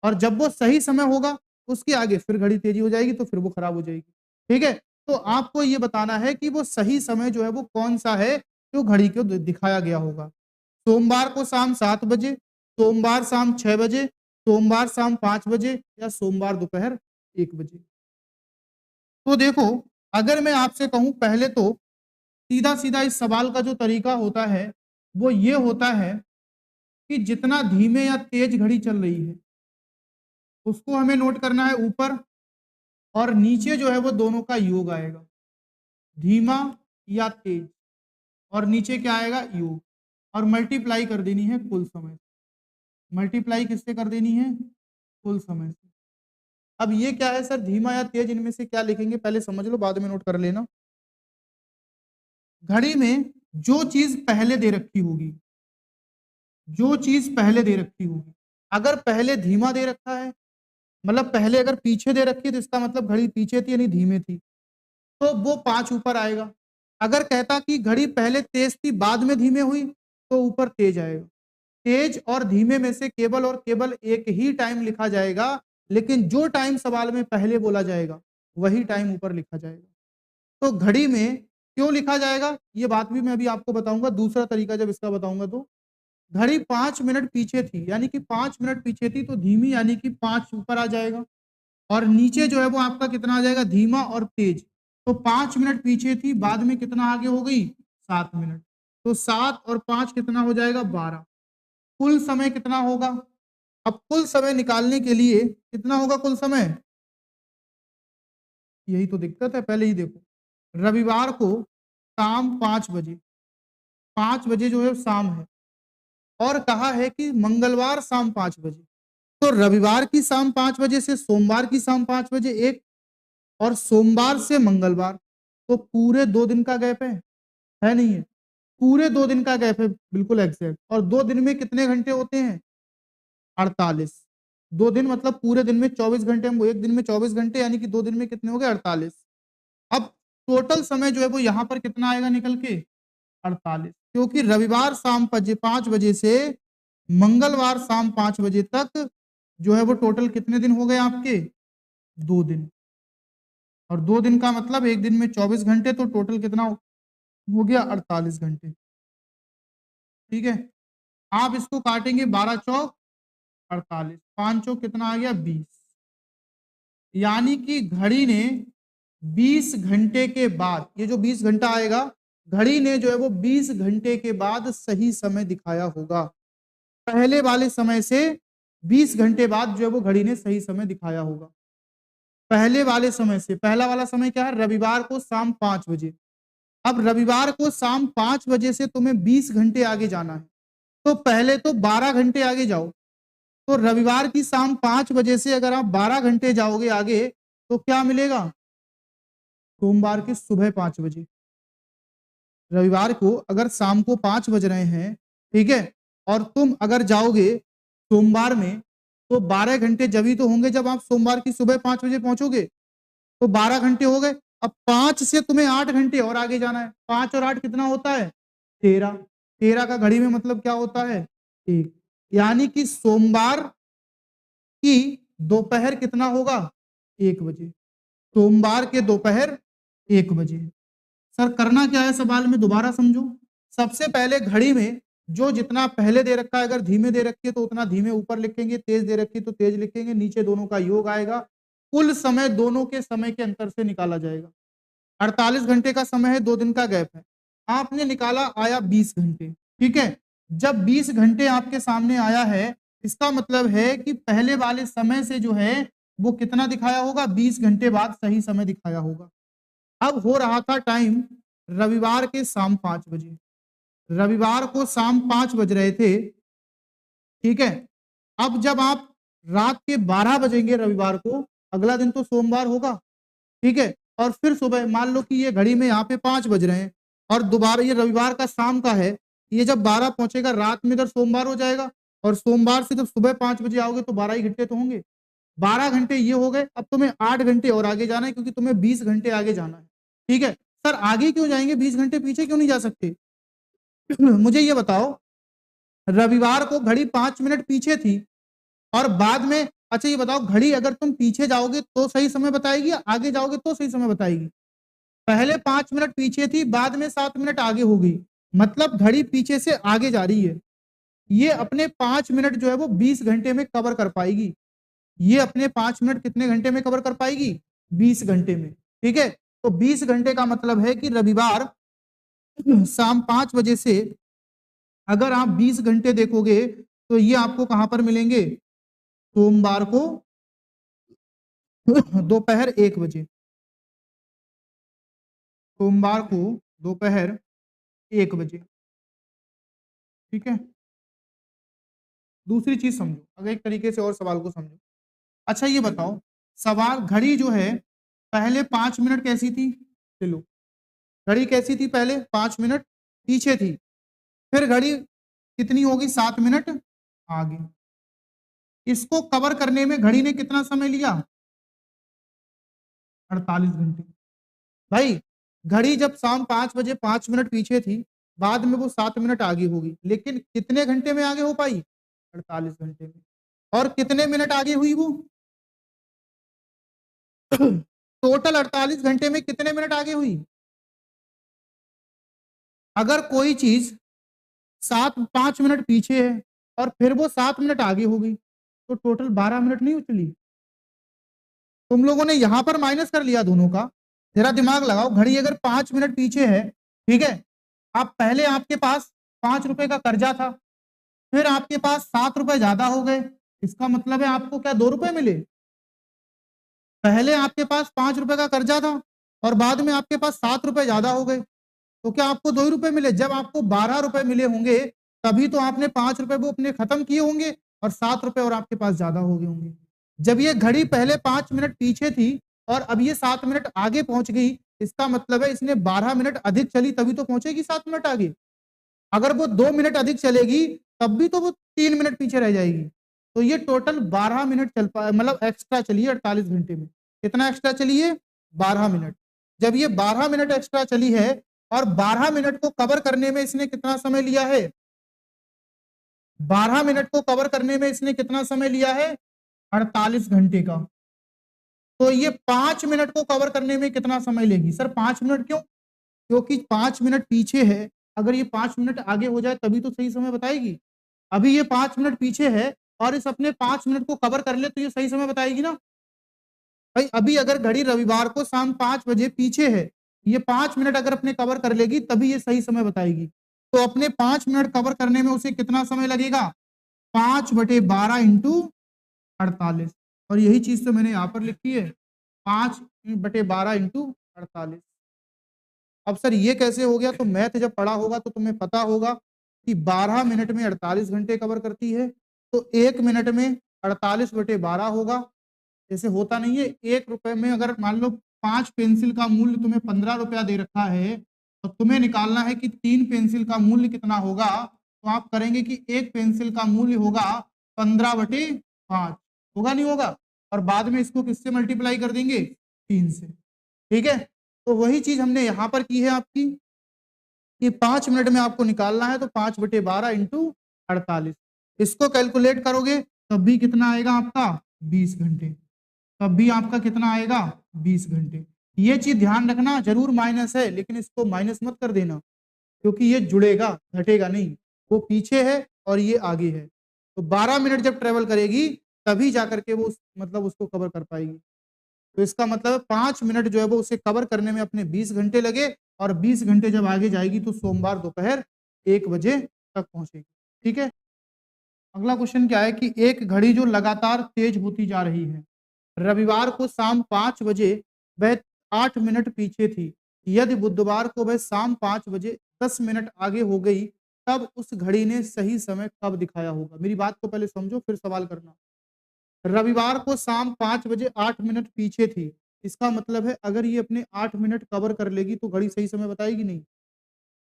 और जब वो सही समय होगा उसके आगे फिर घड़ी तेजी हो जाएगी, तो फिर वो खराब हो जाएगी। ठीक है, तो आपको ये बताना है कि वो सही समय जो है वो कौन सा है जो घड़ी को दिखाया गया होगा। सोमवार को शाम 7 बजे, सोमवार शाम 6 बजे, सोमवार शाम 5 बजे, या सोमवार दोपहर 1 बजे। तो देखो, अगर मैं आपसे कहूं, पहले तो सीधा सीधा इस सवाल का जो तरीका होता है वो ये होता है कि जितना धीमे या तेज घड़ी चल रही है उसको हमें नोट करना है ऊपर, और नीचे जो है वो दोनों का योग आएगा, धीमा या तेज, और नीचे क्या आएगा योग। और मल्टीप्लाई कर देनी है कुल समय। मल्टीप्लाई किससे कर देनी है? कुल समय से। अब ये क्या है सर, धीमा या तेज, इनमें से क्या लिखेंगे पहले समझ लो, बाद में नोट कर लेना। घड़ी में जो चीज पहले दे रखी होगी, जो चीज पहले दे रखी होगी, अगर पहले धीमा दे रखा है, मतलब पहले अगर पीछे दे रखी है तो इसका मतलब घड़ी पीछे थी यानी धीमे थी, तो वो 5 ऊपर आएगा। अगर कहता कि घड़ी पहले तेज थी बाद में धीमे हुई तो ऊपर तेज आएगा। तेज और धीमे में से केवल और केवल एक ही टाइम लिखा जाएगा, लेकिन जो टाइम सवाल में पहले बोला जाएगा वही टाइम ऊपर लिखा जाएगा। तो घड़ी में क्यों लिखा जाएगा ये बात भी मैं अभी आपको बताऊंगा, दूसरा तरीका जब इसका बताऊंगा। तो घड़ी 5 मिनट पीछे थी यानी कि 5 मिनट पीछे थी तो धीमी यानी कि 5 ऊपर आ जाएगा, और नीचे जो है वो आपका कितना आ जाएगा, धीमा और तेज। तो 5 मिनट पीछे थी बाद में कितना आगे हो गई, 7 मिनट। तो 7 और 5 कितना हो जाएगा, 12। कुल समय कितना होगा? अब कुल समय निकालने के लिए कितना होगा कुल समय, यही तो दिक्कत है। पहले ही देखो, रविवार को शाम 5 बजे, 5 बजे जो है शाम है, और कहा है कि मंगलवार शाम 5 बजे। तो रविवार की शाम 5 बजे से सोमवार की शाम 5 बजे एक, और सोमवार से मंगलवार, तो पूरे 2 दिन का गैप है नहीं है? पूरे 2 दिन का गैप है, बिल्कुल एग्जैक्ट। और 2 दिन में कितने घंटे होते हैं, 48। 2 दिन मतलब पूरे दिन में 24 घंटे, हम एक दिन में 24 घंटे यानी कि 2 दिन में कितने हो गए, 48। अब टोटल समय जो है वो यहाँ पर कितना आएगा निकल के, 48, क्योंकि रविवार शाम 5 बजे से मंगलवार शाम 5 बजे तक जो है वो टोटल कितने दिन हो गए आपके, 2 दिन। और 2 दिन का मतलब एक दिन में 24 घंटे, तो टोटल कितना हो गया, 48 घंटे। ठीक है, आप इसको काटेंगे, 12 चौक 48, 5 चौक कितना आ गया, 20। यानी कि घड़ी ने 20 घंटे के बाद, ये जो 20 घंटा आएगा, घड़ी ने जो है वो 20 घंटे के बाद सही समय दिखाया होगा। पहले वाले समय से 20 घंटे बाद जो है वो घड़ी ने सही समय दिखाया होगा। पहले वाले समय से, पहला वाला समय क्या है, रविवार को शाम 5 बजे। अब रविवार को शाम 5 बजे से तुम्हें 20 घंटे आगे जाना है, तो पहले तो 12 घंटे आगे जाओ। तो रविवार की शाम 5 बजे से अगर आप 12 घंटे जाओगे आगे तो क्या मिलेगा, सोमवार के सुबह 5 बजे। रविवार को अगर शाम को 5 बज रहे हैं, ठीक है, और तुम अगर जाओगे सोमवार में, तो 12 घंटे जब ही तो होंगे जब आप सोमवार की सुबह 5 बजे पहुंचोगे, तो 12 घंटे हो गए। अब 5 से तुम्हें 8 घंटे और आगे जाना है। 5 और 8 कितना होता है, 13। 13 का घड़ी में मतलब क्या होता है, 1। यानी कि सोमवार की दोपहर कितना होगा, 1 बजे। सोमवार के दोपहर 1 बजे। सर करना क्या है सवाल में, दोबारा समझो। सबसे पहले घड़ी में जो जितना पहले दे रखा है, अगर धीमे दे रखी है तो उतना धीमे ऊपर लिखेंगे, तेज दे रखी है तो तेज लिखेंगे, नीचे दोनों का योग आएगा। कुल समय दोनों के समय के अंतर से निकाला जाएगा। 48 घंटे का समय है, 2 दिन का गैप है, आपने निकाला, आया 20 घंटे। ठीक है, जब 20 घंटे आपके सामने आया है, इसका मतलब है कि पहले वाले समय से जो है वो कितना दिखाया होगा, 20 घंटे बाद सही समय दिखाया होगा। अब हो रहा था टाइम रविवार के शाम 5 बजे, रविवार को शाम 5 बज रहे थे। ठीक है, अब जब आप रात के 12 बजेंगे रविवार को, अगला दिन तो सोमवार होगा। ठीक है, और फिर सुबह मान लो कि ये घड़ी में यहाँ पे 5 बज रहे हैं, और दोबारा ये रविवार का शाम का है, ये जब 12 पहुंचेगा रात में इधर सोमवार हो जाएगा, और सोमवार से जब सुबह 5 बजे आओगे तो 12 ही घंटे तो होंगे। 12 घंटे ये हो गए। अब तुम्हें 8 घंटे और आगे जाना है, क्योंकि तुम्हें 20 घंटे आगे जाना है। ठीक है, सर आगे क्यों जाएंगे, 20 घंटे पीछे क्यों नहीं जा सकते? मुझे ये बताओ, रविवार को घड़ी 5 मिनट पीछे थी, और बाद में, अच्छा ये बताओ, घड़ी अगर तुम पीछे जाओगे तो सही समय बताएगी या आगे जाओगे तो सही समय बताएगी? पहले 5 मिनट पीछे थी, बाद में 7 मिनट आगे हो गई, मतलब घड़ी पीछे से आगे जा रही है। ये अपने 5 मिनट जो है वो 20 घंटे में कवर कर पाएगी। ये अपने 5 मिनट कितने घंटे में कवर कर पाएगी, 20 घंटे में। ठीक है, तो 20 घंटे का मतलब है कि रविवार शाम 5 बजे से अगर आप 20 घंटे देखोगे तो ये आपको कहां पर मिलेंगे, सोमवार को दोपहर 1 बजे। सोमवार को दोपहर 1 बजे। ठीक है, दूसरी चीज समझो, अगर एक तरीके से और सवाल को समझो। अच्छा ये बताओ, सवाल घड़ी जो है पहले 5 मिनट कैसी थी, चलो घड़ी कैसी थी, पहले 5 मिनट पीछे थी, फिर घड़ी कितनी होगी, 7 मिनट आगे। इसको कवर करने में घड़ी ने कितना समय लिया, 48 घंटे। भाई घड़ी जब शाम 5 बजे 5 मिनट पीछे थी, बाद में वो 7 मिनट आगे होगी, लेकिन कितने घंटे में आगे हो पाई, 48 घंटे में। और कितने मिनट आगे हुई वो, टोटल 48 घंटे में कितने मिनट आगे हुई। अगर कोई चीज 5 मिनट पीछे है और फिर वो 7 मिनट आगे हो गई, तो टोटल 12 मिनट नहीं उछली। तुम लोगों ने यहां पर माइनस कर लिया दोनों का। जरा दिमाग लगाओ, घड़ी अगर 5 मिनट पीछे है, ठीक है, आप पहले आपके पास 5 रुपए का कर्जा था, फिर आपके पास 7 रुपए ज्यादा हो गए, इसका मतलब है आपको क्या 2 रुपए मिले। पहले आपके पास 5 रुपए का कर्जा था और बाद में आपके पास 7 रुपए ज्यादा हो गए, तो क्या आपको 2 रुपए मिले। जब आपको 12 रुपए मिले होंगे तभी तो आपने 5 रुपए वो अपने खत्म किए होंगे और 7 रुपए और आपके पास ज्यादा हो गए होंगे। जब ये घड़ी पहले 5 मिनट पीछे थी और अब ये 7 मिनट आगे पहुंच गई, इसका मतलब है इसने 12 मिनट अधिक चली तभी तो पहुंचेगी 7 मिनट आगे। अगर वो 2 मिनट अधिक चलेगी तब भी तो वो 3 मिनट पीछे रह जाएगी। तो ये टोटल 12 मिनट चल पाए, मतलब एक्स्ट्रा चली है 48 घंटे में। कितना एक्स्ट्रा चली है, 12 मिनट। जब ये 12 मिनट एक्स्ट्रा चली है और 12 मिनट को कवर करने में इसने कितना समय लिया है, 12 मिनट को कवर करने में इसने कितना समय लिया है, 48 घंटे का। तो ये 5 मिनट को कवर करने में कितना समय लेगी। सर 5 मिनट क्यों, क्योंकि 5 मिनट पीछे है, अगर ये 5 मिनट आगे हो जाए तभी तो सही समय बताएगी। अभी ये 5 मिनट पीछे है और इस अपने 5 मिनट को कवर कर ले तो ये सही समय बताएगी ना। भाई अभी अगर घड़ी रविवार को शाम 5 बजे पीछे है, ये 5 मिनट अगर अपने कवर कर लेगी तभी ये सही समय बताएगी। तो अपने 5 मिनट कवर करने में उसे कितना समय लगेगा, 5/12 इंटू 48। और यही चीज तो मैंने यहाँ पर लिखी है, 5/12 इंटू 48। अब सर ये कैसे हो गया, तो मैथ जब पढ़ा होगा तो तुम्हें पता होगा कि 12 मिनट में 48 घंटे कवर करती है, तो 1 मिनट में 48/12 होगा। जैसे होता नहीं है, 1 रुपए में अगर मान लो 5 पेंसिल का मूल्य तुम्हें 15 रुपया दे रखा है और तुम्हें निकालना है कि 3 पेंसिल का मूल्य कितना होगा, तो आप करेंगे कि 1 पेंसिल का मूल्य होगा 15/5, होगा नहीं होगा, और बाद में इसको किससे मल्टीप्लाई कर देंगे, 3 से। ठीक है, तो वही चीज हमने यहाँ पर की है आपकी, कि 5 मिनट में आपको निकालना है, तो 5/12 इंटू 48 इसको कैलकुलेट करोगे तब भी कितना आएगा आपका, 20 घंटे। तब भी आपका कितना आएगा, 20 घंटे। ये चीज ध्यान रखना, जरूर माइनस है लेकिन इसको माइनस मत कर देना, क्योंकि ये जुड़ेगा, घटेगा नहीं। वो पीछे है और ये आगे है, तो 12 मिनट जब ट्रेवल करेगी तभी जाकर के वो मतलब उसको कवर कर पाएगी। तो इसका मतलब 5 मिनट जो है वो उसे कवर करने में अपने 20 घंटे लगे, और 20 घंटे जब आगे जाएगी तो सोमवार दोपहर 1 बजे तक पहुंचेगी। ठीक है, अगला क्वेश्चन क्या है कि एक घड़ी जो लगातार तेज होती जा रही है, रविवार को शाम 5 बजे वह 8 मिनट पीछे थी, यदि बुधवार को वह शाम 5 बजे 10 मिनट आगे हो गई, तब उस घड़ी ने सही समय कब दिखाया होगा। मेरी बात को पहले समझो फिर सवाल करना। रविवार को शाम 5 बजे 8 मिनट पीछे थी, इसका मतलब है अगर ये अपने 8 मिनट कवर कर लेगी तो घड़ी सही समय बताएगी नहीं।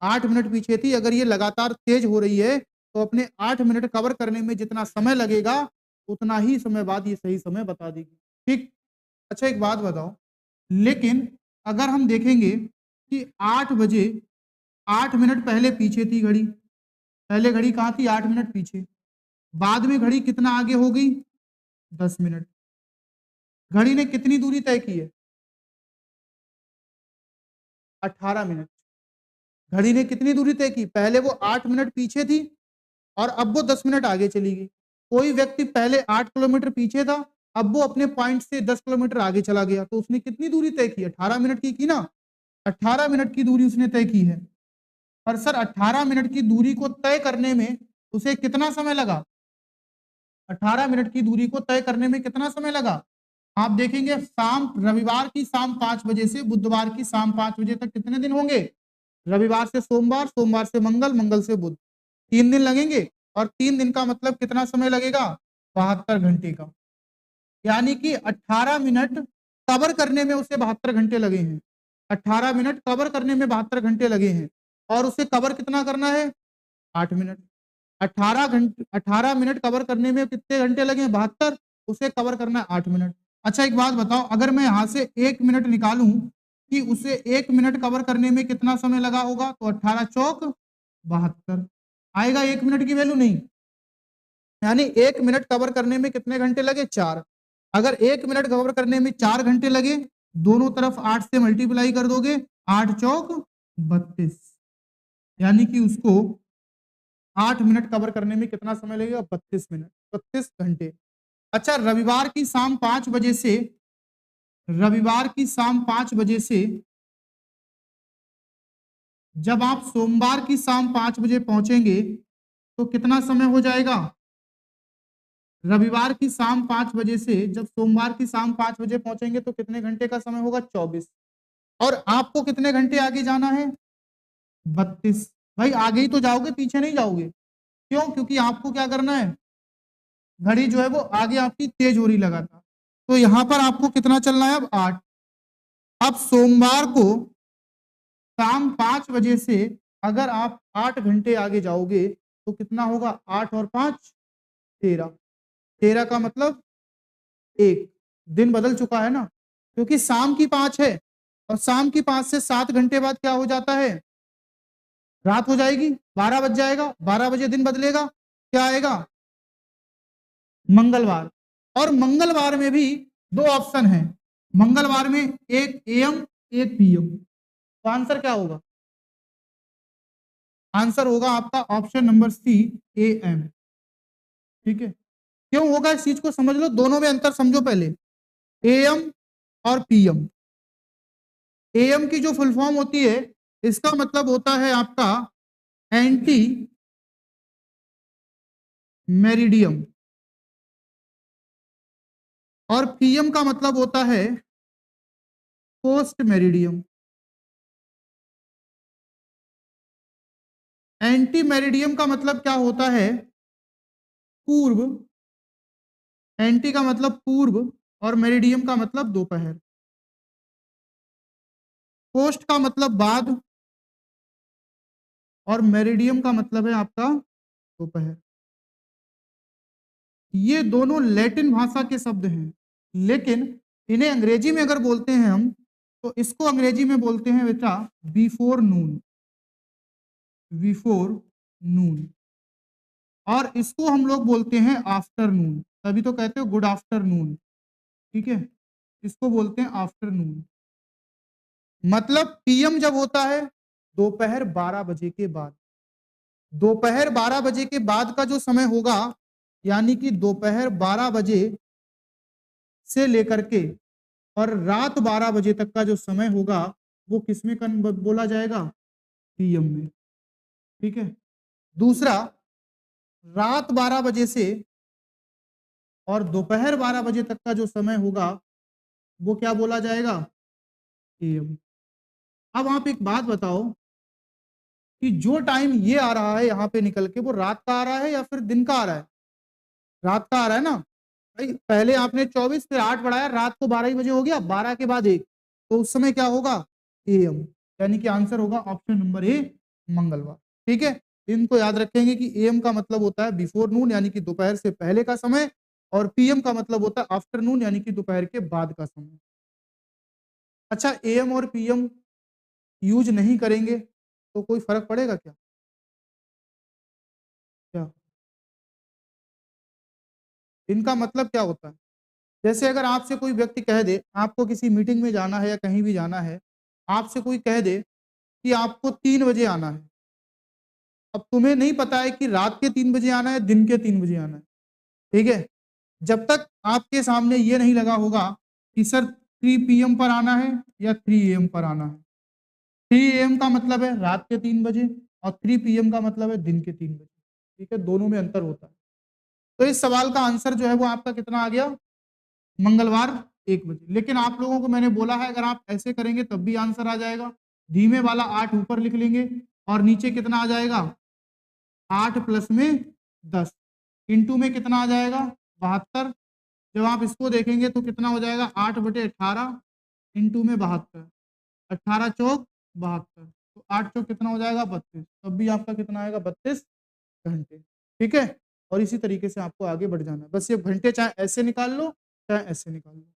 8 मिनट पीछे थी, अगर ये लगातार तेज हो रही है तो अपने 8 मिनट कवर करने में जितना समय लगेगा उतना ही समय बाद ये सही समय बता देगी। ठीक, अच्छा एक बात बताओ, लेकिन अगर हम देखेंगे कि 8 बजे 8 मिनट पहले पीछे थी घड़ी, पहले घड़ी कहाँ थी, 8 मिनट पीछे, बाद में घड़ी कितना आगे हो गई, 10 मिनट। घड़ी ने कितनी दूरी तय की है, 18 मिनट। घड़ी ने कितनी दूरी तय की, पहले वो 8 मिनट पीछे थी और अब वो 10 मिनट आगे चली गई। कोई व्यक्ति पहले 8 किलोमीटर पीछे था, अब वो अपने पॉइंट से 10 किलोमीटर आगे चला गया, तो उसने कितनी दूरी तय की, 18 मिनट की ना, 18 मिनट की दूरी उसने तय की है। और सर 18 मिनट की दूरी को तय करने में उसे कितना समय लगा, 18 मिनट की दूरी को तय करने में कितना समय लगा। आप देखेंगे शाम, रविवार की शाम 5 बजे से बुधवार की शाम 5 बजे तक कितने दिन होंगे, रविवार से सोमवार, सोमवार से मंगल, मंगल से बुध, 3 दिन लगेंगे, और 3 दिन का मतलब कितना समय लगेगा, 72 घंटे का। यानी कि 18 मिनट कवर करने में उसे 72 घंटे लगे हैं। 18 मिनट कवर करने में 72 घंटे लगे हैं, और उसे कवर कितना करना है, 8 मिनट। 18 मिनट कवर करने में कितने घंटे लगे हैं, 72, उसे कवर करना है 8 मिनट। अच्छा एक बात बताओ, अगर मैं यहाँ से 1 मिनट निकालूं कि उसे 1 मिनट कवर करने में कितना समय लगा होगा, तो 18 चौक 72 आएगा, 1 मिनट की वैल्यू नहीं। यानी 1 मिनट कवर करने में कितने घंटे लगे, 4। अगर 1 मिनट कवर करने में 4 घंटे लगे, दोनों तरफ 8 से मल्टीप्लाई कर दोगे, 8 चौक 32, यानी कि उसको 8 मिनट कवर करने में कितना समय लगेगा, 32 मिनट, 32 घंटे। अच्छा रविवार की शाम 5 बजे से, रविवार की शाम 5 बजे से जब आप सोमवार की शाम 5 बजे पहुंचेंगे तो कितना समय हो जाएगा, रविवार की शाम 5 बजे से जब सोमवार की शाम 5 बजे पहुंचेंगे तो कितने घंटे का समय होगा, 24। और आपको कितने घंटे आगे जाना है, 32। भाई आगे ही तो जाओगे, पीछे नहीं जाओगे। क्यों, क्योंकि आपको क्या करना है, घड़ी जो है वो आगे आपकी तेज हो रही लगातार। तो यहां पर आपको कितना चलना है, अब 8। अब सोमवार को शाम 5 बजे से अगर आप 8 घंटे आगे जाओगे तो कितना होगा, 8 और 5 13। 13 का मतलब 1 दिन बदल चुका है ना, क्योंकि शाम की 5 है, और शाम की 5 से 7 घंटे बाद क्या हो जाता है, रात हो जाएगी, 12 बज जाएगा, 12 बजे दिन बदलेगा, क्या आएगा, मंगलवार। और मंगलवार में भी 2 ऑप्शन है, मंगलवार में एक एएम एक पीएम। तो आंसर क्या होगा, आंसर होगा आपका ऑप्शन नंबर सी, एएम। ठीक है, क्यों होगा इस चीज को समझ लो, दोनों में अंतर समझो पहले। एएम और पीएम, एएम की जो फुल फॉर्म होती है, इसका मतलब होता है आपका एंटी मेरिडियम, और पीएम का मतलब होता है पोस्ट मेरिडियम। एंटी मेरिडियम का मतलब क्या होता है, पूर्व, एंटी का मतलब पूर्व, और मेरिडियम का मतलब दोपहर। पोस्ट का मतलब बाद, और मेरिडियम का मतलब है आपका दोपहर। ये दोनों लैटिन भाषा के शब्द हैं, लेकिन इन्हें अंग्रेजी में अगर बोलते हैं हम, तो इसको अंग्रेजी में बोलते हैं बेटा बिफोर नून, बिफोर नून। और इसको हम लोग बोलते हैं आफ्टरनून, तभी तो कहते हो गुड आफ्टरनून। ठीक है, इसको बोलते हैं आफ्टरनून। मतलब पीएम जब होता है दोपहर 12 बजे के बाद, दोपहर 12 बजे के बाद का जो समय होगा, यानी कि दोपहर 12 बजे से लेकर के और रात 12 बजे तक का जो समय होगा, वो किसमें बोला जाएगा, पीएम में। ठीक है, दूसरा रात 12 बजे से और दोपहर 12 बजे तक का जो समय होगा, वो क्या बोला जाएगा, एएम। अब आप एक बात बताओ कि जो टाइम ये आ रहा है यहाँ पे निकल के, वो रात का आ रहा है या फिर दिन का आ रहा है, रात का आ रहा है ना। भाई पहले आपने 24 फिर 8 बढ़ाया, रात को 12 ही बजे हो गया, 12 के बाद 1, तो उस समय क्या होगा, एएम। यानी कि आंसर होगा ऑप्शन नंबर ए, मंगलवार। ठीक है, इनको याद रखेंगे कि एएम का मतलब होता है बिफोर नून, यानी कि दोपहर से पहले का समय, और पीएम का मतलब होता है आफ्टरनून, यानी कि दोपहर के बाद का समय। अच्छा एएम और पीएम यूज नहीं करेंगे तो कोई फर्क पड़ेगा क्या, क्या इनका मतलब क्या होता है, जैसे अगर आपसे कोई व्यक्ति कह दे, आपको किसी मीटिंग में जाना है या कहीं भी जाना है, आपसे कोई कह दे कि आपको 3 बजे आना है। अब तुम्हें नहीं पता है कि रात के 3 बजे आना है, दिन के 3 बजे आना है। ठीक है, जब तक आपके सामने ये नहीं लगा होगा कि सर 3 पीएम पर आना है या 3 एएम पर आना है। 3 एएम का मतलब है रात के 3 बजे, और 3 पीएम का मतलब है दिन के 3 बजे। ठीक है, दोनों में अंतर होता है। तो इस सवाल का आंसर जो है वो आपका कितना आ गया, मंगलवार 1 बजे। लेकिन आप लोगों को मैंने बोला है अगर आप ऐसे करेंगे तब भी आंसर आ जाएगा। धीमे वाला 8 ऊपर लिख लेंगे और नीचे कितना आ जाएगा, 8 प्लस में 10, इंटू में कितना आ जाएगा 72। जब आप इसको देखेंगे तो कितना हो जाएगा 8/18 इंटू में 72, 18 चौक 72, तो 8 चौक कितना हो जाएगा 32, तब भी आपका कितना आएगा 32 घंटे। ठीक है, और इसी तरीके से आपको आगे बढ़ जाना है। बस ये घंटे चाहे ऐसे निकाल लो चाहे ऐसे निकाल लो।